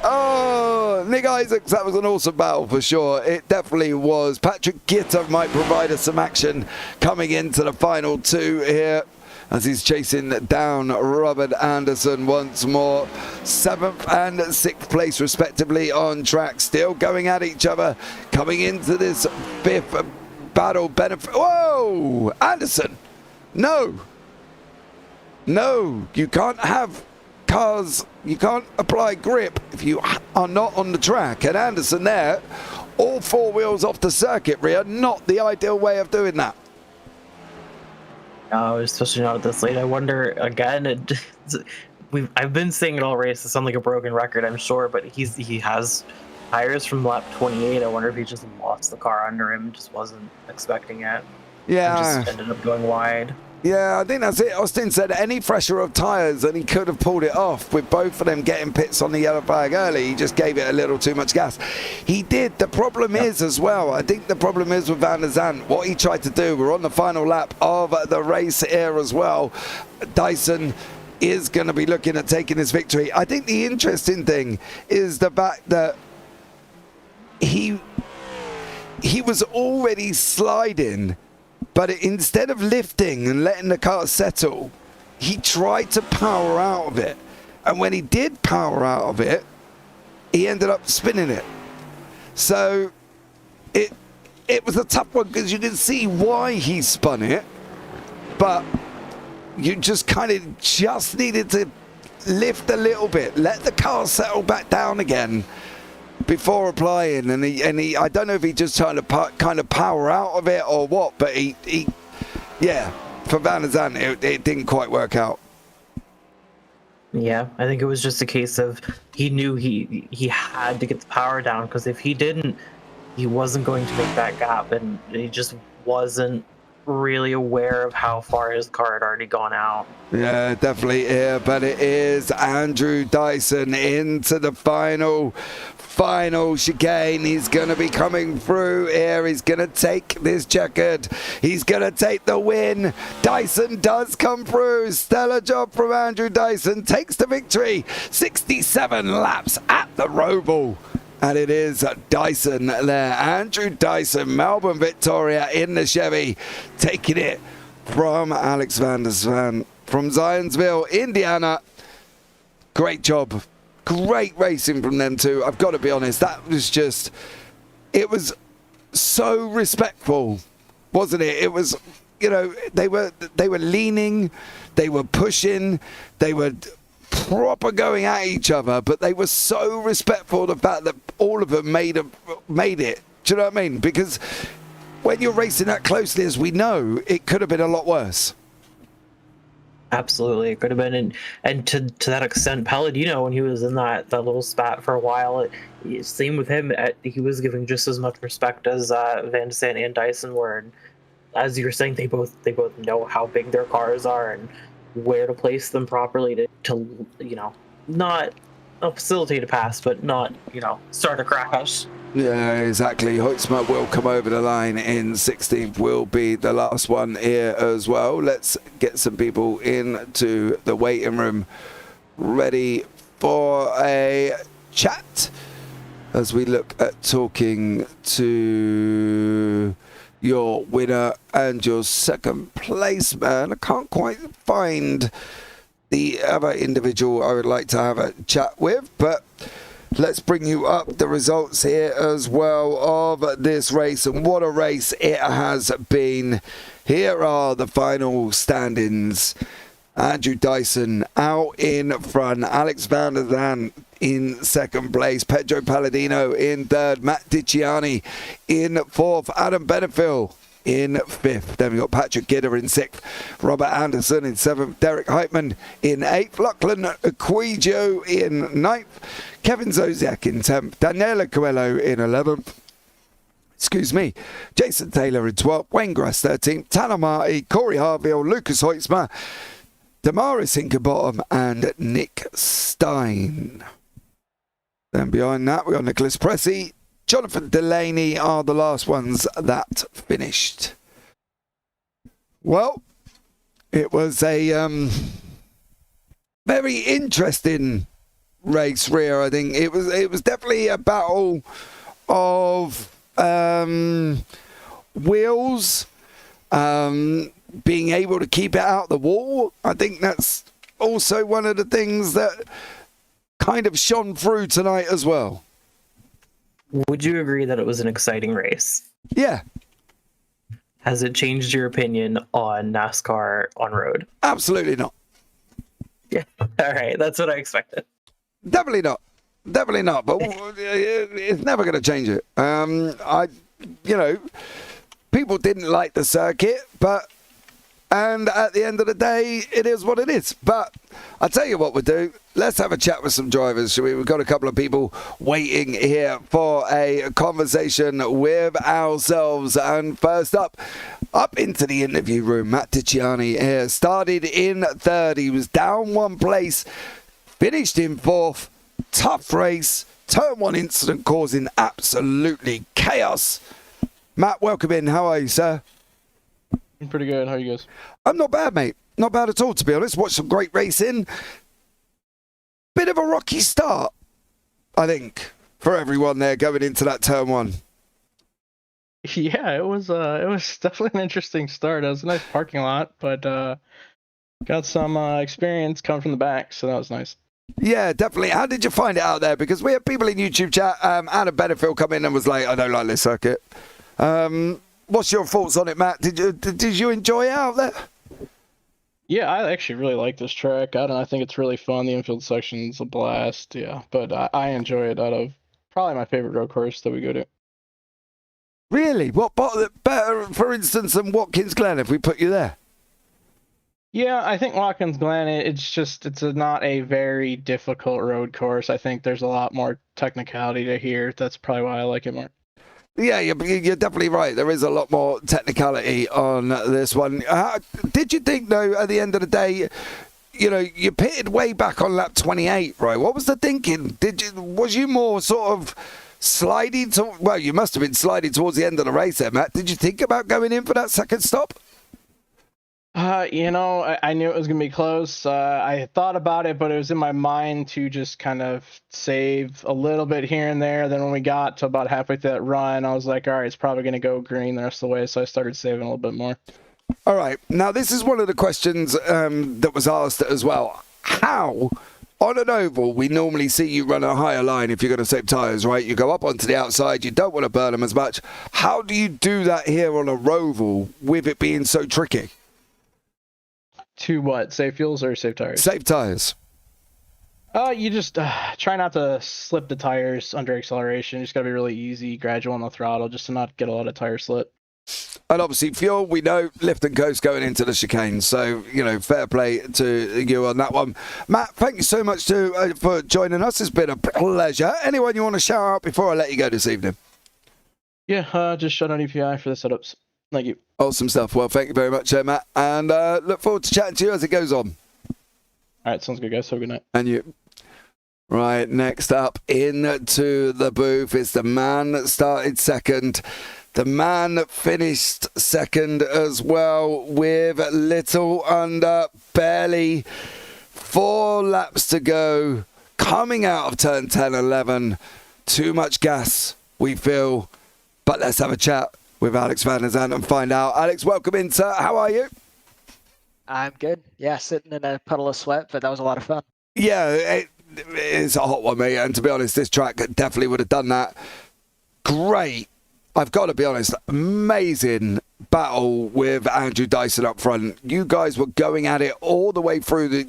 Oh, Nick Isaacs, that was an awesome battle for sure. It definitely was. Patrick Gitter might provide us some action coming into the final 2 here as he's chasing down Robert Anderson once more. 7th and 6th place respectively on track, still going at each other coming into this 5th battle. Benefit. Whoa, Anderson, no, you can't have cars, you can't apply grip if you are not on the track. And Anderson there, all 4 wheels off the circuit rear, not the ideal way of doing that. No, especially not at this late. I wonder again. I've been saying it all race. It sounds like a broken record, I'm sure, but he has tires from lap 28. I wonder if he just lost the car under him, just wasn't expecting it. Yeah, and just ended up going wide. Yeah, I think that's it. Austin said any pressure of tyres and he could have pulled it off with both of them getting pits on the yellow flag early. He just gave it a little too much gas. He did. The problem is as well, I think the problem is with Van der Zandt, what he tried to do, we're on the final lap of the race here as well. Dyson is going to be looking at taking this victory. I think the interesting thing is the fact that he was already sliding, but instead of lifting and letting the car settle, he tried to power out of it. And when he did power out of it, he ended up spinning it. So it was a tough one because you can see why he spun it, but you just kind of just needed to lift a little bit, let the car settle back down again before applying. And he I don't know if he just trying to kind of power out of it or what, but he yeah, for Van der Zandt it didn't quite work out. Yeah, I think it was just a case of he knew he had to get the power down, because if he didn't, he wasn't going to make that gap, and he just wasn't really aware of how far his car had already gone out. Yeah, definitely here, but it is Andrew Dyson into the final chicane. He's going to be coming through here. He's going to take this checkered. He's going to take the win. Dyson does come through. Stellar job from Andrew Dyson. Takes the victory. 67 laps at the roval. And it is Dyson there. Andrew Dyson, Melbourne Victoria in the Chevy, taking it from Alex Van der Zandt from Zionsville, Indiana. Great job. Great racing from them two. I've got to be honest, that was just, it was so respectful, wasn't it? It was, you know, they were leaning, they were pushing, they were proper going at each other, but they were so respectful of the fact that all of them made it. Do you know what I mean? Because when you're racing that closely, as we know, it could have been a lot worse. Absolutely, it could have been, and to that extent, Palladino, when he was in that little spat for a while, same with him. He was giving just as much respect as Van der Zandt and Dyson were. And as you were saying, they both know how big their cars are and where to place them properly to you know, not facilitate a pass, but not, you know, start a crash. Yeah, exactly. Hoytsma will come over the line in 16th, will be the last one here as well. Let's get some people into the waiting room ready for a chat as we look at talking to your winner and your second place man. I can't quite find the other individual I would like to have a chat with, but let's bring you up the results here as well of this race, and what a race it has been. Here are the final standings. Andrew Dyson out in front, Alex van der Zan in second place, Pedro Palladino in third, Matt Dicciani in fourth, Adam Benefiel in fifth. Then we got Patrick Gidder in sixth, Robert Anderson in seventh, Derek Heitman in eighth, Lachlan Quigio in ninth, Kevin Zosiak in 10th, Daniela Coelho in 11th, Jason Taylor in 12th, Wayne Grass 13th, Tanner Marty, Corey Harville, Lucas Hoytsma, Damaris Hinkerbottom and Nick Stein. Then behind that we got Nicholas Pressey, Jonathan Delaney are the last ones that finished. Well, it was a very interesting race, Rhea. I think it was definitely a battle of wheels, being able to keep it out the wall. I think that's also one of the things that kind of shone through tonight as well. Would you agree that it was an exciting race? Yeah. Has it changed your opinion on NASCAR on road? Absolutely not. Yeah. All right. That's what I expected. Definitely not. Definitely not. But it's never going to change it. People didn't like the circuit, and at the end of the day, it is what it is. But I'll tell you what we'll do. Let's have a chat with some drivers, shall we? We've got a couple of people waiting here for a conversation with ourselves. And first up into the interview room, Matt Dicciani here. Started in third. He was down one place, finished in fourth. Tough race. Turn one incident causing absolutely chaos. Matt, welcome in. How are you, sir? I'm pretty good. How are you guys? I'm not bad, mate. Not bad at all, to be honest. Watched some great racing. Bit of a rocky start, I think, for everyone there going into that turn one. Yeah, it was definitely an interesting start. It was a nice parking lot, but got some experience coming from the back, so that was nice. Yeah, definitely. How did you find it out there? Because we had people in YouTube chat. Adam Benefiel come in and was like, I don't like this circuit. What's your thoughts on it, Matt? Did you enjoy it out there? Yeah, I actually really like this track. I think it's really fun. The infield section's a blast. Yeah, but I enjoy it out of probably my favorite road course that we go to. Really? What better, for instance, than Watkins Glen if we put you there? Yeah, I think Watkins Glen, it's not a very difficult road course. I think there's a lot more technicality to here. That's probably why I like it more. Yeah, you're definitely right. There is a lot more technicality on this one. Did you think, though, at the end of the day, you pitted way back on lap 28, right? What was the thinking? Was you more sort of sliding to? Well, you must have been sliding towards the end of the race there, Matt. Did you think about going in for that second stop? I knew it was going to be close. I thought about it, but it was in my mind to just kind of save a little bit here and there. Then when we got to about halfway through that run, I was like, all right, it's probably going to go green the rest of the way. So I started saving a little bit more. All right. Now, this is one of the questions that was asked as well. How, on an oval, we normally see you run a higher line if you're going to save tyres, right? You go up onto the outside. You don't want to burn them as much. How do you do that here on a roval with it being so tricky? To what? Save fuels or save tires? Save tires. You just try not to slip the tires under acceleration. You just got to be really easy, gradual on the throttle, just to not get a lot of tire slip. And obviously, fuel, we know, lift and coast going into the chicane. So, fair play to you on that one. Matt, thank you so much for joining us. It's been a pleasure. Anyone you want to shout out before I let you go this evening? Yeah, just shout out EPI for the setups. Thank you. Awesome stuff. Well, thank you very much, Matt. And look forward to chatting to you as it goes on. All right, sounds good, guys. Have a good night. And you. Right, next up into the booth is the man that started second. The man that finished second as well with little under barely 4 laps to go. Coming out of turn 10, 11. Too much gas, we feel. But let's have a chat with Alex Van der Zandt and find out. Alex, welcome in, sir. How are you? I'm good. Yeah, sitting in a puddle of sweat, but that was a lot of fun. Yeah, it's a hot one, mate. And to be honest, this track definitely would have done that. Great. I've got to be honest, amazing battle with Andrew Dyson up front. You guys were going at it all the way through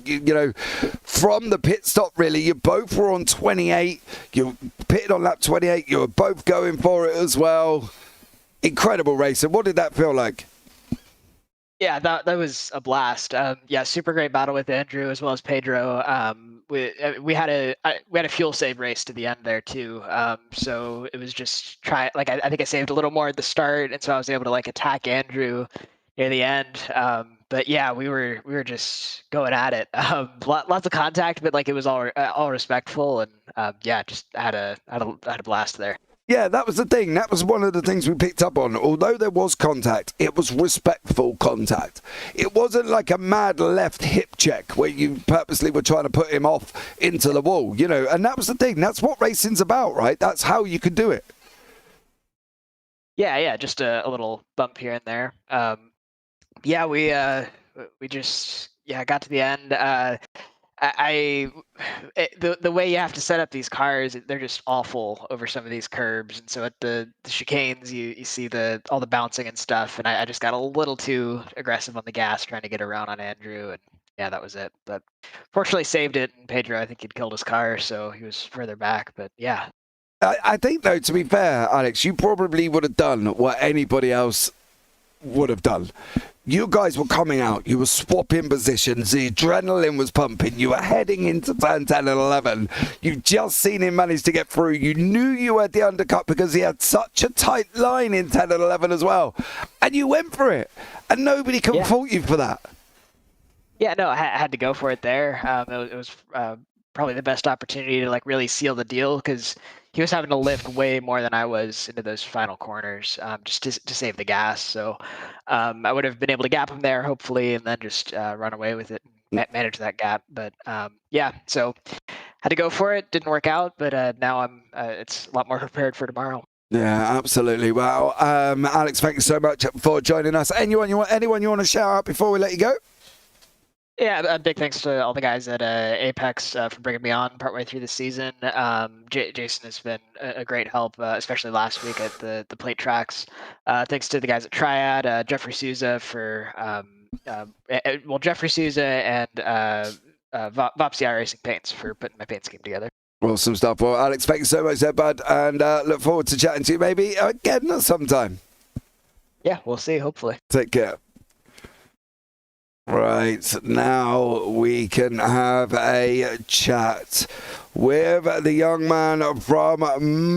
from the pit stop, really. You both were on 28. You pitted on lap 28. You were both going for it as well. Incredible racing. What did that feel like? Yeah, that was a blast. Yeah, super great battle with Andrew as well as Pedro. We had a fuel save race to the end there too. So it was just I think I saved a little more at the start, and so I was able to attack Andrew near the end. But yeah, we were just going at it. Lots of contact, but it was all respectful, and yeah, just had a blast there. Yeah, that was the thing. That was one of the things we picked up on. Although there was contact, it was respectful contact. It wasn't like a mad left hip check where you purposely were trying to put him off into the wall, and that was the thing. That's what racing's about, right? That's how you could do it. Yeah, just a little bump here and there. Yeah, we just got to the end. The way you have to set up these cars, they're just awful over some of these curbs, and so at the chicanes you see all the bouncing and stuff, and I just got a little too aggressive on the gas trying to get around on Andrew, and yeah, that was it. But fortunately saved it, and Pedro, I think he'd killed his car, so he was further back, but yeah. I think, though, to be fair, Alex, you probably would have done what anybody else would have done. You guys were coming out, you were swapping positions, the adrenaline was pumping, you were heading into turn 10 and 11. You'd just seen him manage to get through. You knew you had the undercut because he had such a tight line in 10 and 11 as well. And you went for it. And nobody can fault you for that. Yeah, no, I had to go for it there. It was probably the best opportunity to really seal the deal, because he was having to lift way more than I was into those final corners, just to save the gas. So I would have been able to gap him there, hopefully, and then just run away with it and manage that gap. But yeah, so had to go for it. Didn't work out, but now I'm it's a lot more prepared for tomorrow. Yeah, absolutely. Well, Alex, thank you so much for joining us. Anyone you want to shout out before we let you go? Yeah, a big thanks to all the guys at Apex for bringing me on partway through the season. Jason has been a great help, especially last week at the plate tracks. Thanks to the guys at Triad, Jeffrey Souza for Jeffrey Souza and Vopsi Racing Paints for putting my paint scheme together. Awesome stuff. Well, Alex, thank you so much there, bud, and look forward to chatting to you maybe again sometime. Yeah, we'll see, hopefully. Take care. Right, now we can have a chat with the young man from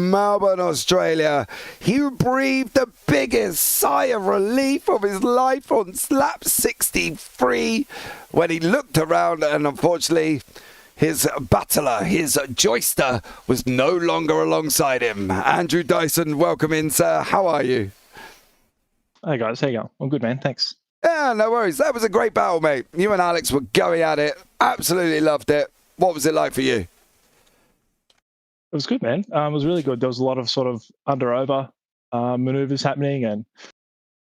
Melbourne, Australia. He breathed the biggest sigh of relief of his life on lap 63 when he looked around, and unfortunately his battler, his joister, was no longer alongside him. Andrew Dyson, welcome in, sir. How are you? Hey guys, how you going? I'm good, man. Thanks. Yeah, no worries. That was a great battle, mate. You and Alex were going at it. Absolutely loved it. What was it like for you? It was good, man. It was really good. There was a lot of sort of under-over maneuvers happening, and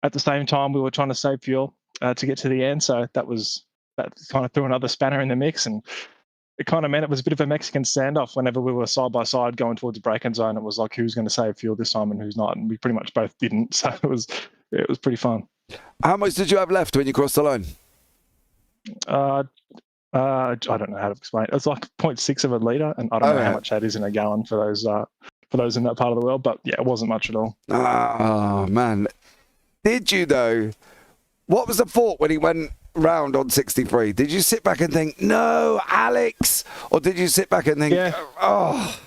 at the same time, we were trying to save fuel to get to the end. So that kind of threw another spanner in the mix, and it kind of meant it was a bit of a Mexican standoff whenever we were side by side going towards the braking zone. It was like who's going to save fuel this time and who's not, and we pretty much both didn't. So it was pretty fun. How much did you have left when you crossed the line? I don't know how to explain it. It's like 0.6 of a litre, and I don't know how much that is in a gallon for those in that part of the world. But yeah, it wasn't much at all. Oh man, did you though? What was the thought when he went round on 63? Did you sit back and think, no, Alex, or did you sit back and think, oh?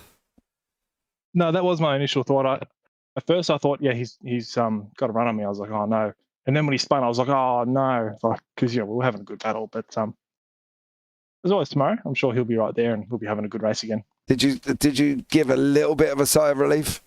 No, that was my initial thought. At first I thought, yeah, he's got a run on me. I was like, oh no. And then when he spun, I was like, oh no, because we were having a good battle. But there's always tomorrow. I'm sure he'll be right there, and we'll be having a good race again. Did you give a little bit of a sigh of relief?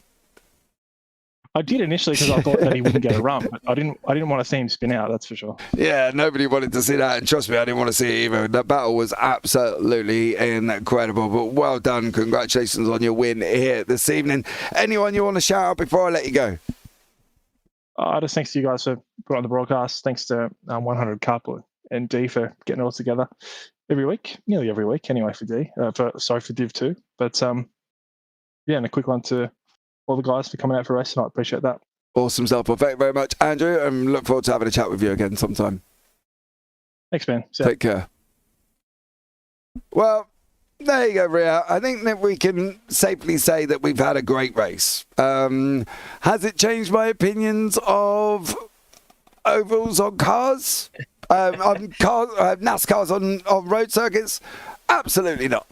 I did initially because I thought that he wouldn't get a run, but I didn't want to see him spin out. That's for sure. Yeah, nobody wanted to see that, and trust me, I didn't want to see it either. The battle was absolutely incredible, but well done. Congratulations on your win here this evening. Anyone you want to shout out before I let you go? Just thanks to you guys for putting on the broadcast. Thanks to 100 Cup and D for getting it all together every week, nearly every week anyway for D. For Div 2. But yeah, and a quick one to all the guys for coming out for a race tonight. Appreciate that. Awesome stuff. Well, thank you very much, Andrew, and look forward to having a chat with you again sometime. Thanks, man. See ya. Take care. Well, there you go, Ria. I think that we can safely say that we've had a great race. Has it changed my opinions of ovals on cars? NASCARs on road circuits? Absolutely not.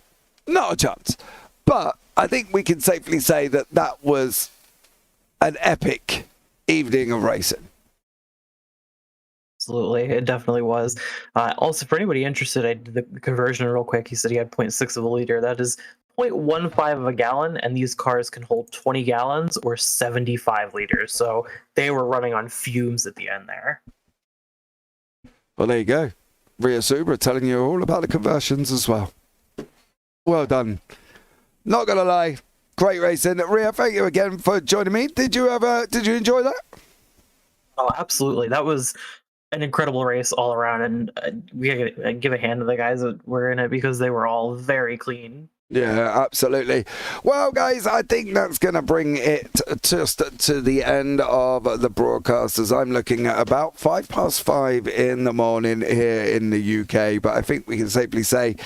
Not a chance. But I think we can safely say that that was an epic evening of racing. Absolutely, it definitely was. Also, for anybody interested, I did the conversion real quick. He said he had 0.6 of a liter. That is 0.15 of a gallon, and these cars can hold 20 gallons or 75 liters. So they were running on fumes at the end there. Well, there you go. Ria Subra telling you all about the conversions as well. Well done. Not gonna lie, great racing. Ria, thank you again for joining me. Did you enjoy that? Oh, absolutely. That was an incredible race all around, and we gotta give a hand to the guys that were in it because they were all very clean. Yeah, absolutely. Well, guys, I think that's going to bring it just to the end of the broadcasters. I'm looking at about 5:05 in the morning here in the UK, but I think we can safely say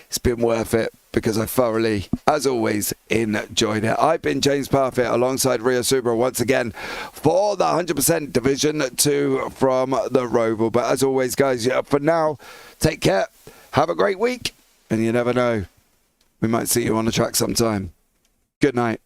it's been worth it because I thoroughly, as always, enjoyed it. I've been James Parfitt alongside Ria Subra once again for the 100% Division 2 from the Roval. But as always, guys, for now, take care, have a great week, and you never know, we might see you on the track sometime. Good night.